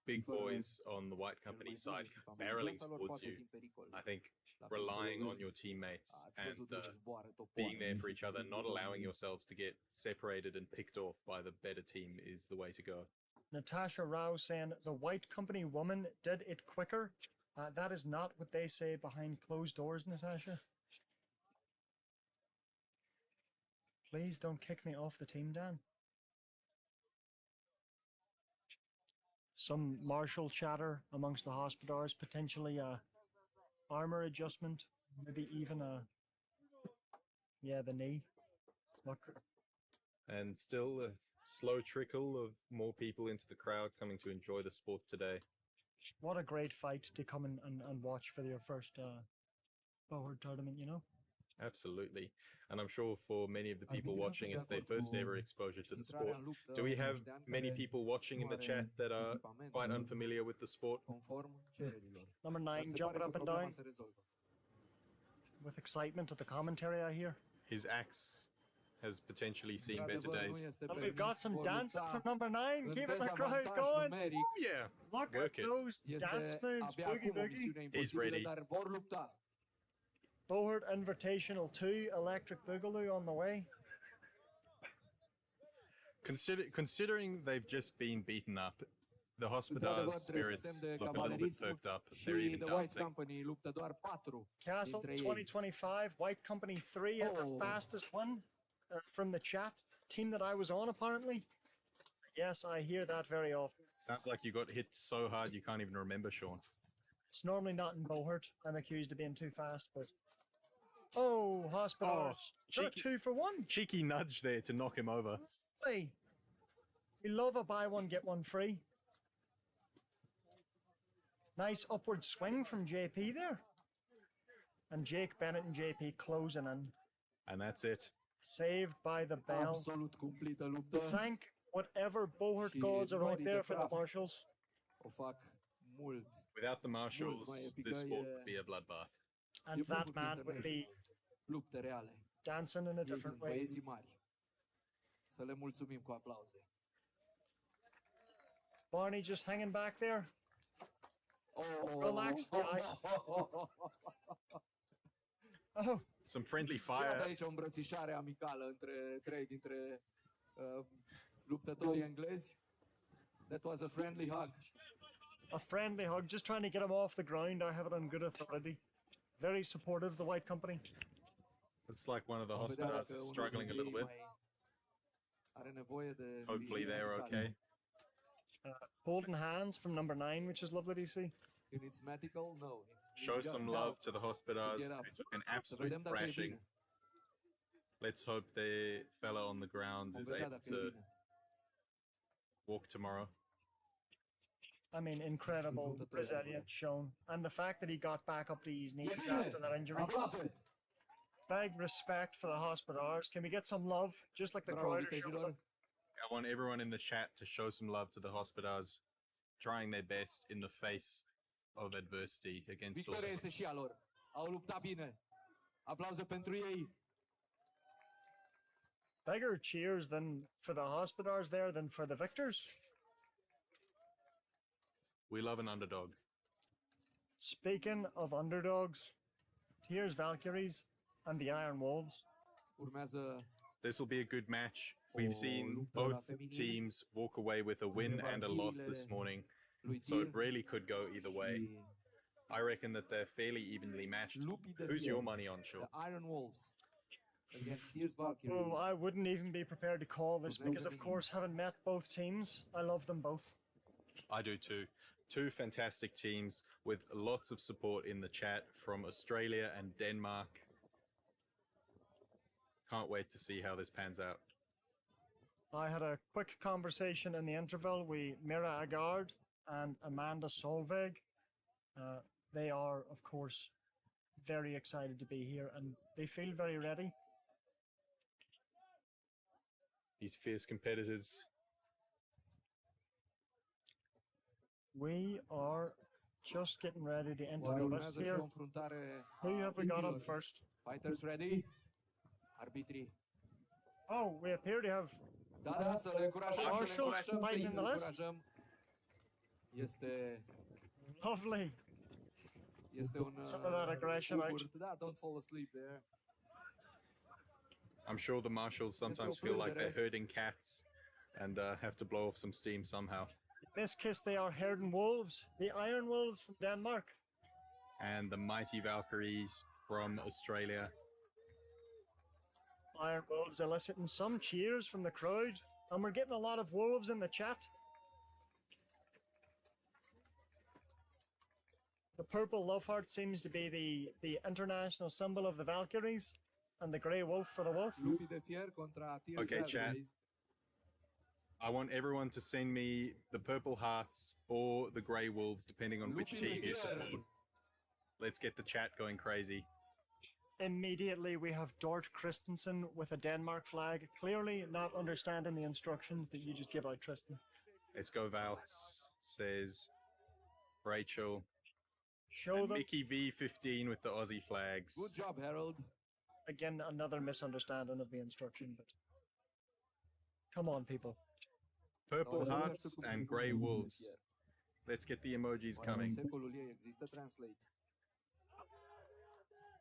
big boys on the White Company side barreling towards you. I think relying on your teammates and being there for each other, not allowing yourselves to get separated and picked off by the better team is the way to go. Natasha Rao saying the White Company woman did it quicker. That is not what they say behind closed doors, Natasha. Please don't kick me off the team, Dan. Some martial chatter amongst the Hospodars, potentially a armor adjustment, maybe even the knee. Look. And still a slow trickle of more people into the crowd coming to enjoy the sport today. What a great fight to come and watch for your first Buhurt tournament, you know? Absolutely. And I'm sure for many of the people watching, it's their first ever exposure to the sport. Do we have many people watching in the chat that are quite unfamiliar with the sport? Number 9 jumping up and down with excitement at the commentary, I hear. His axe has potentially seen better days. And we've got some dancing from number 9, keeping the crowd going. Oh yeah, look work at those dance moves, boogie boogie. He's ready. Buhurt Invitational 2, Electric Boogaloo on the way. Considering they've just been beaten up, the Hospodars' spirits look a little bit perked up. They're even dancing. Castle 2025, White Company 3 at the fastest one from the chat. Team that I was on, apparently. Yes, I hear that very often. Sounds like you got hit so hard you can't even remember, Sean. It's normally not in Buhurt. I'm accused of being too fast, but... Oh, Hospodars. Oh, 2 for 1. Cheeky nudge there to knock him over. Hey, we love a buy one, get one free. Nice upward swing from JP there. And Jake Bennett and JP closing in. And that's it. Saved by the bell. Thank whatever Buhurt gods are out there for the marshals. Without the marshals, this sport would be a bloodbath. And that man would be dancing in a different way. Să le mulțumim cu aplauze. Barney just hanging back there. Relaxed guy. Oh. Some friendly fire. Aici o îmbrățișare amicală între 3 dintre luptătorii englezi. That was a friendly hug. A friendly hug, just trying to get him off the ground. I have it on good authority. Very supportive of the White Company. Looks like one of the Hospodars is struggling a little bit. Hopefully they're okay. Holding hands from number 9, which is lovely to see. He needs medical? No. Show some love to the Hospodars who took an absolute thrashing. Let's hope the fella on the ground is able to walk tomorrow. I mean, incredible resilience shown. And the fact that he got back up to his knees after that injury. Big respect for the hospitalers. Can we get some love, just like the crowd are showing them? I want everyone in the chat to show some love to the hospitalers, trying their best in the face of adversity against all Victoria este odds. și a lor. Au luptat bine. Aplauze pentru ei. Bigger cheers than for the hospitalers there than for the victors. We love an underdog. Speaking of underdogs, here's Valkyries and the Iron Wolves. Urmează This will be a good match. We've seen both teams walk away with a win and a loss this morning, so it really could go either way. I reckon that they're fairly evenly matched. Who's your money on, Sean? The Iron Wolves against Tears Valkyries. Oh, I wouldn't even be prepared to call this because, of course, having met both teams, I love them both. I do too. Two fantastic teams with lots of support in the chat from Australia and Denmark. Can't wait to see how this pans out. I had a quick conversation in the interval with Mira Agard and Amanda Solveig. They are, of course, very excited to be here and they feel very ready. These fierce competitors. We are just getting ready to enter the list here. Who have we got up first? Fighters ready? Arbitrii. Oh, we appear to have Să le încurajăm, marshals fighting in the list. încurajăm. Este Lovely. un Some of that aggression out. Buhurt. Da, don't fall asleep there. I'm sure the marshals sometimes feel like they're herding cats and have to blow off some steam somehow. In this case, they are herding wolves, the Iron Wolves from Denmark. And the mighty Valkyries from Australia. Iron Wolves eliciting some cheers from the crowd, and we're getting a lot of wolves in the chat. The purple love heart seems to be the international symbol of the Valkyries, and the grey wolf for the wolf. Lupii de fier contra Tears Okay, chat. Valkyries. I want everyone to send me the purple hearts or the grey wolves, depending on which team you support. Let's get the chat going crazy. Immediately, we have Dort Christensen with a Denmark flag, clearly not understanding the instructions that you just give out, Tristan. Let's go, Valks, says Rachel. Show And them. Mickey V15 with the Aussie flags. Good job, Harold. Again, another misunderstanding of the instruction, but come on, people. Purple hearts and grey wolves. Let's get the emojis coming. Secolul ei există translate.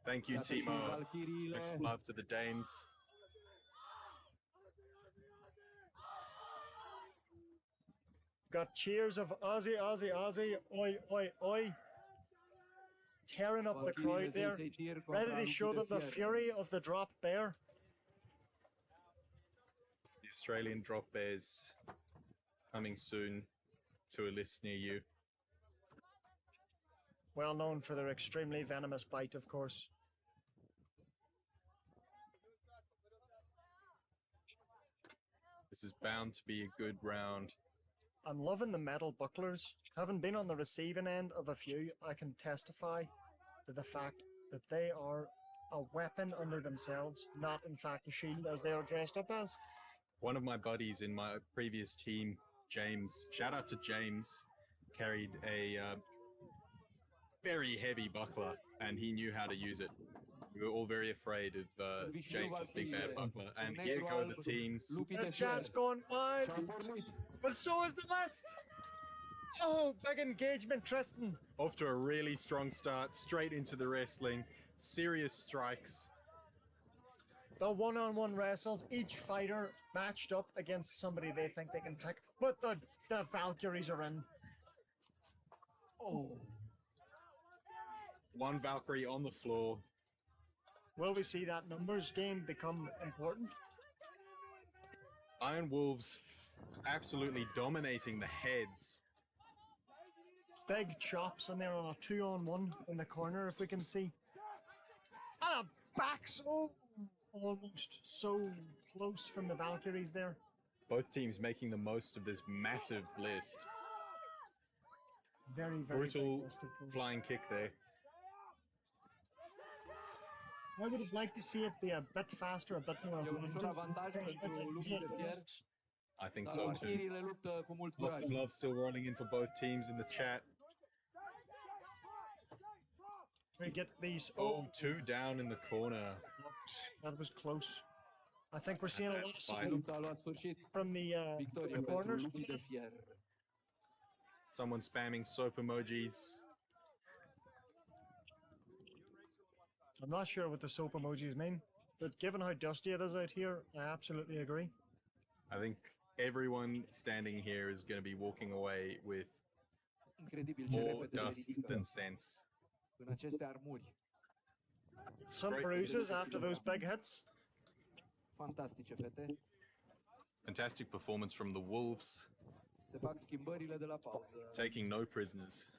Thank you, Timo. Much love to the Danes. Got cheers of Aussie, Aussie, Aussie, oi, oi, oi. Tearing up the crowd there, ready to show them the fury of the drop bear. The Australian drop bears coming soon to a list near you. Well known for their extremely venomous bite, of course. This is bound to be a good round. I'm loving the metal bucklers. Having been on the receiving end of a few, I can testify to the fact that they are a weapon unto themselves, not in fact a shield as they are dressed up as. One of my buddies in my previous team, James, shout out to James, carried a very heavy buckler and he knew how to use it. We were all very afraid of James's big bad buckler. And here go the teams. The chat's going wide, but so is the list. Oh, big engagement, Tristan. Off to a really strong start, straight into the wrestling. Serious strikes. The one-on-one wrestles, each fighter matched up against somebody they think they can take. But the Valkyries are in. Oh. One Valkyrie on the floor. Will we see that numbers game become important? Iron Wolves absolutely dominating the heads. Big chops and they're on a 2-on-1 in the corner, if we can see. And a backs, oh, almost so close from the Valkyries there. Both teams making the most of this massive list. Very, very Brutal big list of goals. flying kick there. I would have liked to see it be a bit faster, a bit more E un ușor offensive. avantaj pentru lupul de fier. I think Dar so too. banchirii luptă cu mult Lots of curaj. love still rolling in for both teams in the chat. We get these. Oh, two down in the corner. That was close. I think we're seeing a lot of fine. Lupta a luat sfârșit. from the Victorie pentru corners. lupii de fier. Someone spamming soap emojis. I'm not sure what the soap emojis mean, but given how dusty it is out here, I absolutely agree. I think everyone standing here is going to be walking away with Incredibil ce more repede se dust ridică than sense. în aceste armuri. Some bruises after those big hits. Fantastice, fete. Fantastic performance from the Wolves, Se fac schimbările de la pauză. taking no prisoners.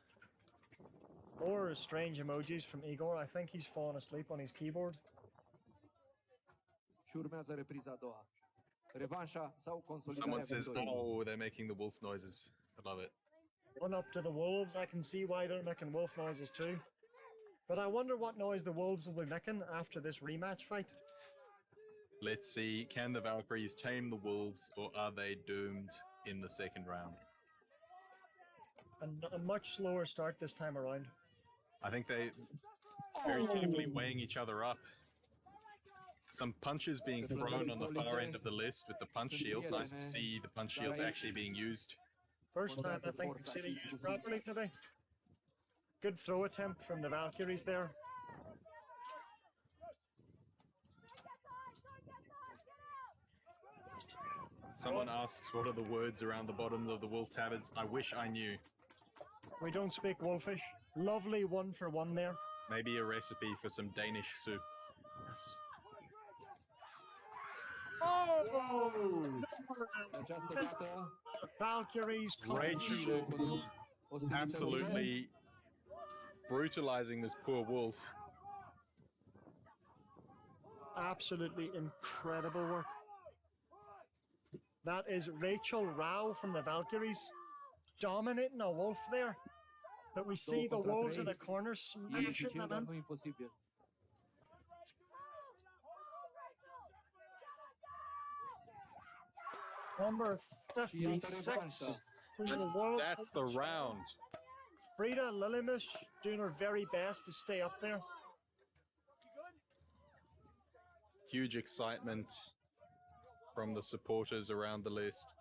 More strange emojis from Igor. I think he's fallen asleep on his keyboard. Și urmează repriza a doua. Revanșa sau consolidarea Someone says, victoriei. oh, they're making the wolf noises. I love it. Run up to the Wolves. I can see why they're making wolf noises too. But I wonder what noise the Wolves will be making after this rematch fight. Let's see, can the Valkyries tame the wolves, or are they doomed in the second round? A much slower start this time around. I think they very carefully weighing each other up. Some punches being thrown on the far end of the list with the punch shield. Nice to see the punch shields actually being used. First time I think we've seen it used properly today. Good throw attempt from the Valkyries there. Someone asks, what are the words around the bottom of the wolf tabards? I wish I knew. We don't speak wolfish. Lovely 1-for-1 there. Maybe a recipe for some Danish soup. Yes. Oh! Această dată Valkyries. Rachel absolutely brutalizing this poor wolf. Absolutely incredible work. That is Rachel Rao from the Valkyries dominating a wolf there. But we see the wolves of the corner smashing them dar in. nu imposibil. Number 56. That's the round. Frida Lilimush doing her very best to stay up there. Huge excitement from the supporters around the list.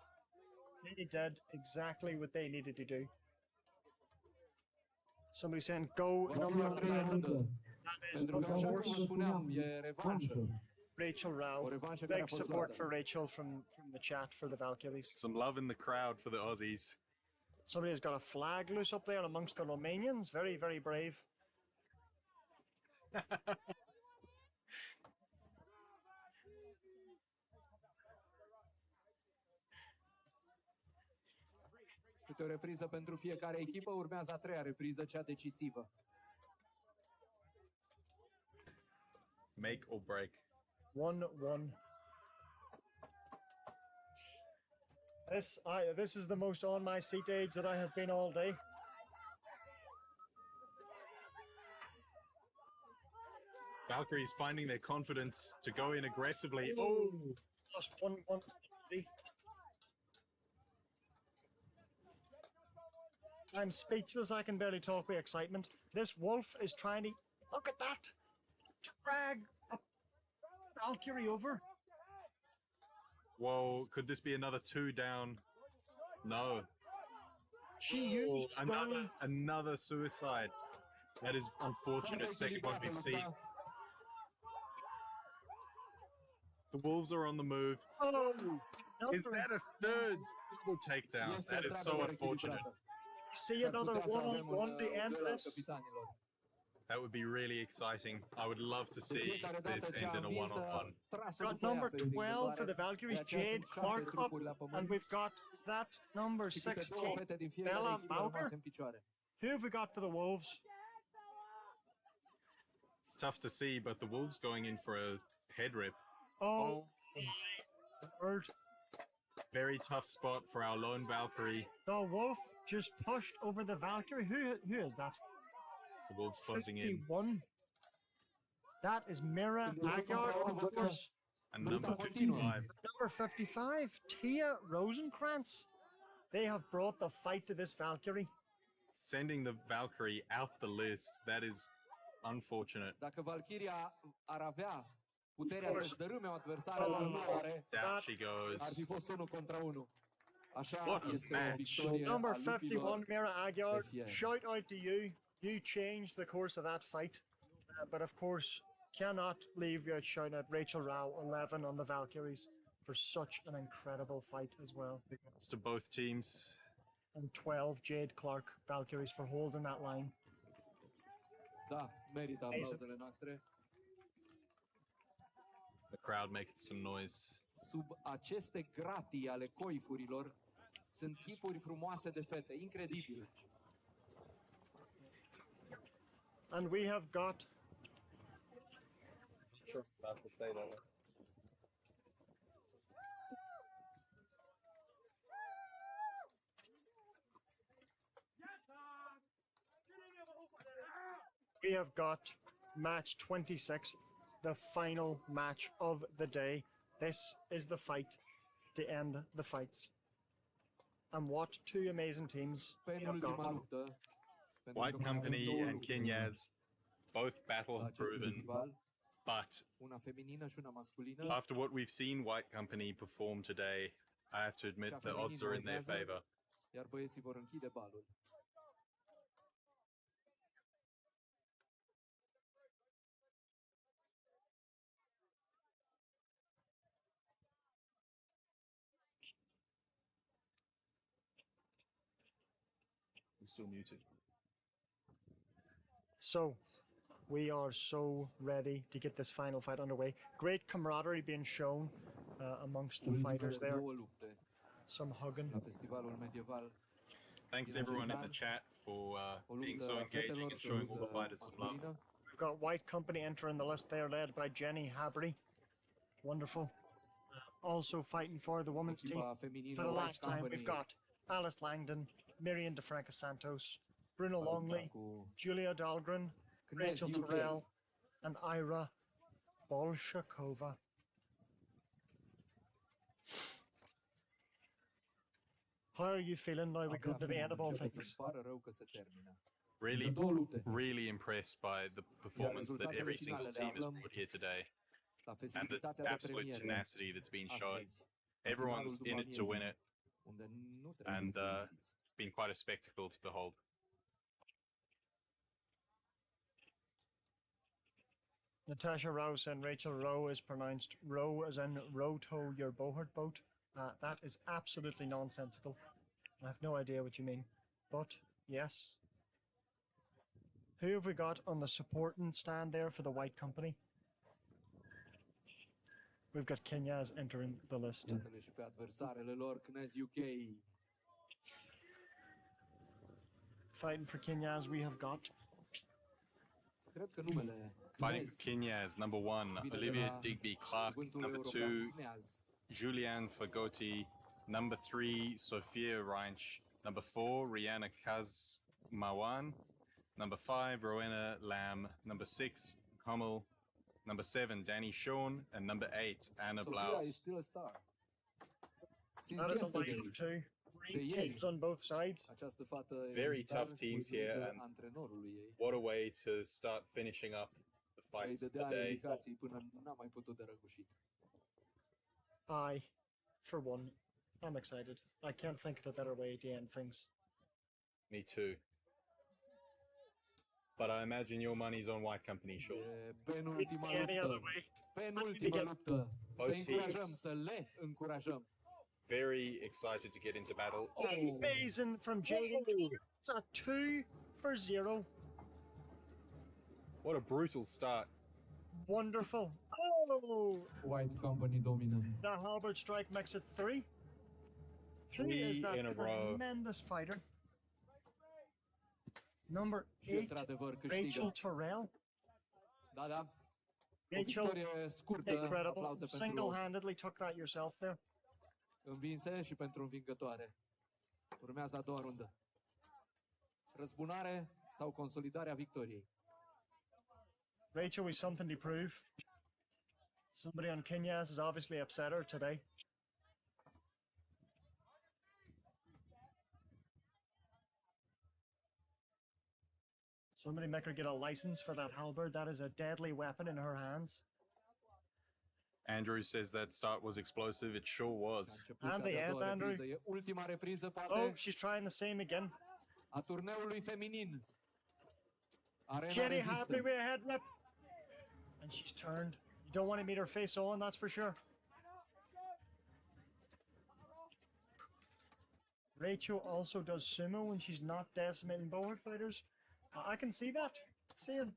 They did exactly what they needed to do. Somebody saying go number 11. That is, Pentru că, of așa cum vă course, spuneam, e revanșă. Rachel Rao. O revanșă care a Big fost support luată. for Rachel from the chat for the Valkyries. Some love in the crowd for the Aussies. Somebody has got a flag loose up there amongst the Romanians. Very, very brave. Câte o repriză pentru fiecare echipă, urmează a treia repriză, cea decisivă. Make or break. 1-1. This is the most on my seat age that I have been all day. Valkyries finding their confidence to go in aggressively. Oh! Plus 1-1. I'm speechless. I can barely talk with excitement. This wolf is trying to... Look at that! Drag a Valkyrie over. Whoa, could this be another two down? No. She used another suicide. That is unfortunate. Second one we've seen. The Wolves are on the move. Oh, Is that a third double takedown? That is so unfortunate. See another 1-on-1 to end this. That would be really exciting. I would love to see this end in a one-on-one. Got number 12 for the Valkyries, Jade Clark up, and we've got, is that number 16, Bella Bauer? Who have we got for the Wolves? It's tough to see, but the Wolves going in for a head rip. Oh, my word. Very tough spot for our lone Valkyrie. The Wolf just pushed over the Valkyrie. Who is that? The Wolves closing in. 51. That is Mira Aguiar, of course. And number 55. Number 55, Tia Rosenkrantz. They have brought the fight to this Valkyrie. Sending the Valkyrie out the list. That is unfortunate. Dacă Valkyria ar avea puterea să-și dărâme o adversară în următoare, Down she goes. ar fi fost 1 contra 1. Așa What a este o match. victorie Number a lupilor 51, Mira Aguiar. de fier. Shout out to you. You changed the course of that fight. But of course, cannot leave without shouting out Rachel Rao, 11 on the Valkyries, for such an incredible fight as well. Thanks to both teams. And 12 Jade Clark Valkyries for holding that line. Da, merită aplauzele noastre. The crowd making some noise. Sub aceste gratii ale coifurilor sunt chipuri frumoase de fete, incredibil. And we have got Sure, about to say that. we have got match 26, the final match of the day. This is the fight to end the fights. And what two amazing teams we have got. Penultima luptă. pentru White că mai avem Company două and lupte Kenyaz, both battle la acest proven, festival, but una feminină și una masculină. after what we've seen White Company perform today, I have to admit the odds are in their favor. Iar băieții vor închide balul. I'm still muted. So, we are so ready to get this final fight underway. Great camaraderie being shown amongst the fighters there. Două lupte Some hugging. la festivalul medieval. Thanks everyone in the chat for being so engaging and showing all the fighters some love. We've got White Company entering the list there, led by Jenny Habry. Wonderful. Also fighting for the women's team Echipa feminină for the White last time. Company We've got Alice Langdon, Miriam DeFranca Santos, Bruno a luptat Longley, cu Julia Dahlgren, Knez Rachel UK. Terrell, and Ira Bolshakova. How are you feeling now we come to the end of all Începe things? să-mi pară rău că se termină. Really, Două lupte. really impressed by the performance that rezultatele every single finale le team has aflăm brought here today La and the festivitatea de absolute premiere tenacity that's been shown. astăzi, la Everyone's finalul in it to win după-amiezii, it, unde nu trebuie and să lipsiți. it's been quite a spectacle to behold. Natasha Rowe and Rachel Rowe is pronounced row as in row tow your Buhurt boat. That is absolutely nonsensical. I have no idea what you mean. But, yes. Who have we got on the supporting stand there for the White Company? We've got Kenyaz entering the list. Iată-le și pe adversarele lor, Knez UK. Fighting for Kenyaz, we have got Cred că numele Fighting Knez Kenyaz, number 1, vine de Olivia la Digby Clark, cuvântul number european 2, Knez. Julianne Fagoti, number 3, Sophia Reinsch, number 4, Rihanna Kazmawan, number 5, Rowena Lamb, number 6, Hummel, number 7, Danny Shawn, and number 8, Anna Sofia is Blaus. still a star. Since that is a yesterday, line of two. Great ieri, teams on both sides. această fată e Very în star, tough teams here, mulțumită and antrenorului ei. what a way to start finishing up the Îi fights of the dădea day. indicații până n-a mai putut de răgușit. I, for one, I'm excited. I can't think of a better way to end things. Me too. But I imagine your money's on White Company, Sean. E penultima Any other luptă. way? Penultima luptă. Both Să încurajăm, teams. să le încurajăm. Very excited to get into battle. Amazing from Jaden. It's a 2-0. What a brutal start. Wonderful. Oh! White Company domină. The halberd strike makes it 3. 3 is Three that in a row. tremendous fighter. Number Și 8, într-adevăr Rachel câștigă. Terrell. Da, da. O Rachel, victorie scurtă, incredible. aplauze pentru Single-handedly took that yourself there. învinse și pentru învingătoare. Urmează a doua rundă. răzbunare sau consolidarea victoriei. Rachel, with something to prove. Somebody on Kenyas is obviously upset her today. Somebody make her get a license for that halberd. That is a deadly weapon in her hands. Andrew says that start was explosive. It sure was. And the end, Andrew. E ultima repriză, Oh, poate, she's trying the same again. a turneului feminin. Arena Jenny rezistă. Happy with a head rip. And she's turned. You don't want to meet her face on, that's for sure. Rachel also does sumo when she's not decimating Buhurt fighters. I can see that. See her.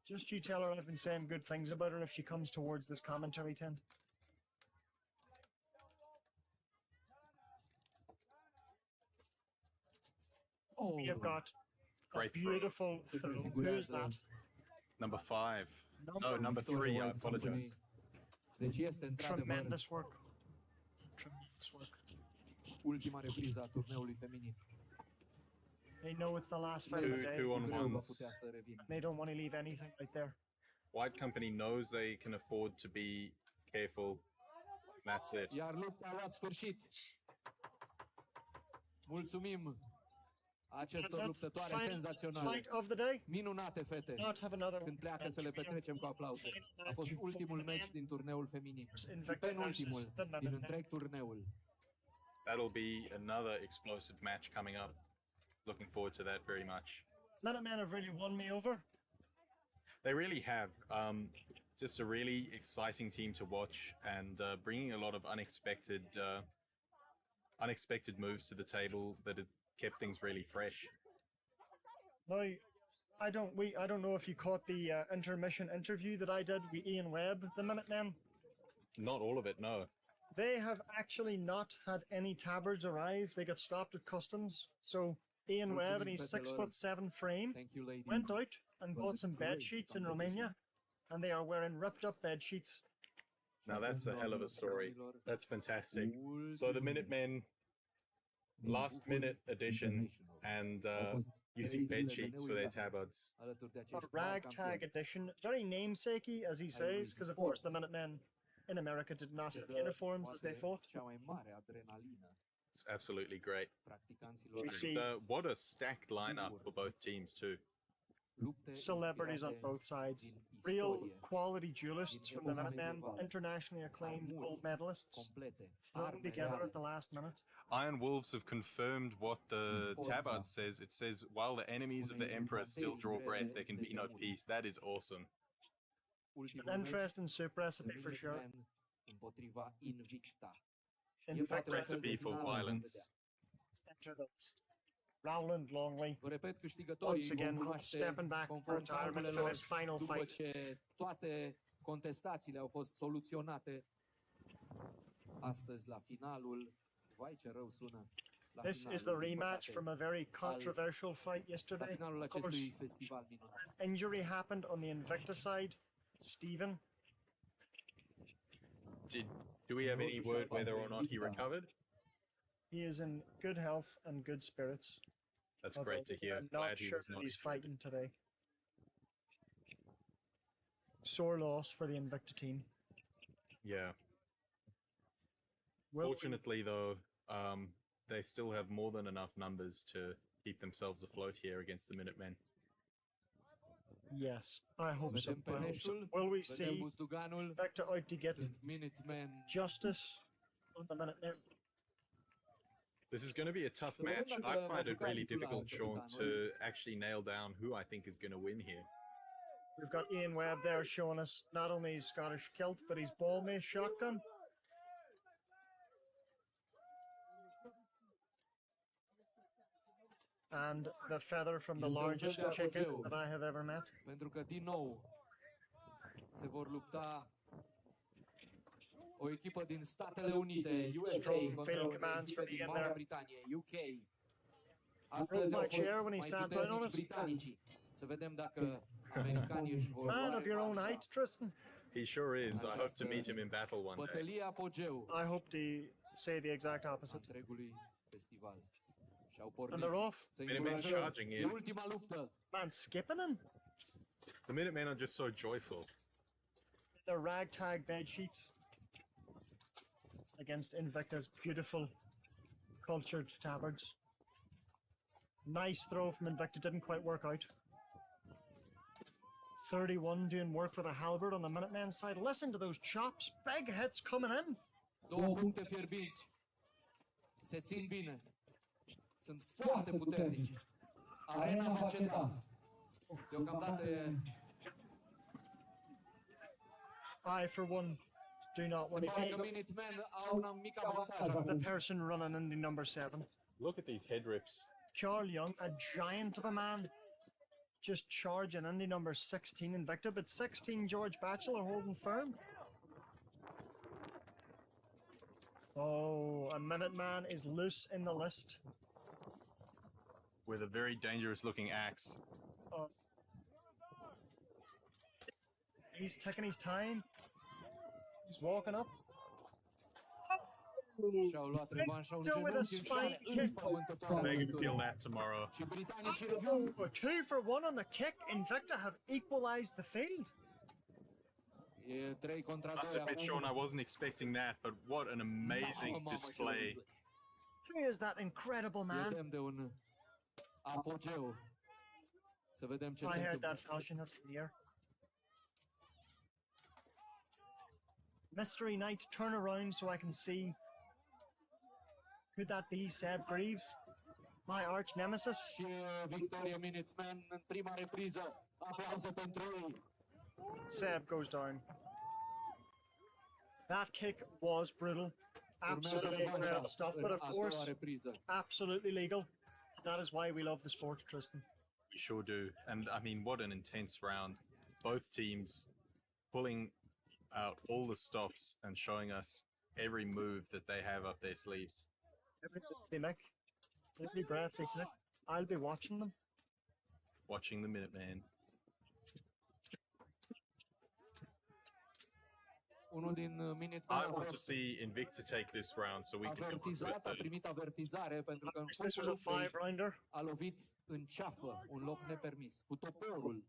Just you tell her I've been saying good things about her if she comes towards this commentary tent. Oh, We have got Great a beautiful throw. Who is that? Number 5. Number No, number 3. I apologize. Deci este într-adevăr Tremendous work. Tremendous work. ultima repriză a turneului feminin. They know it's the last fight of the day. Who on Greu va ones? putea să revină. They don't want to leave anything right there. White Company knows they can afford to be careful. That's it. Iar lupta a luat sfârșit. Mulțumim acestor That's it. luptătoare senzaționale. Fight of the day. Minunate fete. Not have another Când pleacă să le petrecem cu aplauze. A fost ultimul meci din turneul feminin și penultimul din întreg turneul. That'll be another explosive match coming up. Looking forward to that very much. Minutemen have really won me over. They really have. Just a really exciting team to watch, and bringing a lot of unexpected moves to the table that have kept things really fresh. Now, I don't know if you caught the intermission interview that I did with Ian Webb, the Minutemen. Not all of it, no. They have actually not had any tabards arrive. They got stopped at customs. So Ian Webb and his 6'7" frame went out and bought some bed sheets in Romania, and they are wearing ripped up bed sheets. Now that's a hell of a story. That's fantastic. So the Minutemen, last minute addition, and using bed sheets for their tabards. A ragtag edition, very namesakey, as he says, because of course the Minutemen in America did not have uniforms as they fought. It's absolutely great. We see And, what a stacked lineup for both teams too. celebrities on both sides, real quality duelists from the Minutemen, internationally acclaimed gold medalists, thrown together at the last minute. Iron Wolves have confirmed what the tabard says. It says, while the enemies of the Emperor still draw breath, there can be no peace. That is awesome. An interesting soup recipe for sure. In fact, Recipe for violence. enter the list. Rowland Longley, Vă repet, câștigătorii once again vom cunoaște stepping back for conform retirement for calculelor this final după fight. ce toate contestațiile au fost soluționate astăzi la finalul. Vai, ce rău sună. La This is the finalul, din rematch păcate, from a very controversial fight la yesterday. finalul Of course, acestui festival minunat. injury happened on the Invicta side. Stephen, Do we have any word whether or not he recovered? he is in good health and good spirits. That's although great to hear. I'm Glad not he sure was that not he's injured. fighting today. Sore loss for the Invicta team. Yeah. Will we- Fortunately, though, they still have more than enough numbers to keep themselves afloat here against the Minutemen. Yes, I hope so. Vedem I hope so. Peneșul, Will we vedem see Buzduganul, Invicta out to get sunt Minutemen. justice on the Minutemen? This is going to be a tough match. I find it really difficult, Sean, to actually nail down who I think is going to win here. We've got Ian Webb there showing us not only his Scottish kilt, but his ball mace shotgun. And the feather from the Este un fel largest de chicken apogeu. that I have ever met. Pentru că, din nou, se vor lupta o echipă din Statele Unite, USA, Strong contra field o commands echipă from din Ian Marea there. Britanie, UK. Rolled Astăzi au my fost chair when he mai sat down on puternici it. britanicii. Să vedem dacă americanii își vor Man lua of your own revanșa. height, Tristan. He sure is. I hope to meet him in battle one day. Bătălia apogeu. I hope to say the exact opposite. întregului festival. Și-au And pornit they're off. să Minutemen încurajăm. charging E in. ultima luptă. Man, skipping him. The Minutemen are just so joyful. Their ragtag bed sheets against Invicta's beautiful, cultured tabards. Nice throw from Invicta, didn't quite work out. 31 doing work with a halberd on the Minutemen side. Listen to those chops. Big hits coming in. 2 puncte fierbinți. Se țin bine. Sunt foarte puternici. Arena va ceda. Deocamdată e... I, for one, do not want Se to pare că be Minutemen au un mic avantaj. the person running Indy number 7. Look at these head rips. Carl Young, a giant of a man, just charging Indy number 16 Invicta, but 16 George Batchelor holding firm. Oh, a Minuteman is loose in the list. With a very dangerous looking axe. He's taking his time. He's walking up. Și-au luat revanșa un Victor with a genunchi în șale spine kick. înspământătoare. Maybe we feel that tomorrow. Și britanicii Oh, a 2 for 1 on the kick. Invicta have equalized the field. E 3 contra 2 Must admit, Sean, I wasn't expecting that, but what an amazing display. Who is that incredible E man? demn de un apogeu. Să vedem ce I se heard întâmplă. that falchion up from the air. Mystery Knight, turn around so I can see. Could that be Seb Greaves? My arch nemesis? Și victorie Minutemen în prima repriză. Aplauze pentru ei. Seb goes down. That kick was brutal. Absolutely incredible stuff, but of course, absolutely legal. That is why we love the sport, Tristan. We sure do. And I mean, what an intense round. Both teams pulling out all the stops and showing us every move that they have up their sleeves. Every breath they make, every breath they take, I'll be watching them. Watching the Minuteman. Unul din Minutemen I a want to fost see Invicta take this round so we can go on to avertizat, a the primit avertizare pentru că în This was fundul a luptei 5-rounder. a lovit în ceafă, un loc nepermis, cu toporul.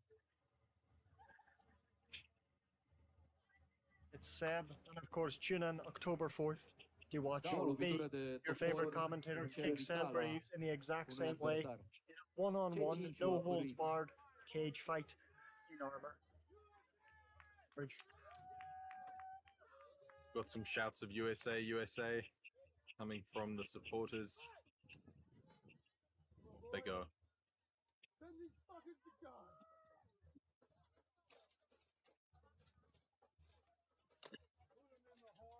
It's Seb, and of course, tune in October 4th to watch Da, o me, lovitură de your favorite topor commentator, în kick Seb cervicala Greaves in the exact unui same way. adversar. One-on-one, Ce cinci no locuri. holds barred, cage fight in armor. Bridge. Got some shouts of USA, USA coming from the supporters. Off they go.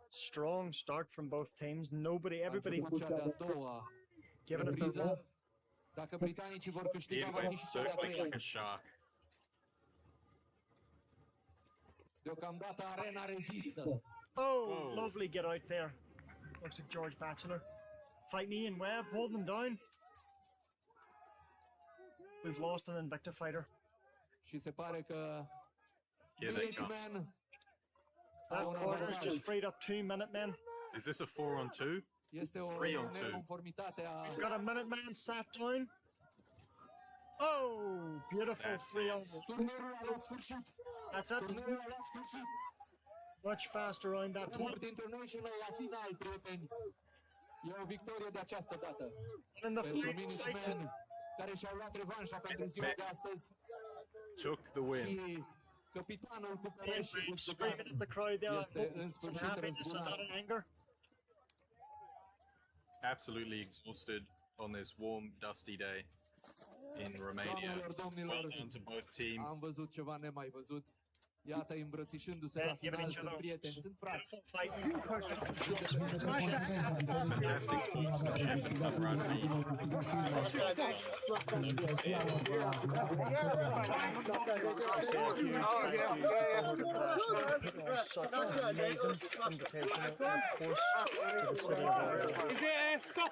Strong start from both teams. Everybody Cea de-a doua giving it their repriză. all. Dacă britanicii vor câștiga, Ian va fi went și cea de-a circling treia. like a shark. Deocamdată arena rezistă. Oh, Whoa. lovely get out there. Looks like George Batchelor. Fighting Ian Webb, holding him down. We've lost an Invicta fighter. Și se pare că Here they come. Minutemen That au un corner's avantaj. just freed up 2 Minutemen. Is this a 4-on-2? Este o 3-on-2. neconformitate a... We've got a Minuteman sat down. Oh, beautiful That's 3 on. it. Turnierul a luat sfârșit. That's it. Turnierul a luat sfârșit. Much faster round that time. Buhurt International la final, prieteni. E o victorie de această dată. And in the Pentru fight, Minutemen, care și-au luat revanșa pentru ziua de astăzi. Took the win. Și capitanul cu Ian pereți și Greaves screaming at the crowd there. este în Some sfârșit happiness and not răzbunat. an anger. Absolutely exhausted on this warm, dusty day in Romania. Doamnelor, domnilor, Well done to both teams. am văzut ceva nemai văzut. Iată, îmbrățișându-se la final, sunt prieteni, sunt frați. Fantastic sportsmanship, camaraderie. Such an amazing invitational, and of course, to the city of Buhurt.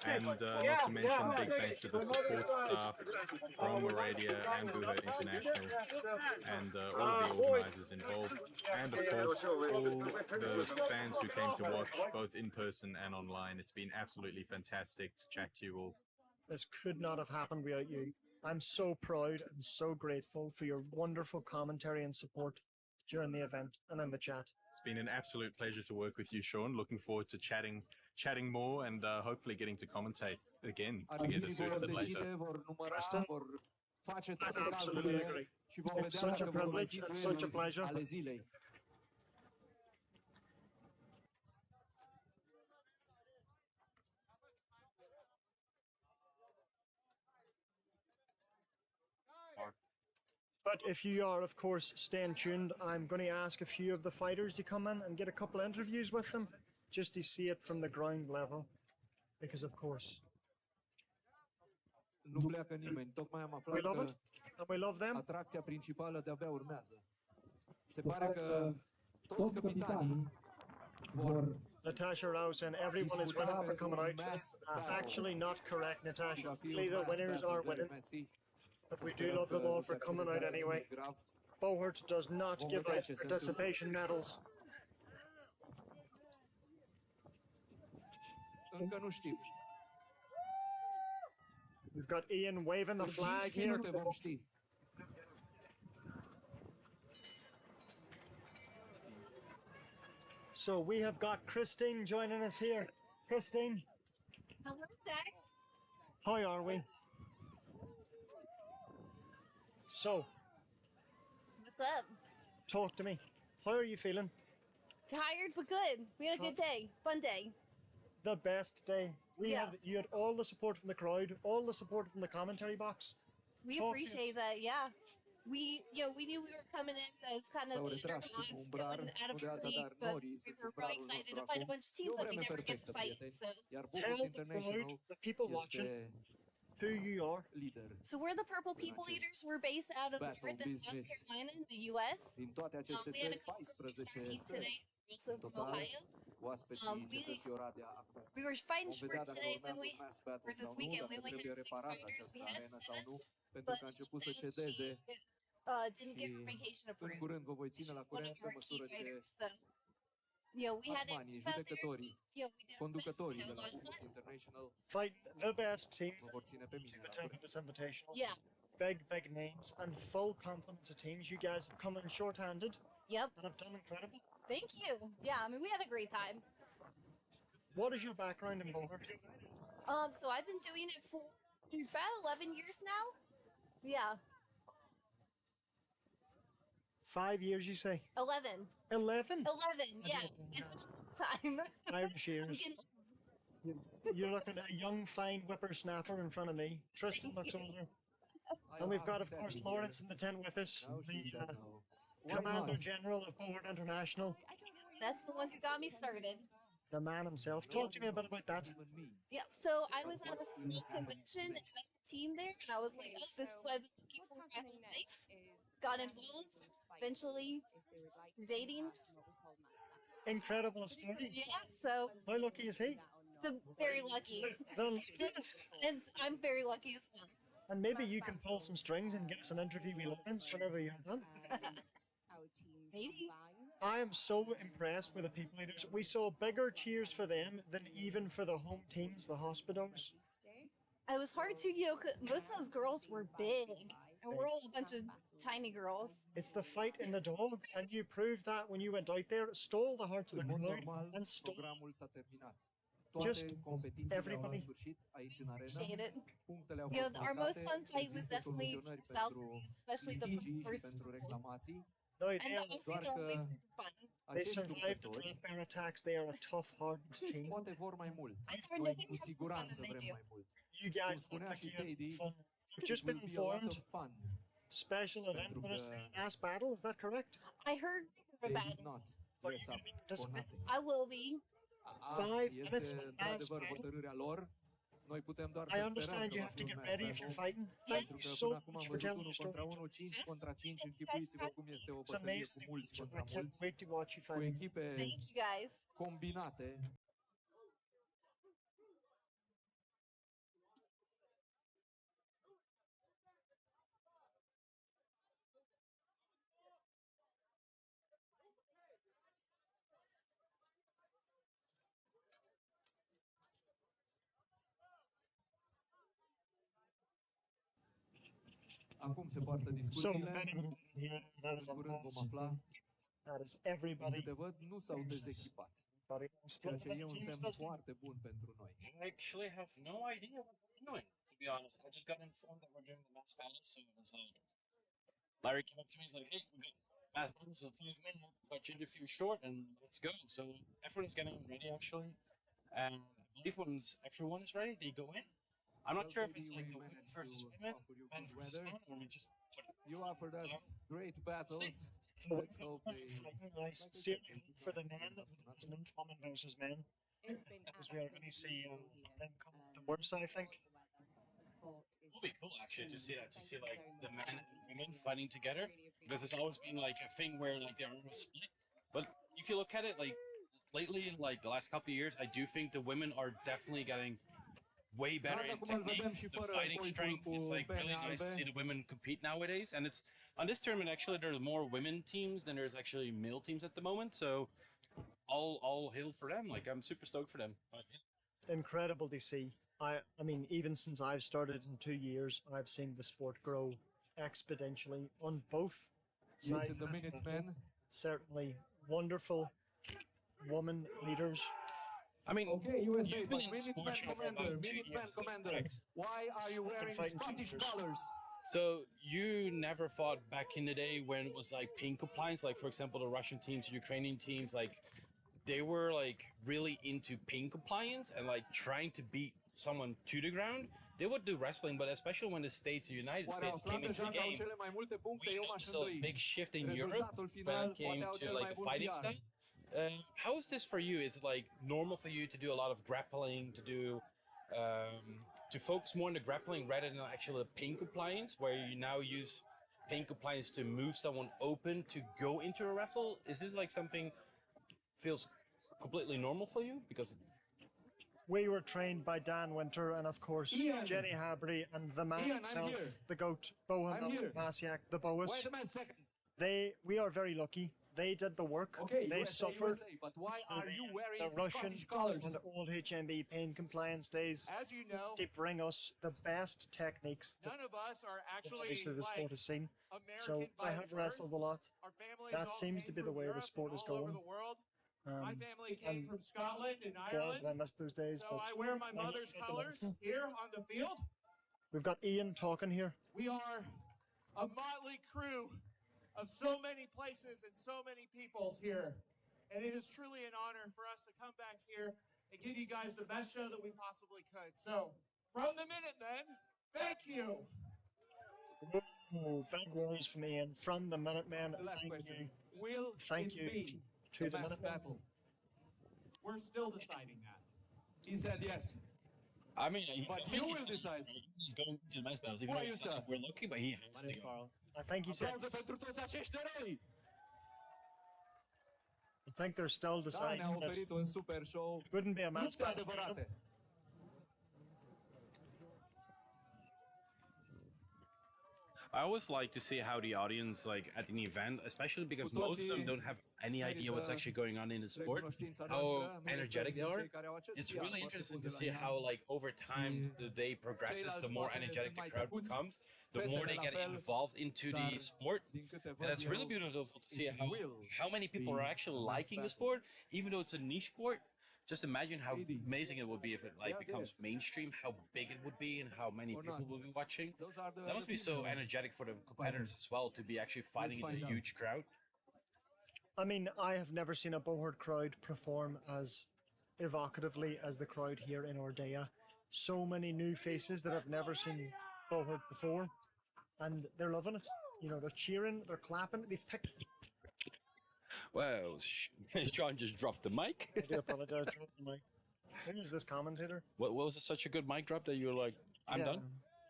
And not to mention big thanks to the support staff from Moravia and Buhurt International and all of the organisers involved, and of course all the fans who came to watch both in person and online. It's been absolutely fantastic to chat to you all. This could not have happened without you. I'm so proud and so grateful for your wonderful commentary and support during the event and in the chat. It's been an absolute pleasure to work with you, Sean. Looking forward to chatting more and hopefully getting to commentate again together sooner than later. Preston, I absolutely agree. It's such a privilege and such a pleasure. But if you are, of course, staying tuned, I'm going to ask a few of the fighters to come in and get a couple of interviews with them, just to see it from the ground level. Because, of course, Nu pleacă nimeni. Tocmai am aflat we love că it, and we love them. atracția principală de-abia urmează. Se pare că toți capitanii vor Natasha Rouse and everyone is winning for coming out. Actually not correct, Natasha. Only the winners are winning. But we do love them all for coming out anyway. Buhurt does not give out participation medals. Încă nu știm. We've got Ian waving the flag here. Minute vom ști. So we have got Christine joining us here. Christine, Hello, Zach. how are we? So, What's up? talk to me. How are you feeling? Tired but good. We had a good day. Fun day. The best day. Yeah. You had all the support from the crowd, all the support from the commentary box. We Talk to appreciate that. Yeah. We knew we were coming in as kind of the underdogs going out of our league, but we were really excited to fight a bunch of teams that we never get to fight. So Tell the crowd, the people watching, who you are. So we're the Purple People Eaters. We're based out of North and South Carolina in the U.S. Din toate aceste We had a țări, couple of 14 team țări. today, also În from total, Ohio. oaspeții cetății Oradea acum. We were fighting Vom vedea short dacă today urmează when un mass for battle this sau nu, weekend. dacă We only trebuie had 6 reparată fighters. această We had arenă sau 7, nu, pentru but că a început să then cedeze she didn't get her vacation în approved. curând vă voi And ține la she's one curent of pe our key măsură ce fighters. So, we had it Atmanii, out there. judecătorii, We did our best. We conducătorii had de a la lot of Buhurt fun. International Fight the best teams mă vor ține pe mine to la attend curent. this invitational. Yeah. Big names and full compliments of teams. You guys have come in short-handed. Yep. And have done incredible. Thank you. Yeah, I mean, we had a great time. What is your background in Buhurt? So I've been doing it for about 11 years now. Yeah, 5 years, you say? 11. 11? 11, yeah. It's time. Irish I'm years. getting- You're looking at a young, fine whippersnapper in front of me. Tristan looks older. And we've got, of course, Lawrence in the tent with us, the Commander General of Buhurt International, That's the one who got me started. the man himself. Talk to me a bit about that. Yeah, so I was at a small convention and met the team there, and I was like, oh, this is what I've been looking for my whole life. Got involved, eventually dating. Incredible story. Yeah, so How lucky is he? very lucky. The luckiest. And I'm very lucky as well. And maybe you can pull some strings and get us an interview with Lawrence whenever you're done. Maybe. I am so impressed with the people leaders. We saw bigger cheers for them than even for the home teams, the Hospitos. It was hard to, 'cause most of those girls were big, and we're all a bunch of tiny girls. It's the fight in the dog, and you proved that when you went out there. It stole the hearts of the crowd and stole Programul s-a terminat. just Toate competițiile au la everybody. sfârșit aici în arenă. Appreciate it. Punctele au You fost know, our most marcate, fun fight was există definitely soluționări South pentru Korea, especially the litigii și first pentru one. reclamații. No, And the Aussies are always super fun. They Acești survived the luptători drop bear attacks. They are a tough, hardened team. poate vor mai mult. I swear Noi nobody cu has more fun siguranță than they vrem do. mai mult. You Cum guys look spunea like și you had Sadie, fun. We've just it been will be a lot informed. of fun. Special event Pentru for us că mass battle. Is that correct? I heard they about did it. not Are dress you up going to be for participating? nothing. I will be. 5 minutes Este mass într-adevăr battle. hotărârea lor. Noi putem doar I să sperăm understand că you va have fi to un get mass ready if you're battle. fighting. Thank Pentru you că so până acum much am for văzut telling 1 your contra story. 1, 5 contra 5. Închipuiți-vă cum este o It's bătălie cu amazing. mulți I contra can't mulți, wait to watch you cu fight. echipe Thank you guys. combinate. Acum se poartă So discuțiile. many women here. That is În a curând vom massive afla. room. That is Din everybody. câte văd, nu s-au dezechipat. Ceea ce e un semn foarte bun pentru noi. I actually have no idea what we're doing, to be honest. I just got informed that we're doing the mass battle, so it was like Larry came up to me, he's like, hey, we got mass battles in 5 minutes, but you interview short and let's go. So everyone's getting ready actually. And I believe once everyone is ready, they go in. I'm not sure if it's like the women versus women, men versus men, or we just put it. You offered us great battles. The Let's hope they I sincerely hope for the men that it's not women versus men. Because we are going to see them come the worst, I think. It would be cool actually to see that, to see like the men and women fighting together, because it's always been like a thing where like they're always split. But if you look at it, like lately, in like the last couple of years, I do think the women are definitely getting way better in technique, the fighting strength. It's like really nice to see the women compete nowadays, and it's on this tournament actually there's more women teams than there's actually male teams at the moment. So all hail for them. Like I'm super stoked for them. But, yeah. Incredible to see. I mean, even since I've started in 2 years, I've seen the sport grow exponentially on both sides. Yes, in the Minutemen. Certainly wonderful woman leaders. I mean, okay, USA, you've but been in Minuteman sport for Commander, about 2 Minuteman years, Commander, correct? why are you wearing Scottish colors? So you never fought back in the day when it was like pin compliance, like for example the Russian teams, Ukrainian teams, like they were like really into pin compliance and like trying to beat someone to the ground. They would do wrestling, but especially when the States, the United States came into the game, we noticed a big shift in Europe when it came to like the fighting style. How is this for you? Is it like normal for you to do a lot of grappling, to focus more on the grappling rather than actually the pin compliance, where you now use pin compliance to move someone open to go into a wrestle? Is this like something feels completely normal for you? Because we were trained by Dan Winter and of course Ian. Jenny Habry and the man Ian, himself, here. the goat, Bohan I'm here. Masiak, the Boas. Wait a second. We are very lucky. They did the work. Okay, they USA, suffered. USA, but why are you wearing the Russian Scottish colors? and the old HMB pain compliance days As you know, to bring us the best techniques that none of us are actually obviously the sport like has seen. So American I by have birth. wrestled a lot. Our families That all seems came to be the from way the Europe sport and is all over going. the world. My family came from Scotland and Glad Ireland. that I missed those days. So but I wear my I mother's hate the colors wrestling. here on the field. We've got Ian talking here. We are a motley crew of so many places and so many peoples here. And it is truly an honor for us to come back here and give you guys the best show that we possibly could. So, from the Minutemen, thank you. Ooh, big words from Ian. From the Minutemen, The last thank question. you. Will Thank it you be to the the mass Minutemen. battle? We're still deciding that. He said yes. I mean, But I think you will he's decide. He's going to the mass battles. Even Who though are you, it's not sir? like we're lucky, but he has My to name's go. Carl. I think he said. Aplauze pentru toți acești eroi! I think they're still Da, deciding ne-a that oferit un super show. it wouldn't be a match Lupte battle. adevărate. I always like to see how the audience, like at an event, especially because most of them don't have any idea what's actually going on in the sport, how energetic they are. It's really interesting to see how, like, over time the day progresses, the more energetic the crowd becomes, the more they get involved into the sport. And it's really beautiful to see how many people are actually liking the sport, even though it's a niche sport. Just imagine how amazing it would be if it like becomes mainstream, how big it would be, and how many people will be watching. That must be so energetic for the competitors as well to be actually fighting in a huge crowd. I mean, I have never seen a Buhurt crowd perform as evocatively as the crowd here in Ordea. So many new faces that have never seen Buhurt before, and they're loving it. You know, they're cheering, they're clapping. They've picked. Well, Sean just dropped the mic. I do apologize, dropped the mic. Who's this commentator? What was it, such a good mic drop that you were like, I'm done?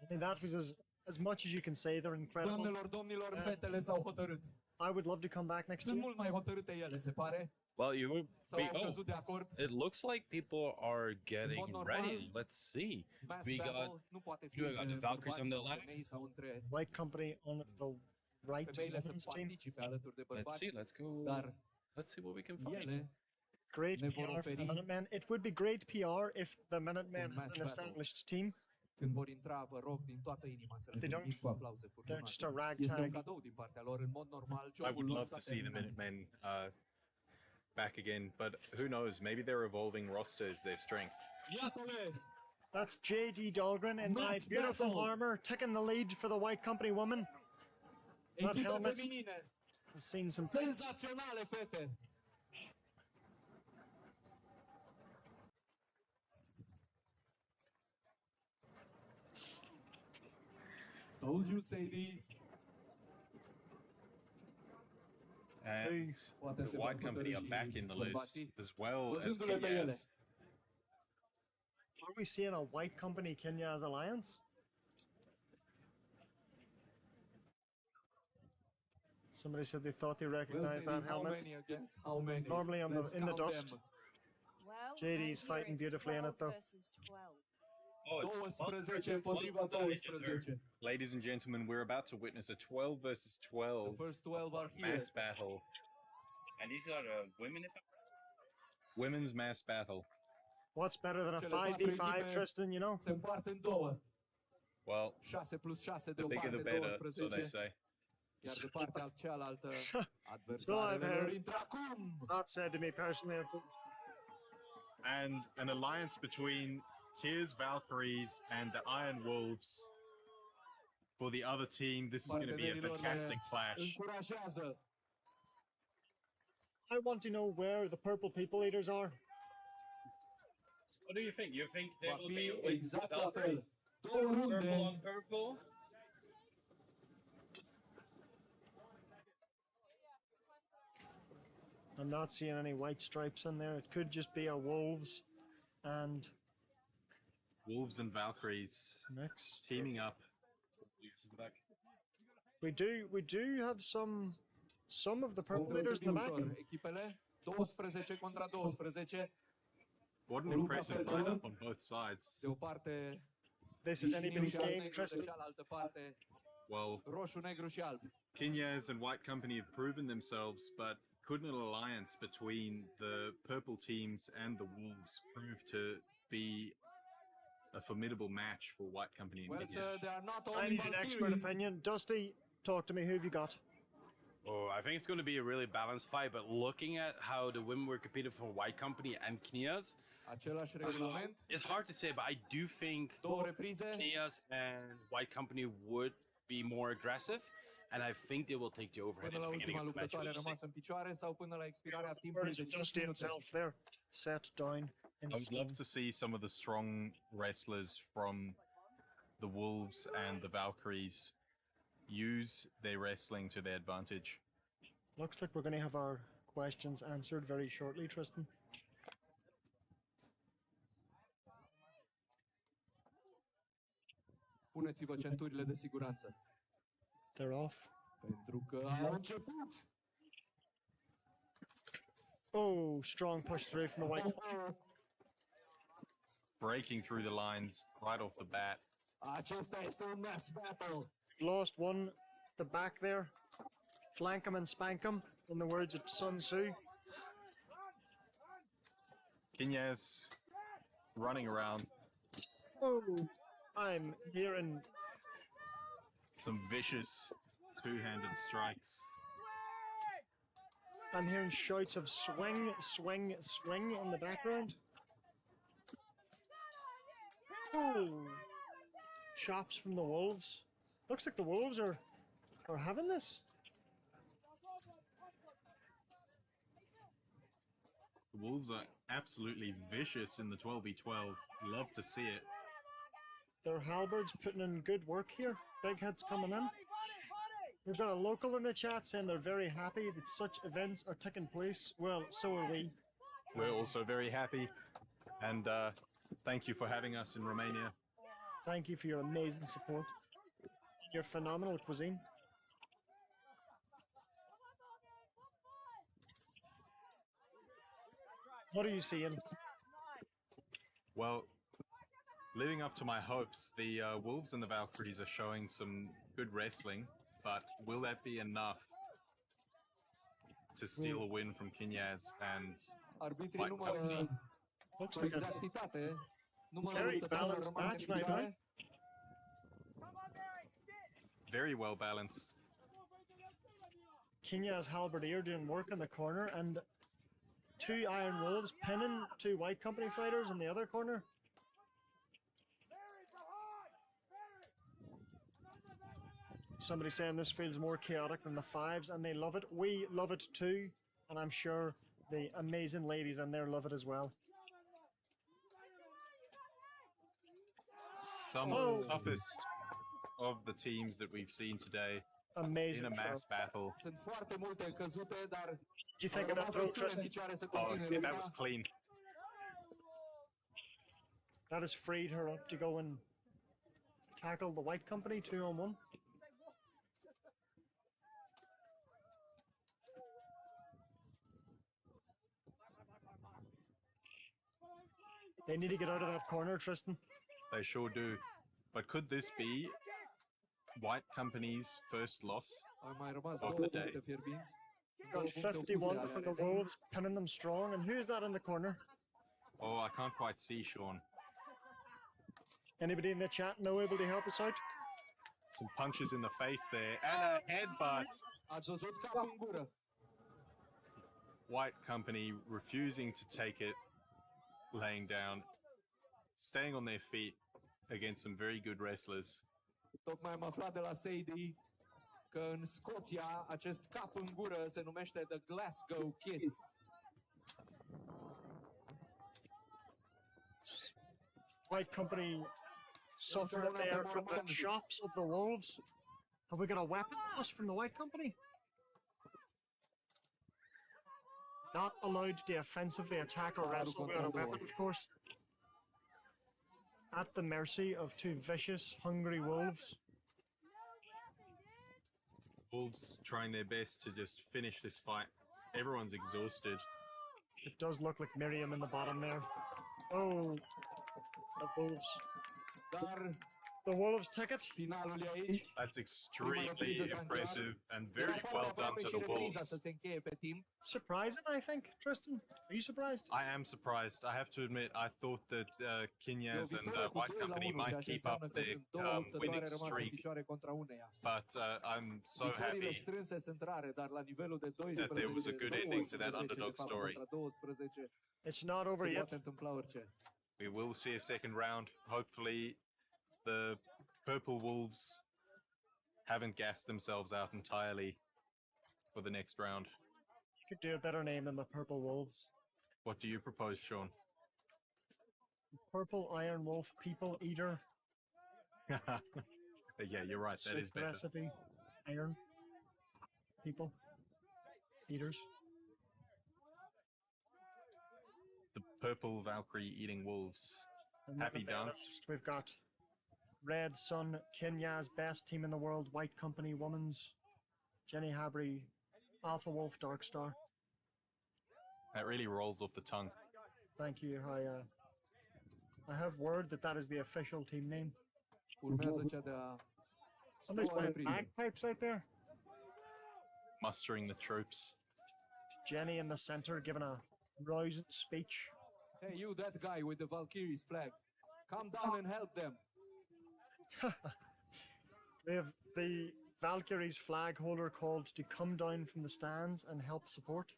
I mean, that was as much as you can say. They're incredible. Doamnelor, domnilor, fetele s-au hotărât. I would love to come back next Sunt year. mult mai hotărâte ele, se pare. Well, you would Sau be. au căzut de acord. It looks like people are getting normal, ready. Let's see. Mass We got battle nu poate fi we got the între Valkyries on the bărbați sau left. femei sau între White Company on the right. femeile să women's team. participe alături de Let's bărbați. see. Let's go. Dar Let's see what we can find. ele Great ne vor PR for the oferi Minutemen. It would be great PR if the Minutemen un had mass an battle. established team. Când vor intra, vă rog din toată inima să le They primim don't. cu aplauze They're just a furtunate. Este un ragtag. cadou din partea lor. În mod normal, I jocul would lor love s-a to see the terminat. Minutemen back again, but who knows? Maybe their evolving roster is their strength. Iată-le! That's JD Dahlgren in my Mass beautiful battle. armor, taking the lead for the White Company woman. That Echipe helmet feminine. has seen some things. Senzaționale, fete! Told you, Sadie. And the White Company are back in the list as well as Văzându-le pe ele. Kenya's. Are we seeing a White Company Kenya's alliance? Somebody said they thought they recognized that How helmet. many against how many? Normally on Let's in the count dust. them. Well, JD's I hear fighting it's beautifully in 12 it though. versus 12. Oh, it's 12 împotriva 12. Ladies and gentlemen, we're about to witness a 12 versus 12 The first 12 are here. mass battle. And these are women, if Women's mass battle. What's better than a Cele patru 5v5, echipe Tristan, you know? Se împart în două. Well, 6 plus 6 de the o bigger the parte, better, so they 12. say. Iar de partea cealaltă, So I've adversarele lor heard. intră acum. Not said to me personally. And an alliance between Tears Valkyries and the Iron Wolves for the other team. This is going to be a Partenerilor fantastic le clash. încurajează. I want to know where the purple people eaters are. What do you think? You think they Va will fi be with exact la fel. Valkyries? Două Purple runde. on purple? I'm not seeing any white stripes in there. It could just be a wolves and Wolves and Valkyries mix. teaming up. We do have some of the purple leaders in the back. Ușor. Echipele 12 contra 12. What an impressive lineup on both sides. De o parte, This is anybody's vișiniu și game, negru, de Tristan. cealaltă parte, Well, roșu, negru și alb. Kenya's and White Company have proven themselves, but couldn't an alliance between the purple teams and the Wolves prove to be a formidable match for White Company and Well, sir, Kenya's? they are not I only need an expert Valkyries. opinion. Dusty, talk to me. Who have you got? Oh, I think it's going to be a really balanced fight, but looking at how the women were competing for White Company and Kenya's, Același regulament, it's hard to say, but I do think două reprize. Kenya's and White Company would be more aggressive, and I think they will take the overhead Până at la the beginning ultima of the match. luptătoare We'll see. rămasă în picioare sau până la expirarea timpului Where's de 5 Dusty minute. himself there? Set down in I the would love stone. to see some of the strong wrestlers from the Wolves and the Valkyries use their wrestling to their advantage. Looks like we're going to have our questions answered very shortly, Tristan. Puneți-vă centurile de siguranță. They're off. Pentru că au început. Oh, strong push through from the white. Breaking through the lines right off the bat. Acesta este un mass battle. Lost one, the back there. Flank him and spank him, in the words of Sun Tzu. Kenya's running around. Oh, I'm hearing Some vicious two-handed strikes. I'm hearing shouts of swing, swing, swing in the background. Oh, chops from the wolves. Looks like the wolves are having this. The Wolves are absolutely vicious in the 12v12. Love to see it. Their halberds putting in good work here. Big heads coming in. We've got a local in the chat saying they're very happy that such events are taking place. Well, so are we. We're also very happy, and thank you for having us in Romania. Thank you for your amazing support. Your phenomenal cuisine. What are you seeing? Well, living up to my hopes, the Wolves and the Valkyries are showing some good wrestling, but will that be enough to steal a win from Kenya's and Arbitrii White Company? numără Looks cu like a exactitate. Numără very luptătorilor balanced rămase în match right picioare. now. Very well balanced. Kenya's halberdier doing work in the corner, and two Iron Wolves pinning two White Company fighters in the other corner. Somebody saying this feels more chaotic than the fives, and they love it. We love it too, and I'm sure the amazing ladies in there love it as well. Some of the toughest of the teams that we've seen today. Amazing in a mass battle. Sunt foarte multe căzute, dar Did you think of that throw, Tristan? Oh, yeah, that was clean. That has freed her up to go and tackle the White Company 2-on-1. They need to get out of that corner, Tristan. They sure do. But could this be White Company's first loss of the day? We've got 51 from the Wolves, pinning them strong. And who's that in the corner? Oh, I can't quite see, Sean. Anybody in the chat know able to help us out? Some punches in the face there, and a headbutt. White Company refusing to take it, laying down, staying on their feet against some very good wrestlers. Tocmai am aflat de la Sadie că în Scoția acest cap în gură se numește The Glasgow Kiss. White Company suffering there from the chops of the Wolves. Have we got a weapon loss from the White Company? Not allowed to offensively attack or wrestle without a weapon, of course. At the mercy of two vicious, hungry wolves. Wolves trying their best to just finish this fight. Everyone's exhausted. It does look like Miriam in the bottom there. Oh, the Wolves. The Wolves ticket. That's extremely impressive and very well done to the Wolves. Surprising, I think, Tristan. Are you surprised? I am surprised. I have to admit, I thought that Kenya's and White Company might keep up their winning streak, but I'm so happy that there was a good ending to that underdog story. It's not over yet. We will see a second round. Hopefully, the Purple Wolves haven't gassed themselves out entirely for the next round. You could do a better name than the Purple Wolves. What do you propose, Sean? Purple Iron Wolf People Eater. Yeah, you're right. That is better. Recipe. Iron. People. Eaters. The Purple Valkyrie Eating Wolves. Happy dance. We've got Red Sun, Kenya's best team in the world, White Company Women's, Jenny Habry, Alpha Wolf, Dark Star. That really rolls off the tongue. Thank you. I have word that is the official team name. Somebody's playing bagpipes out there. Mustering the troops. Jenny in the center giving a rousing speech. Hey, you, that guy with the Valkyrie's flag. Come down and help them. They have the Valkyrie's flag holder called to come down from the stands and help support.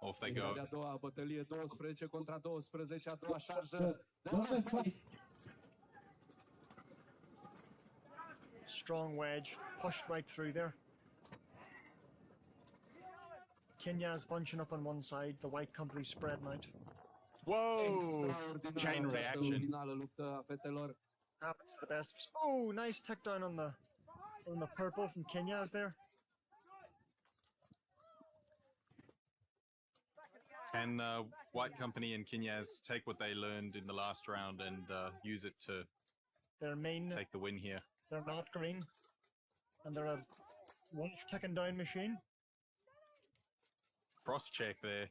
Off they go. Bătălie 12 contra 12, a doua șarjă. Strong wedge, pushed right through there. Kenya's bunching up on one side, the White Company spreading out. Whoa! Chain reaction. Happens to the best of us. Oh, nice tick down on the purple from Kenya's there. Can White Company and Kenya's take what they learned in the last round and use it to take the win here? They're not green, and they're a wolf ticking down machine. Cross check there.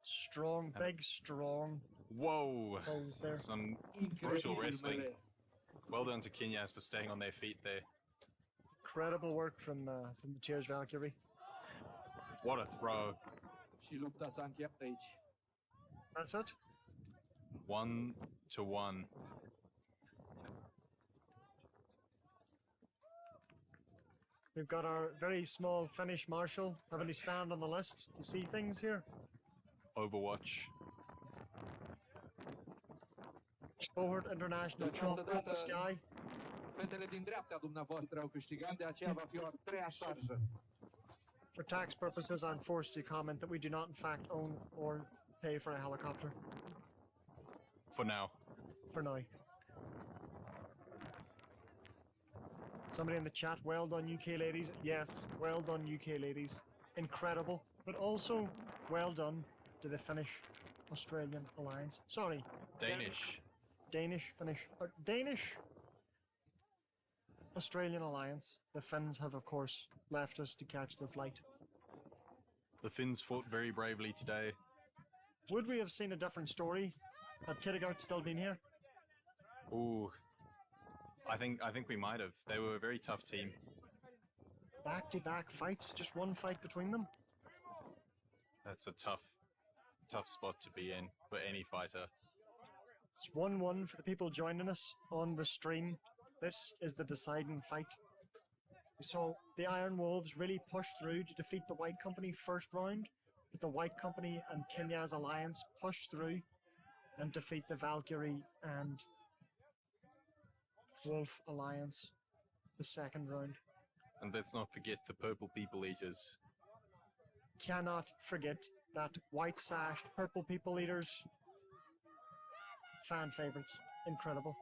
Strong, big, strong. Whoa! There. Some brutal wrestling. Well done to Kenya's for staying on their feet there. Incredible work from the Tears Valkyrie. What a throw. Și lupta s-a încheiat aici. That's it. 1-1. We've got our very small Finnish marshal having to stand on the list to see things here. Overwatch. Buhurt International Trump up the sky. Fetele din dreapta dumneavoastră au câștigat, de aceea va fi o a treia șarjă. For tax purposes, I'm forced to comment that we do not in fact own or pay for a helicopter. For now. For now. Somebody in the chat, well done UK ladies. Yes, well done UK ladies. Incredible. But also, well done to the Finnish-Australian alliance. Sorry. Danish. Danish Australian alliance. The Finns have, of course, left us to catch their flight. The Finns fought very bravely today. Would we have seen a different story had Kittigart still been here? Ooh, I think we might have. They were a very tough team. Back-to-back fights, just one fight between them. That's a tough spot to be in for any fighter. It's 1-1 for the people joining us on the stream. This is the deciding fight. We saw the Iron Wolves really push through to defeat the White Company first round, but the White Company and Kenya's alliance push through and defeat the Valkyrie and Wolf alliance the second round. And let's not forget the Purple People Eaters. Cannot forget that white sashed Purple People Eaters. Fan favorites. Incredible.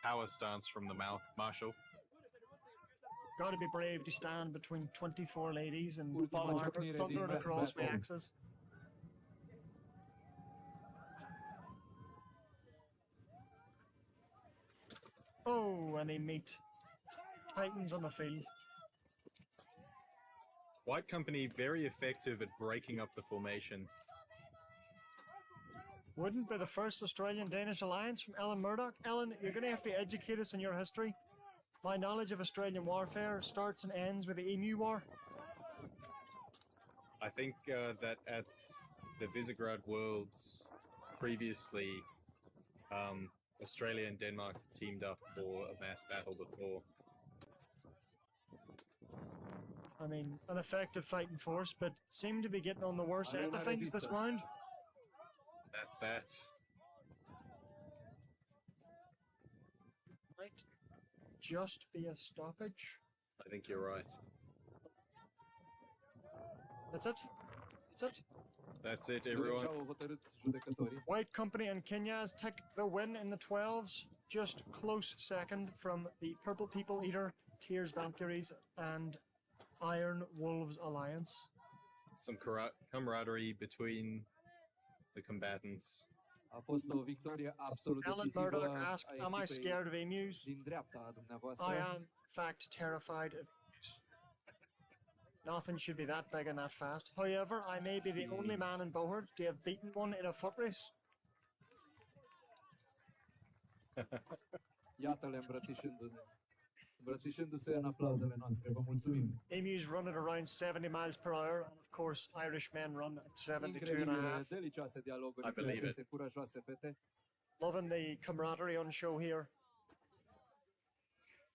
Power stance from the Marshal. Gotta be brave to stand between 24 ladies and thundering across my axes. Oh, and they meet. Titans on the field. White Company very effective at breaking up the formation. Wouldn't be the first Australian-Danish alliance from Ellen Murdoch. Ellen, you're going to have to educate us on your history. My knowledge of Australian warfare starts and ends with the Emu War. I think that at the Visegrad Worlds previously, Australia and Denmark teamed up for a mass battle before. I mean, an effective fighting force, but seem to be getting on the worst end of things this round. That's that. Might just be a stoppage. I think you're right. That's it? That's it? That's it, everyone. White Company and Kenya's take the win in the 12s. Just close second from the Purple People Eater, Tears Valkyries, and Iron Wolves Alliance. Some camaraderie between the combatants. A fost o victorie absolut Ellen Murdoch asked, am I scared of emus? Din dreapta a dumneavoastră. I am, in fact, terrified of emus. Nothing should be that big and that fast. However, I may be the only man in Buhurt to have beaten one in a foot race. Iată-le îmbrățișându-se în aplauzele noastre. Vă mulțumim. Emus run at around 70 miles per hour, and of course, Irish men run at 72 and a half. Delicioase dialoguri I believe cu aceste it. curajoase fete. Loving the camaraderie on show here.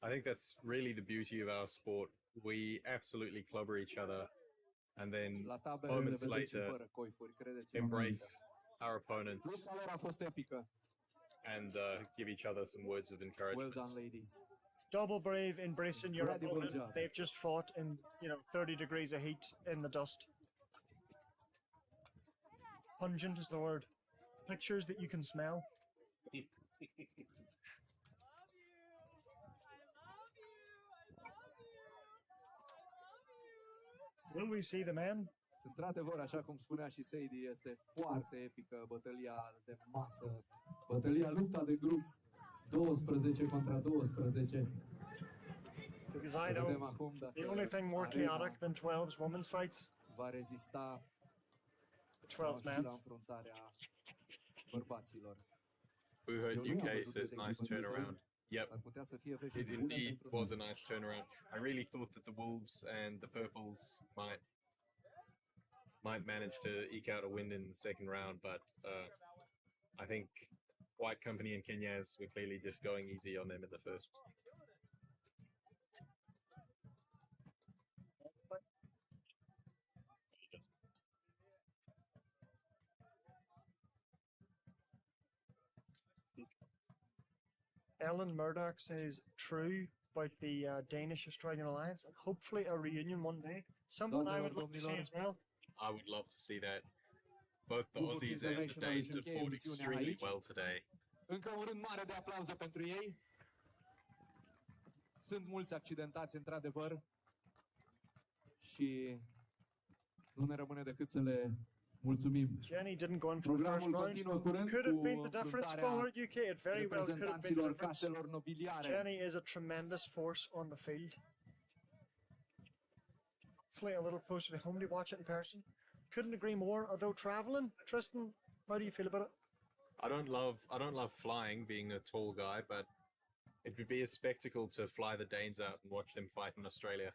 I think that's really the beauty of our sport. We absolutely clobber each other, and then La taberele moments le vedeți later fără coifuri, credeți-mă. embrace our opponents Lupta lor a fost epică. and give each other some words of Well encouragement. done, ladies. Double brave embracing your Incredible opponent. job. They've just fought in, 30 degrees of heat in the dust. Pungent is the word. Pictures that you can smell. Will we see the men? Într-adevăr, așa cum spunea și Sadie, este foarte epică bătălia de masă, lupta de grup, 12 contra 12. Because I know the only thing more chaotic than 12's women's fights. Va rezista the 12's la men's. înfruntarea bărbaților. Buhurt Eu nu am UK văzut says de nice echipă turnaround. Yep. Ar putea să fie veșnic It bună indeed pentru was a noi. nice turnaround. I really thought that the Wolves and the Purples might manage to eke out a win in the second round, but I think White Company and Kenyas were clearly just going easy on them in the first. Ellen Murdoch says true about the Danish-Australian alliance and hopefully a reunion one day. Someone I would love to see as well. I would love to see that. Both the Buhurt Aussies and the Invitational Danes își have încheie fought emisiunea extremely aici. well today. Încă un rând mare de aplauze pentru ei. Sunt mulți accidentați, într-adevăr, și nu ne rămâne decât să le mulțumim. Jenny didn't go in for the first Programul round. continuă curând Could have cu been the difference for înfruntarea Buhurt UK. It very well could have been the reprezentanților difference. caselor nobiliare. Jenny is a tremendous force on the field. Hopefully a little closer to home to watch it in person. Couldn't agree more. Although traveling, Tristan, how do you feel about it? I don't love flying, being a tall guy, but it would be a spectacle to fly the Danes out and watch them fight in Australia.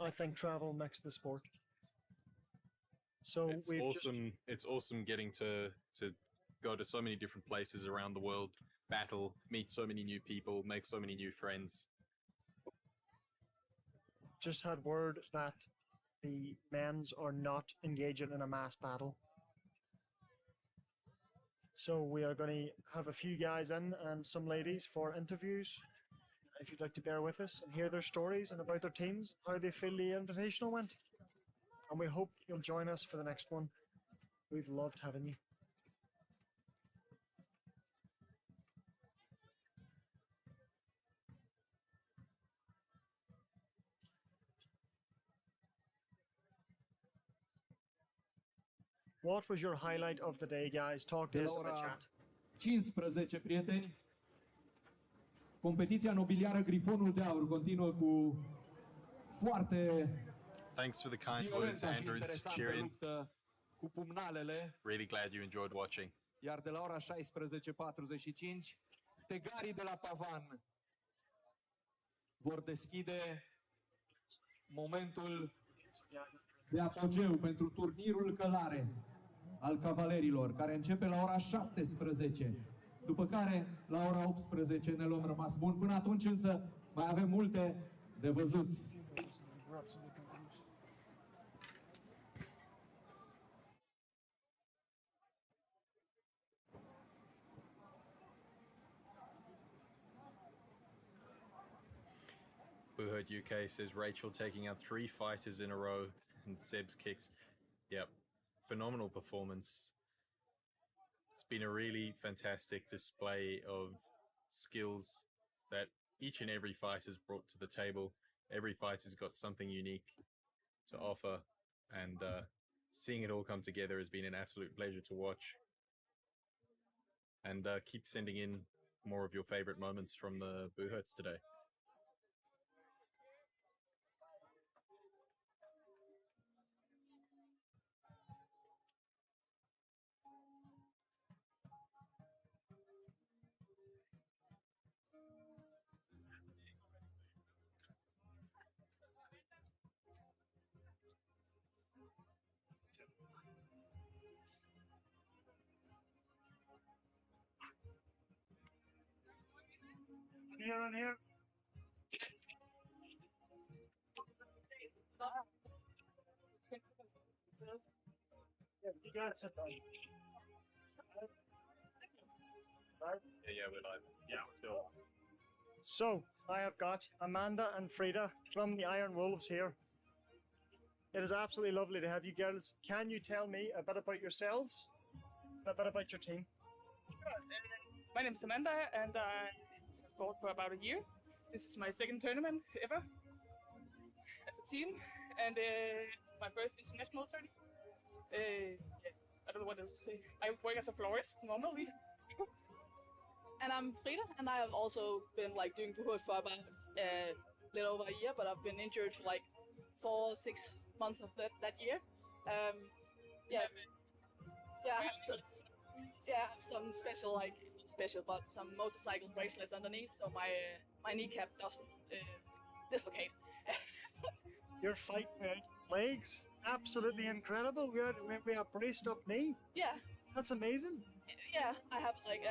I think travel makes the sport. So It's we've awesome. It's awesome getting to go to so many different places around the world, battle, meet so many new people, make so many new friends. just had word that the men's are not engaging in a mass battle. So we are going to have a few guys in and some ladies for interviews. If you'd like to bear with us and hear their stories and about their teams, how they feel the Invitational went. And we hope you'll join us for the next one. We've loved having you. What was your highlight of the day, guys? Talk to De la us in the ora chat. 15, prieteni, competiția nobiliară Grifonul de Aur continuă cu foarte Thanks for the kind words, violentă și Andrews, interesantă cheering. luptă cu pumnalele, Really glad you enjoyed watching. iar de la ora 16:45, stegarii de la Pavan vor deschide momentul de apogeu pentru turnirul călare al cavalerilor, care începe la ora 17, după care la ora 18 ne luăm rămas bun. Până atunci însă mai avem multe de văzut. Buhurt UK says Rachel taking out 3 fighters in a row and Seb's kicks. Yep, phenomenal performance. It's been a really fantastic display of skills that each and every fighter's brought to the table. Every fighter's got something unique to offer, and seeing it all come together has been an absolute pleasure to watch. And keep sending in more of your favorite moments from the Buhurts today. Here and here. You guys sit down. Yeah, we're live. Yeah, we're still. So, I have got Amanda and Frida from the Iron Wolves here. It is absolutely lovely to have you girls. Can you tell me a bit about yourselves? A bit about your team? My name is Amanda, and I fought for about a year. This is my second tournament ever as a team, and my first international tournament. I don't know what else to say. I work as a florist normally. And I'm Frida, and I have also been doing Buhurt for about a little over a year, but I've been injured for 4-6 months of that year. Yeah, So, yeah, I have some special, like, not special, but some motorcycle bracelets underneath, so my kneecap doesn't dislocate. Your fight legs, absolutely incredible. We have braced up knee. Yeah. That's amazing. Yeah, I have like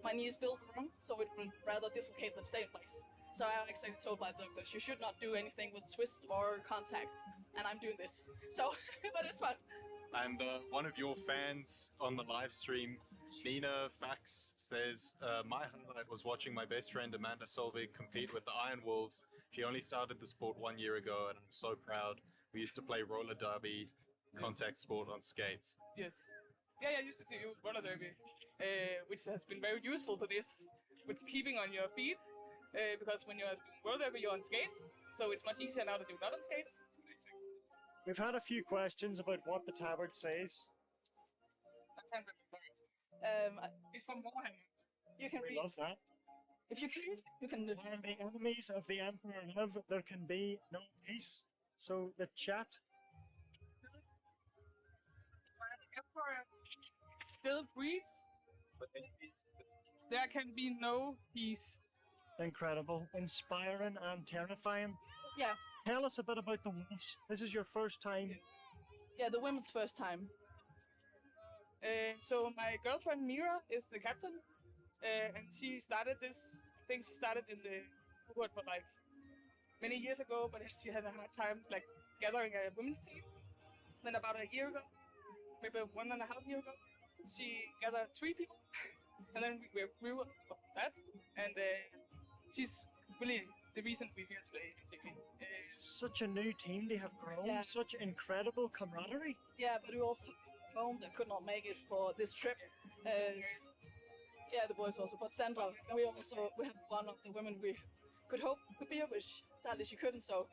my knee is built wrong, so it would rather dislocate than stay in place. So I actually told my doctors you should not do anything with twist or contact, and I'm doing this. So, but it's fun. And one of your fans on the live stream, Nina Fax, says, my highlight was watching my best friend Amanda Solvig compete with the Iron Wolves. She only started the sport 1 year ago, and I'm so proud. We used to play roller derby contact sport on skates. Yes. Yeah, I used to do roller derby, which has been very useful for this, with keeping on your feet, because when you're doing roller derby, you're on skates, so it's much easier now to do not on skates. We've had a few questions about what the tabard says. I can't remember it. It's from Warhammer. You can We read. love that. If you can read, you can. While the enemies of the Emperor live, there can be no peace. So the chat. While the Emperor still breathes, there can be no peace. Incredible, inspiring, and terrifying. Yeah. Tell us a bit about the Wolves. This is your first time. Yeah, the women's first time. So my girlfriend Mira is the captain, and she started this. I think she started in the Buhurt for like many years ago, but she had a hard time like gathering a women's team. Then about a year ago, maybe 1.5 years ago, she gathered 3 people, and then we grew that, and she's really the reason we're here today, basically. Such a new team they have grown. Yeah. Such incredible camaraderie. Yeah, but we also have home that could not make it for this trip. Yeah, the boys also, but Sandra, we have one of the women we could hope could be here, which sadly she couldn't. So,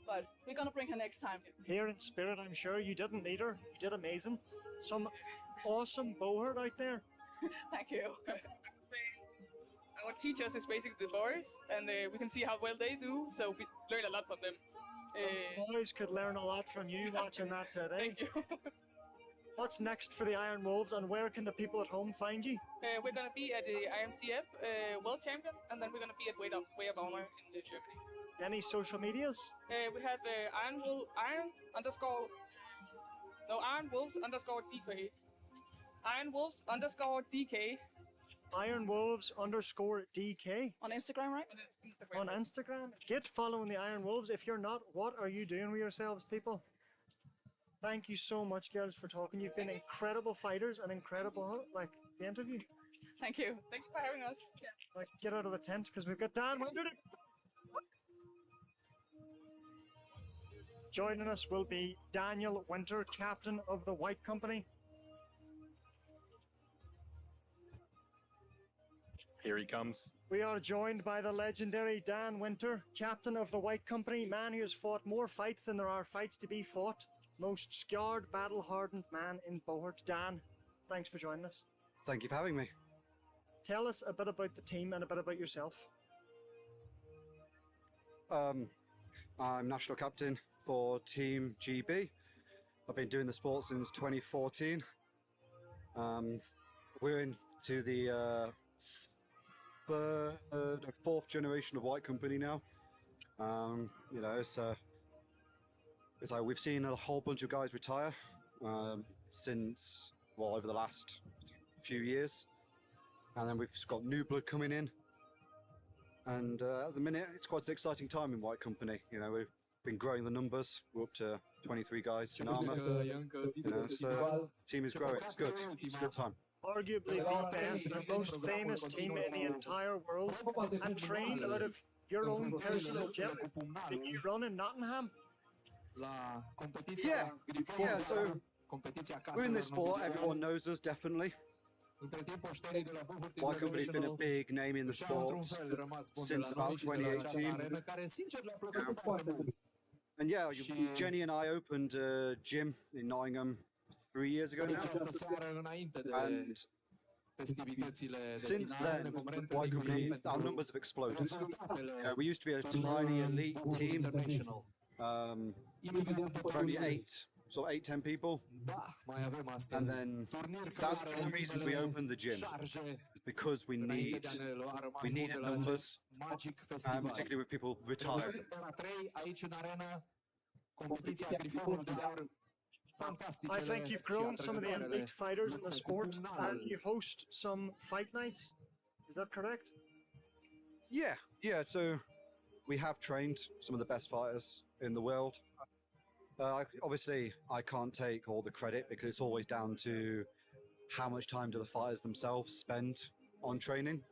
but we're gonna bring her next time. Here in spirit, I'm sure you didn't need her. You did amazing. Some awesome Buhurt out there. Thank you. Our teachers is basically the boys, and we can see how well they do, so we learn a lot from them. Boys could learn a lot from you watching that today. Thank you. What's next for the Iron Wolves, and where can the people at home find you? We're gonna be at the IMCF World Champion, and then we're gonna be at Way of Honor in Germany. Any social medias? We have Iron Wolves DK. Iron Wolves DK. Iron Wolves _DK. On Instagram, right? On Instagram. Get following the Iron Wolves. If you're not, what are you doing with yourselves, people? Thank you so much, girls, for talking. You've been incredible fighters and incredible, like, the interview. Thank you. Thanks for having us. Yeah. Like, get out of the tent, because we've got Dan Winter. Joining us will be Daniel Winter, captain of the White Company. Here he comes. We are joined by the legendary Dan Winter, captain of the White Company, man who has fought more fights than there are fights to be fought. Most scarred, battle-hardened man in Buhurt. Dan, thanks for joining us. Thank you for having me. Tell us a bit about the team and a bit about yourself. I'm national captain for Team GB. I've been doing the sport since 2014. We're into the fourth generation of White Company now. You know, it's like we've seen a whole bunch of guys retire since, well, over the last few years, and then we've got new blood coming in, and at the minute it's quite an exciting time in White Company. You know, we've been growing the numbers. We're up to 23 guys in armour. You know, so team is growing. It's good. It's a good time. Arguably the best and most famous team in the entire world, and trained out of your own personal gym that you run in Nottingham. Yeah, so we're in this sport, everyone knows us, definitely. White Company's been a big name in the sport since about 2018. And yeah, Jenny and I opened a gym in Nottingham 3 years ago now. And since then, White Company, our numbers have exploded. We used to be a tiny elite team. Only 8 so 8-10 people. Da, mai avem astăzi And then turnir that's care one of the reasons we opened the gym. It's because we needed numbers, Magic and Festival. particularly with people retired. Ora 3 aici în arena, competiția Grifonul de Aur. I think you've grown some of the elite fighters in the sport, and you host some fight nights. Is that correct? Yeah. So we have trained some of the best fighters in the world. Obviously, I can't take all the credit because it's always down to how much time do the fighters themselves spend on training.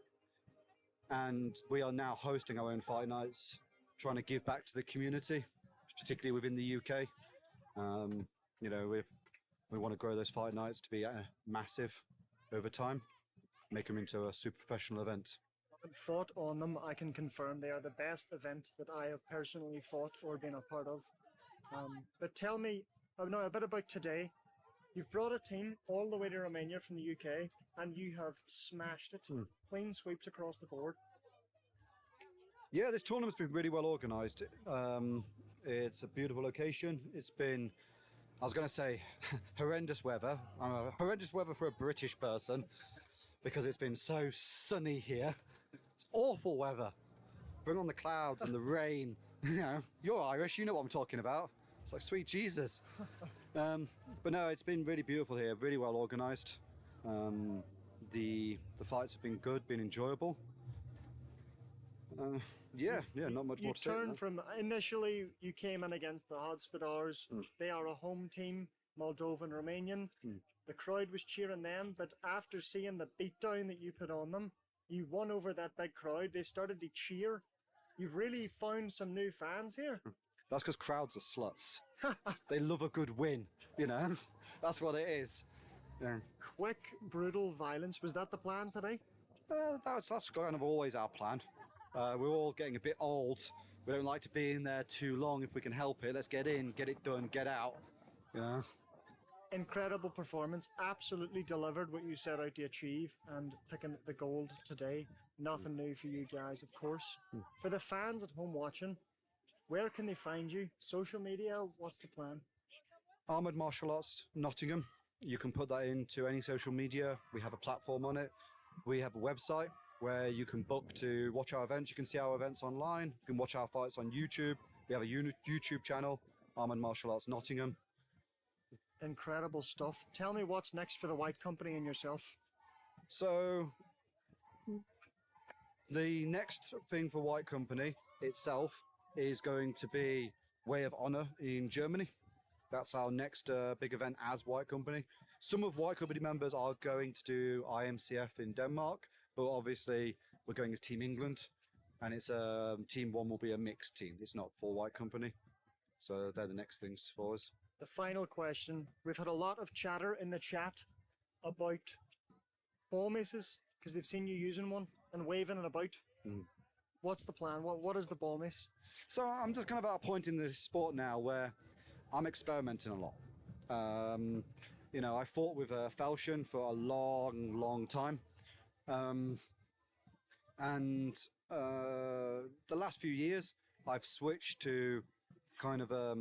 And we are now hosting our own fight nights, trying to give back to the community, particularly within the UK. You know, we want to grow those fight nights to be massive over time, make them into a super professional event. I've fought on them. I can confirm they are the best event that I have personally fought or been a part of. But tell me, now a bit about today. You've brought a team all the way to Romania from the UK, and you have smashed it. Clean sweeps across the board. Yeah, this tournament's been really well organised. It's a beautiful location. It's been, I was going to say, horrendous weather. Horrendous weather for a British person, because it's been so sunny here. It's awful weather. Bring on the clouds and the rain. You know, you're Irish, you know what I'm talking about. It's like, sweet Jesus. But no, it's been really beautiful here, really well organised. The fights have been good, been enjoyable. Yeah, not much more to say. You turned from, initially you came in against the Hospodars. They are a home team, Moldovan, Romanian. The crowd was cheering them, but after seeing the beatdown that you put on them, you won over that big crowd. They started to cheer. You've really found some new fans here. That's because crowds are sluts. They love a good win, you know? That's what it is. Yeah. Quick, brutal violence. Was that the plan today? That's kind of always our plan. We're all getting a bit old. We don't like to be in there too long if we can help it. Let's get in, get it done, get out. You know? Incredible performance. Absolutely delivered what you set out to achieve, and taking the gold today. Nothing new for you guys, of course. For the fans at home watching, where can they find you? Social media? What's the plan? Armoured Martial Arts Nottingham. You can put that into any social media. We have a platform on it. We have a website where you can book to watch our events. You can see our events online. You can watch our fights on YouTube. We have a YouTube channel, Armoured Martial Arts Nottingham. Incredible stuff. Tell me what's next for the White Company and yourself. So, the next thing for White Company itself is going to be Way of Honor in Germany. That's our next big event as White Company. Some of White Company members are going to do IMCF in Denmark, but obviously we're going as Team England, and it's Team 1 will be a mixed team. It's not for White Company. So they're the next things for us. The final question. We've had a lot of chatter in the chat about ball maces, because they've seen you using one and waving it about. What's the plan? What is the ball mace? So I'm just kind of at a point in the sport now where I'm experimenting a lot. You know, I fought with a falchion for a long time. And the last few years, I've switched to kind of a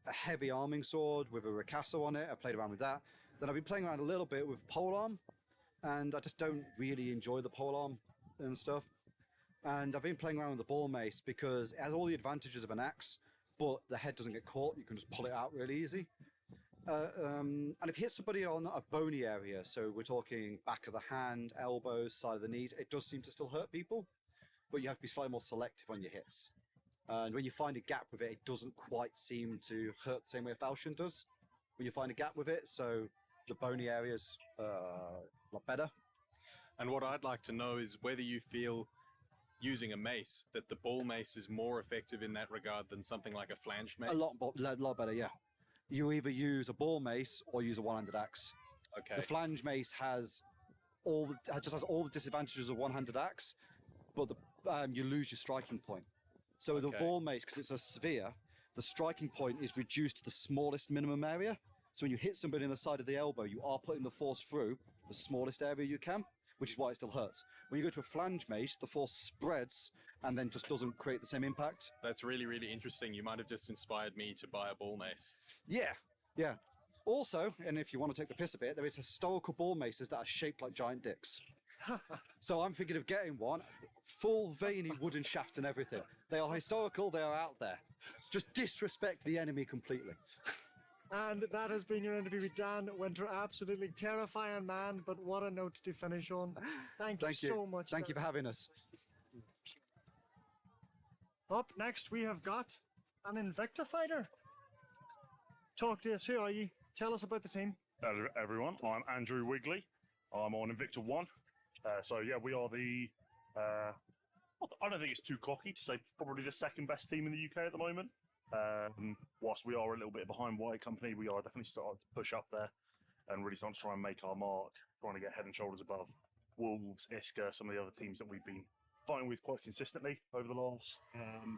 heavy arming sword with a ricasso on it. I played around with that. Then I've been playing around a little bit with polearm, and I just don't really enjoy the polearm and stuff. And I've been playing around with the ball mace because it has all the advantages of an axe, but the head doesn't get caught. You can just pull it out really easy. And if you hit somebody on a bony area, so we're talking back of the hand, elbows, side of the knees, it does seem to still hurt people, but you have to be slightly more selective on your hits. And when you find a gap with it, it doesn't quite seem to hurt the same way a falchion does when you find a gap with it, so the bony area's a lot better. And what I'd like to know is whether you feel using a mace, that the ball mace is more effective in that regard than something like a flange mace? A lot better, yeah. You either use a ball mace or use a one-handed axe. Okay. The flange mace has all the disadvantages of one-handed axe, but you lose your striking point. So with a ball mace, because it's a sphere, the striking point is reduced to the smallest minimum area. So when you hit somebody in the side of the elbow, you are putting the force through the smallest area you can, which is why it still hurts. When you go to a flange mace, the force spreads and then just doesn't create the same impact. That's really, really interesting. You might have just inspired me to buy a ball mace. Yeah, Yeah. Also, and if you want to take the piss a bit, there is historical ball maces that are shaped like giant dicks. So I'm thinking of getting one, full veiny wooden shaft and everything. They are historical, they are out there. Just disrespect the enemy completely. And that has been your interview with Dan Winter. Absolutely terrifying man, but what a note to finish on. Thank you so much. Thank you for having us. Up next, we have got an Invicta fighter. Talk to us. Who are you? Tell us about the team. Hello, everyone. I'm Andrew Wigley. I'm on Invicta 1. So, yeah, we are the... I don't think it's too cocky to say probably the second best team in the UK at the moment. Whilst we are a little bit behind White Company, we are definitely starting to push up there and really starting to try and make our mark, trying to get head and shoulders above Wolves, Iska, some of the other teams that we've been fighting with quite consistently over the last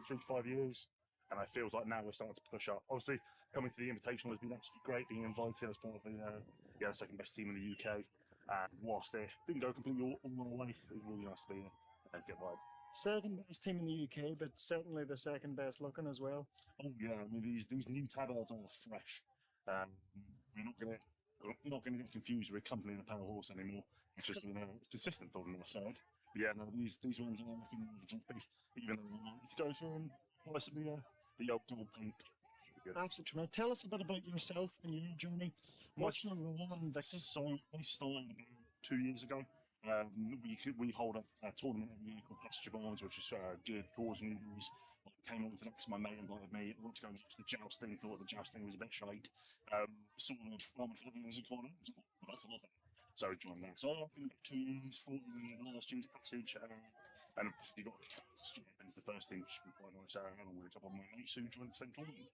3 to 5 years. And it feels like now we're starting to push up. Obviously, coming to the Invitational has been absolutely great, being invited as part of the second best team in the UK. And whilst it didn't go completely all the way, it was really nice to be here and get vibes. Second best team in the UK, but certainly the second best looking as well. Oh yeah, I mean these new tabards are fresh. We're not gonna get confused with Company and a Power Horse anymore. It's just consistent thought on our side. But yeah, no, these ones are looking droppy, even though we might need to go through and buy some of the old gold paint. Absolutely. Now tell us a bit about yourself and your journey. What's your role in Invicta? So they started about 2 years ago. We hold a tournament every year called Pasture Barns, which is geared towards newbies. Came on to next, my mate invited me. I wanted to go and watch the jousting, thought the jousting was a bit shite. Saw the Roman Philippines in the corner, well, that's a lot of it. So I joined that. So I've been 2 years, fought in last year's passage, and obviously got Stripens, the first team, which has been quite nice. And all a couple of my mates who joined the same tournament.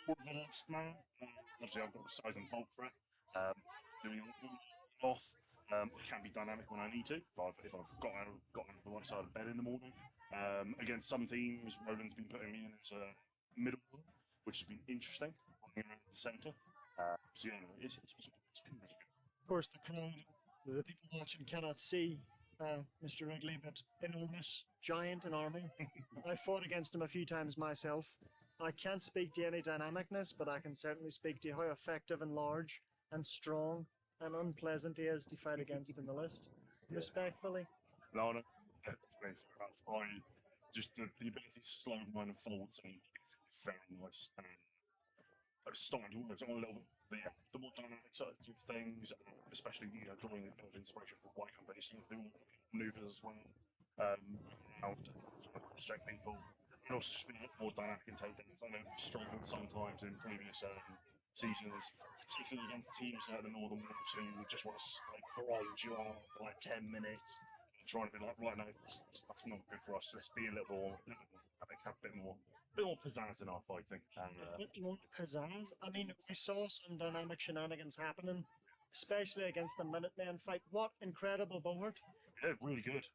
For the last now, obviously I've got the size and bulk for it. Doing it off. I can be dynamic when I need to, if I've got out of the right side of bed in the morning. Against some teams, Roland's been putting me in as a middle one, which has been interesting, running around the centre. So yeah, it's been really good. Of course, the crowd, the people watching cannot see Mr. Wrigley, but enormous, giant in armour. I fought against him a few times myself. I can't speak to any dynamicness, but I can certainly speak to how effective and large and strong and unpleasant he is to fight against in the list. Respectfully. No, just the ability to slow down and fold something is very nice. And I was starting to work on a little bit the more dynamic side of things, especially drawing a bit of inspiration from White Company, some of the maneuvers as well. How to cross-check people, and also just being a bit more dynamic in takedowns. I know I've struggled sometimes in previous seasons, particularly against teams like the Northern Wolves who just want to grind you on for 10 minutes, and trying to be like, right, no, that's not good for us. Let's be a little more, have a bit more pizzazz in our fighting. A bit more pizzazz? I mean, we saw some dynamic shenanigans happening, especially against the Minutemen fight. What incredible Buhurt. Yeah, really good.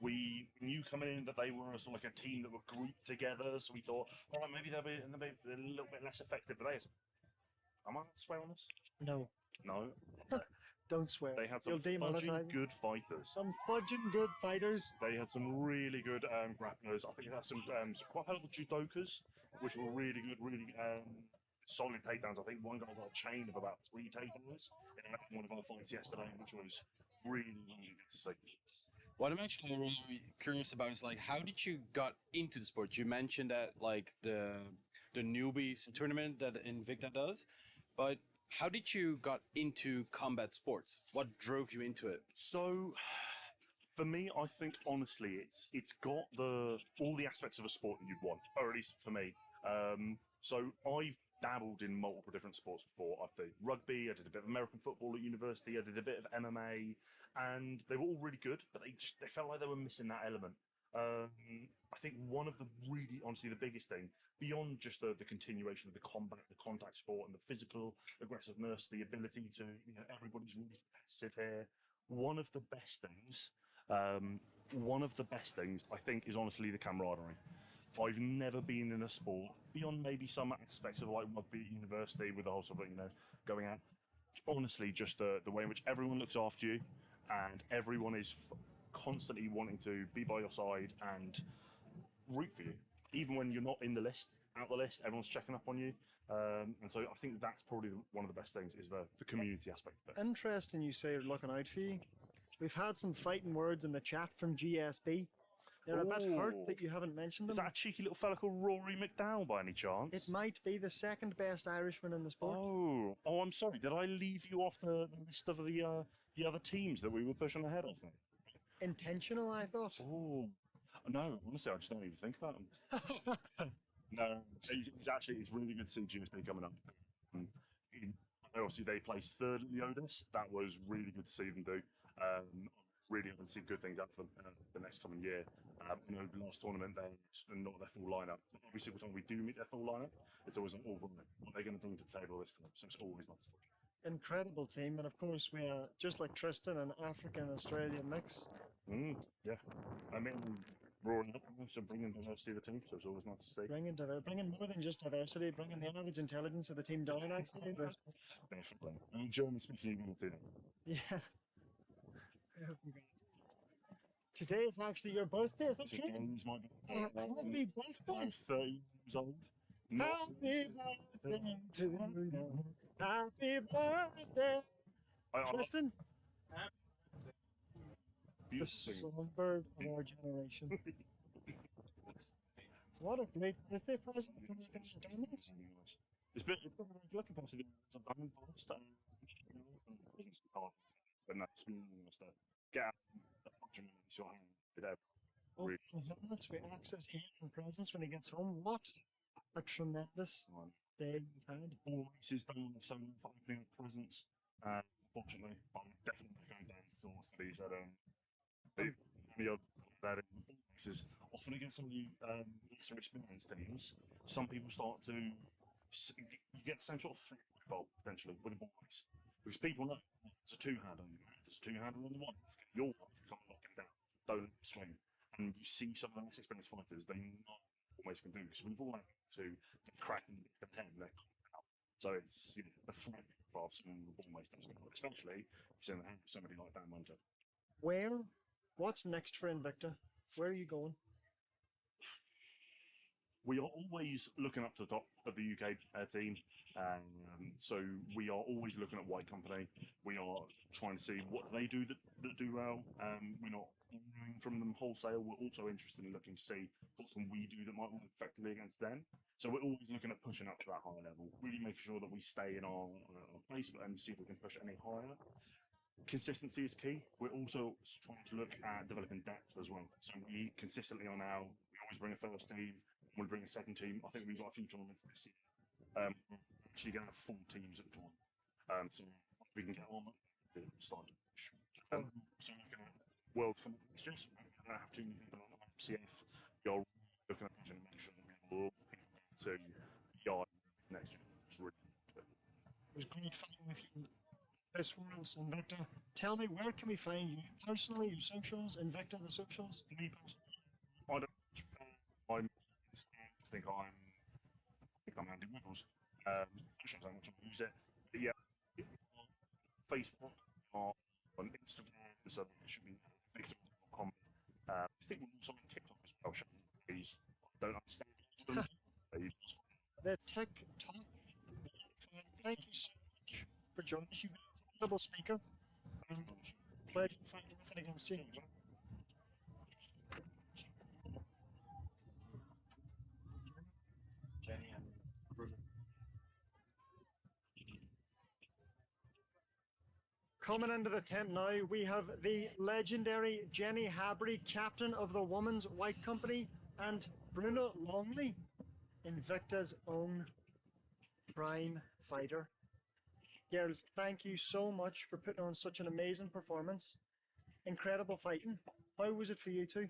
We knew coming in that they were sort of like a team that were grouped together, so we thought, all right, maybe they'll be a little bit less effective. But am I allowed to swear on this? No. No. Don't swear. They had some fudging good fighters. Some fudging good fighters. They had some really good grapplers. I think they had some quite powerful judokas, which were really good, really solid takedowns. I think one guy got a chain of about 3 takedowns in one of our fights yesterday, which was really, really good to see. What I'm actually really curious about is how did you got into the sport? You mentioned that the newbies tournament that Invicta does, but how did you got into combat sports? What drove you into it? So, for me, I think honestly, it's got all the aspects of a sport that you'd want, or at least for me. So I've dabbled in multiple different sports before. I did rugby, I did a bit of American football at university, I did a bit of MMA, and they were all really good, but they felt like they were missing that element. I think one of the really, honestly, the biggest thing, beyond just the continuation of the combat, the contact sport, and the physical aggressiveness, the ability to, everybody's really competitive here. One of the best things I think is honestly the camaraderie. I've never been in a sport, beyond maybe some aspects of rugby at university with the whole sort of, going out. Honestly, just the way in which everyone looks after you and everyone is constantly wanting to be by your side and root for you. Even when you're not in the list, out the list, everyone's checking up on you. And so I think that's probably one of the best things is the community aspect of it. Interesting you say looking out for you. We've had some fighting words in the chat from GSB. They're a bit hurt that you haven't mentioned them. Is that a cheeky little fella called Rory McDowell by any chance? It might be the second best Irishman in the sport. Oh, I'm sorry. Did I leave you off the list of the other teams that we were pushing ahead of? Intentional, I thought. Oh, no, honestly, I just don't even think about them. No, it's really good to see GSP coming up. Obviously, they placed third at the Odis. That was really good to see them do. Really haven't seen good things out of them the next coming year. Last tournament, they're not their full lineup. Every single time we do meet their full lineup, it's always like, oh, right, what are they going to bring to the table this time? So it's always nice fun. Incredible team, and of course we are just like Tristan, an African-Australian mix. Yeah, I mean, roaring up, so bringing diversity to the team, so it's always nice to see. Bringing more than just diversity, bringing the average intelligence of the team down, I'd say. But... Definitely. And German speaking ability. Yeah. Today is actually your birthday, is that true? Today is my birthday. Happy birthday! I'm 30 years old. Happy birthday to you. Happy birthday, Tristan. The songbird of our generation. What a great birthday present! It's been looking past the diamond past, but no, it's been nice to get out the function so I today. Oh, for heavens, we access here and presents when he gets home. What a tremendous day you've had. All races done so for opening up presents. Fortunately, I'm definitely going down to source these at the other that in all races. Often against some of the lesser experienced teams, some people start to you get the same sort of threat profile potentially with the boys. Because people know there's a two-hander on your map, there's a two-hander on the one. Your one, come and knock him down. Don't swing. And you see some of the less experienced fighters, they not always can do because we've all had to get cracked in the head and they're out. So it's a threat for some almost does go, especially if it's in the hand of somebody like Dan Munter. What's next for Invicta? Where are you going? We are always looking up to the top of the UK team, so we are always looking at White Company. We are trying to see what they do that do well. We're not borrowing from them wholesale. We're also interested in looking to see what can we do that might work effectively against them. So we're always looking at pushing up to that higher level, really making sure that we stay in our place and see if we can push it any higher. Consistency is key. We're also trying to look at developing depth as well. So we consistently are now, we always bring a first team, we'll bring a second team. I think we've got a few tournaments this year. We're actually going to have full teams at the tournament. So we can get on to start to push. So looking at Worlds coming up next year, so we're going to have 2 new people on ICF. We are looking at pushing to make sure that we have all people to yard next year. It's really good. It was great fighting with you. This World's Invicta. Tell me, where can we find you personally, your socials, Invicta, the socials? Me personally, I think I'm Andy Wiggles. I'm not sure how much I use it. But yeah, Facebook, on Instagram, so it should be victor.com. I think we're also on TikTok as well. Please, don't understand. The TikTok. Thank you so much for joining us. You've been an incredible speaker. Pleasure fighting with and against you. Jenny and Bruno. Coming into the tent now, we have the legendary Jenny Habry, captain of the Women's White Company, and Bruno Longley, Invicta's own prime fighter. Girls, thank you so much for putting on such an amazing performance. Incredible fighting. How was it for you two?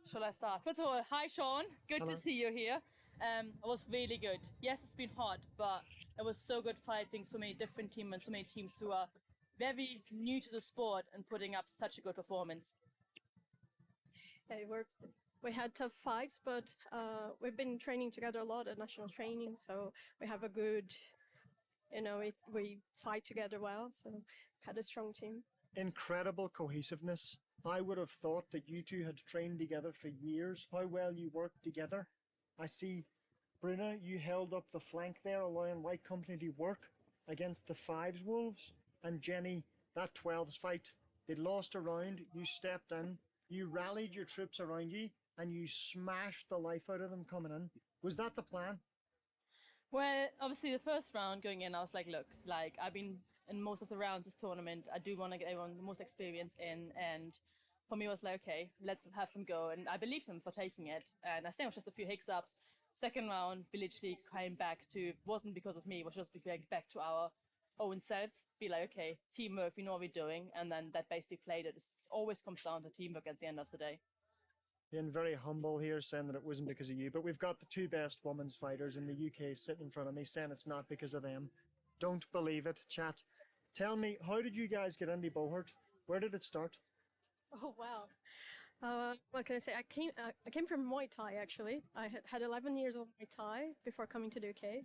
Shall I start? First of all, hi Sean, good Hello. to see you here. It was really good. Yes, it's been hot, but it was so good fighting so many different teams and so many teams who are very new to the sport and putting up such a good performance. Yeah, we had tough fights, but we've been training together a lot at national training, so we have a good, we fight together well, so had a strong team. Incredible cohesiveness. I would have thought that you two had trained together for years. How well you work together. I see Bruna, you held up the flank there, allowing White Company to work against the Fives Wolves. And Jenny, that 12s fight, they'd lost a round, you stepped in, you rallied your troops around you, and you smashed the life out of them coming in. Was that the plan? Well, obviously the first round going in, I was like, look, like I've been in most of the rounds this tournament. I do want to get everyone the most experience in, and for me it was like, okay, let's have them go. And I believed them for taking it. And I think it was just a few hiccups. Second round, we literally came back to, wasn't because of me, it was just back to our own selves, be like, okay, teamwork, we know what we're doing, and then that basically played it. It always comes down to teamwork at the end of the day. Being very humble here, saying that it wasn't because of you, but we've got the two best women's fighters in the UK sitting in front of me, saying it's not because of them. Don't believe it, chat. Tell me, how did you guys get into Buhurt? Where did it start? Oh wow. What can I say? I came from Muay Thai actually. I had 11 years of Muay Thai before coming to the UK.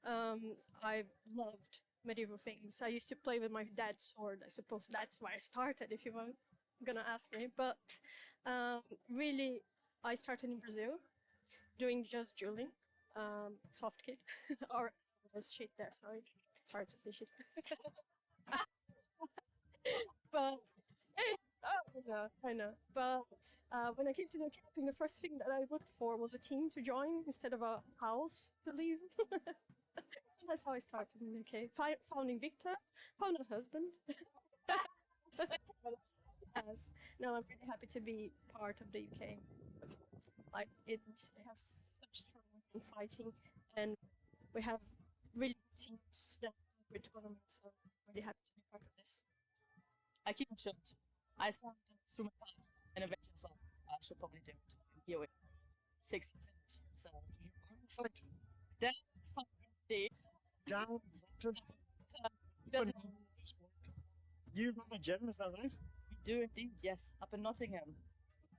I loved medieval things. I used to play with my dad's sword. I suppose that's where I started, if you were gonna ask me. But really, I started in Brazil doing just dueling, soft kit, or was shit there. Sorry to say shit. But I know. But when I came to the camping, the first thing that I looked for was a team to join instead of a house to leave. That's how I started in the UK. Found Invicta, found a husband. Yes. No, I'm really happy to be part of the UK. Like it has such strong women fighting, and we have really good teams that are good tournaments. So I'm really happy to be part of this. I keep it short. I started through my path, and eventually I was like, I should probably do it. Here with 6 feet. So, Fight. Down is 5 days. Down. You run the gym, is that right? We do indeed, yes, up in Nottingham.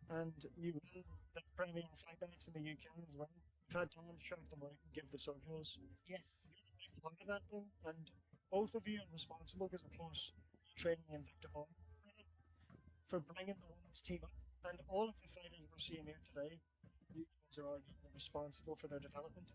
And you win the Premier Fight Nights in the UK as well. You've had time to shout them out and give the socials. Yes. You're a big part of that though, and both of you are responsible because of course you train the Invicta Ball for bringing the women's team up, and all of the fighters we're seeing here today, you guys are arguably responsible for their development.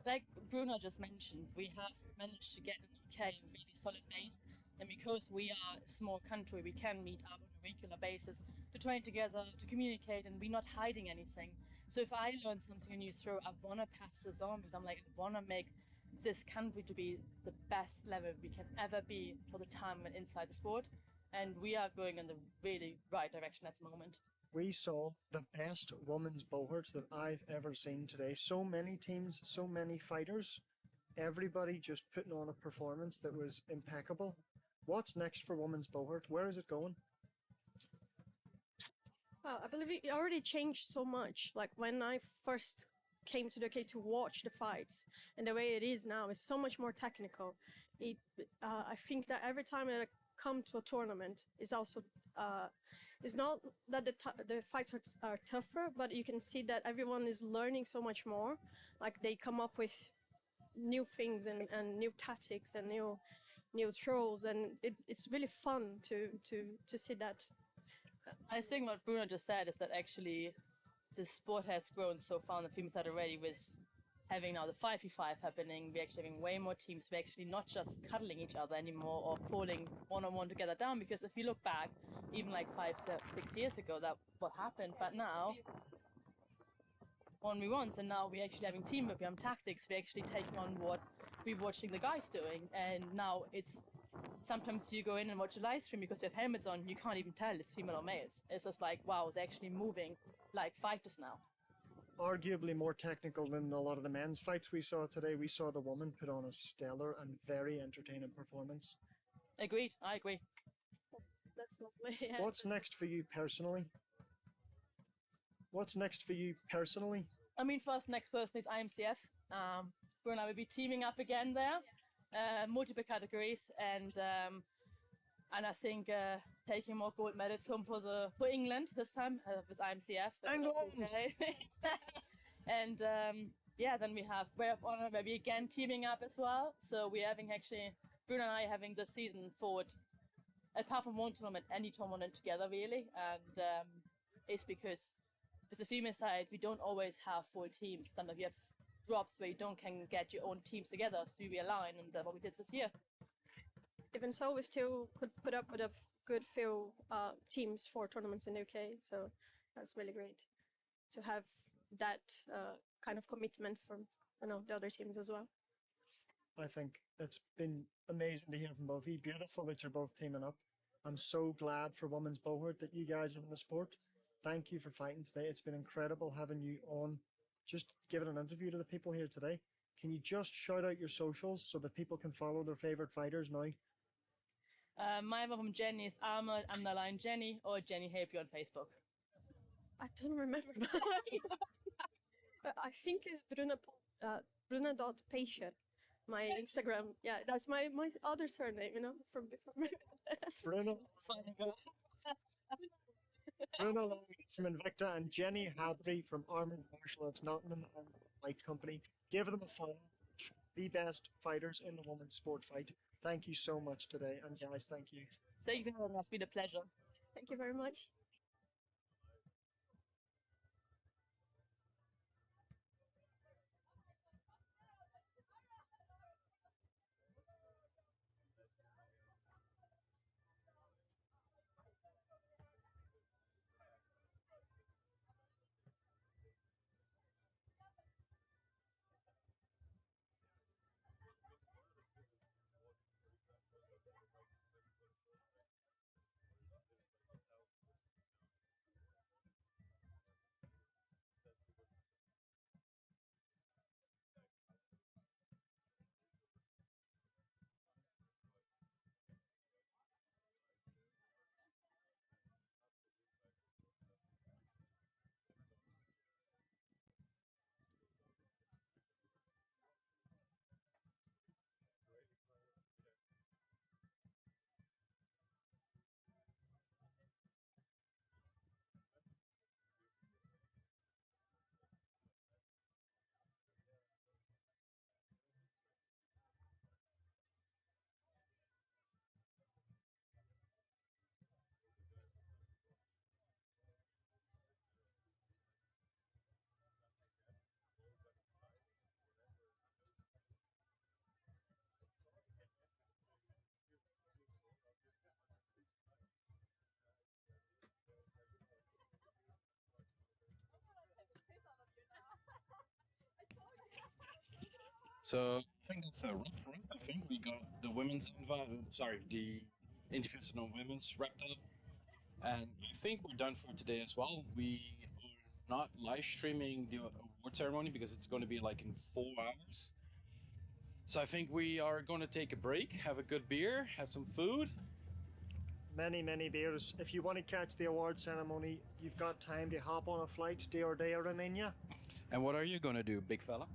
Like Bruno just mentioned, we have managed to get in the UK a really solid base, and because we are a small country, we can meet up on a regular basis to train together, to communicate, and we're not hiding anything. So if I learn something new through, I want to pass this on because I'm like, I want to make this country to be the best level we can ever be for the time and inside the sport. And we are going in the really right direction at the moment. We saw the best women's Buhurt that I've ever seen today. So many teams, so many fighters, everybody just putting on a performance that was impeccable. What's next for women's Buhurt? Where is it going? Well, I believe it already changed so much. Like when I first came to the UK to watch the fights, and the way it is now is so much more technical. I think that every time that I come to a tournament is also it's not that the fights are tougher, but you can see that everyone is learning so much more. Like they come up with new things and new tactics and new throws, and it's really fun to see that. I think what Bruno just said is that actually the sport has grown so far on the female side already, with having now the 5v5 happening. We're actually having way more teams. We're actually not just cuddling each other anymore or falling one-on-one together down, because if you look back, even like 5-6 years ago, that what happened. But now, 1v1s, and now we're actually having teamwork, we're having tactics, we're actually taking on what we're watching the guys doing. And now it's, sometimes you go in and watch a live stream because you have helmets on, you can't even tell it's female or males. It's just like, wow, they're actually moving like fighters now. Arguably more technical than a lot of the men's fights we saw today. We saw the woman put on a stellar and very entertaining performance. Agreed, I agree. That's lovely. Yeah. What's next for you personally? What's next for you personally? I mean, for us, next person is IMCF. Bruno and I will be teaming up again there, multiple categories, and I think taking more gold medals home for England this time with IMCF. England! Okay. And yeah, then we have Way of Honor, where we again teaming up as well. So we're having actually, Bruno and I having this season forward, apart from one tournament, any tournament together really. And it's because with the female side, we don't always have full teams. Sometimes we have drops where you can get your own teams together, so you realign, and that's what we did this year. Even so, we still could put up with a good few teams for tournaments in the UK. So that's really great to have that kind of commitment from the other teams as well. I think it's been amazing to hear from both of you. Beautiful that you're both teaming up. I'm so glad for Women's Buhurt that you guys are in the sport. Thank you for fighting today. It's been incredible having you on, just giving an interview to the people here today. Can you just shout out your socials so that people can follow their favorite fighters now? My one from Jenny is Armored _ Jenny, or Jenny Happy on Facebook. I don't remember. I think it's Bruna.Peischer. My Instagram, yeah, that's my other surname, from before. Bruno. Bruno from Invicta and Jenny Hadley from Armored Martial Arts Nottingham and Fight Company. Give them a follow. The best fighters in the women's sport fight. Thank you so much today, and guys, thank you. Thank you for having us. It's been a pleasure. Thank you very much. So I think that's a wrap. I think we got the the Invitational women's wrapped up, and I think we're done for today as well. We are not live streaming the award ceremony because it's going to be like in 4 hours. So I think we are going to take a break, have a good beer, have some food. Many beers. If you want to catch the award ceremony, you've got time to hop on a flight day or day, Romania. And what are you going to do, big fella?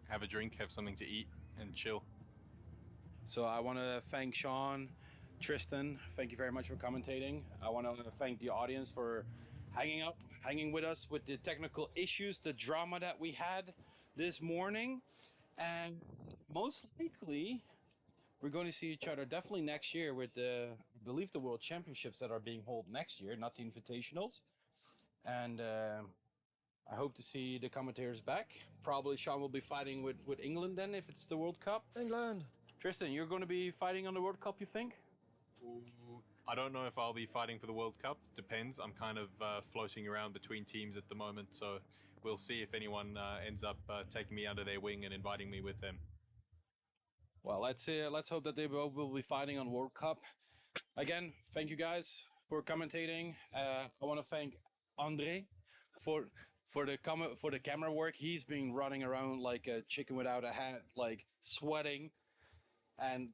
Have a drink, have something to eat, and chill. So I want to thank Sean, Tristan, thank you very much for commentating. I want to thank the audience for hanging with us with the technical issues, the drama that we had this morning. And most likely, we're going to see each other definitely next year with I believe the World Championships that are being held next year, not the Invitationals. And I hope to see the commentators back. Probably Sean will be fighting with England then if it's the World Cup. England. Tristan, you're going to be fighting on the World Cup, you think? I don't know if I'll be fighting for the World Cup. Depends. I'm kind of floating around between teams at the moment, so we'll see if anyone ends up taking me under their wing and inviting me with them. Well, let's hope that they will be fighting on World Cup. Again, thank you guys for commentating. I want to thank Andre for the camera work. He's been running around like a chicken without a hat, like sweating. And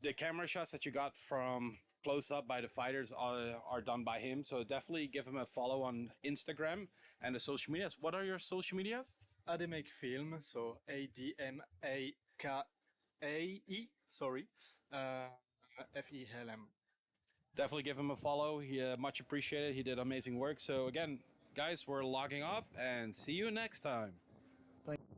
the camera shots that you got from close up by the fighters are done by him. So definitely give him a follow on Instagram and the social medias. What are your social medias? Ademake Film, so ADMAKAE, sorry, FELM. Definitely give him a follow. He much appreciated. He did amazing work. So again, guys, we're logging off and see you next time. Thank you.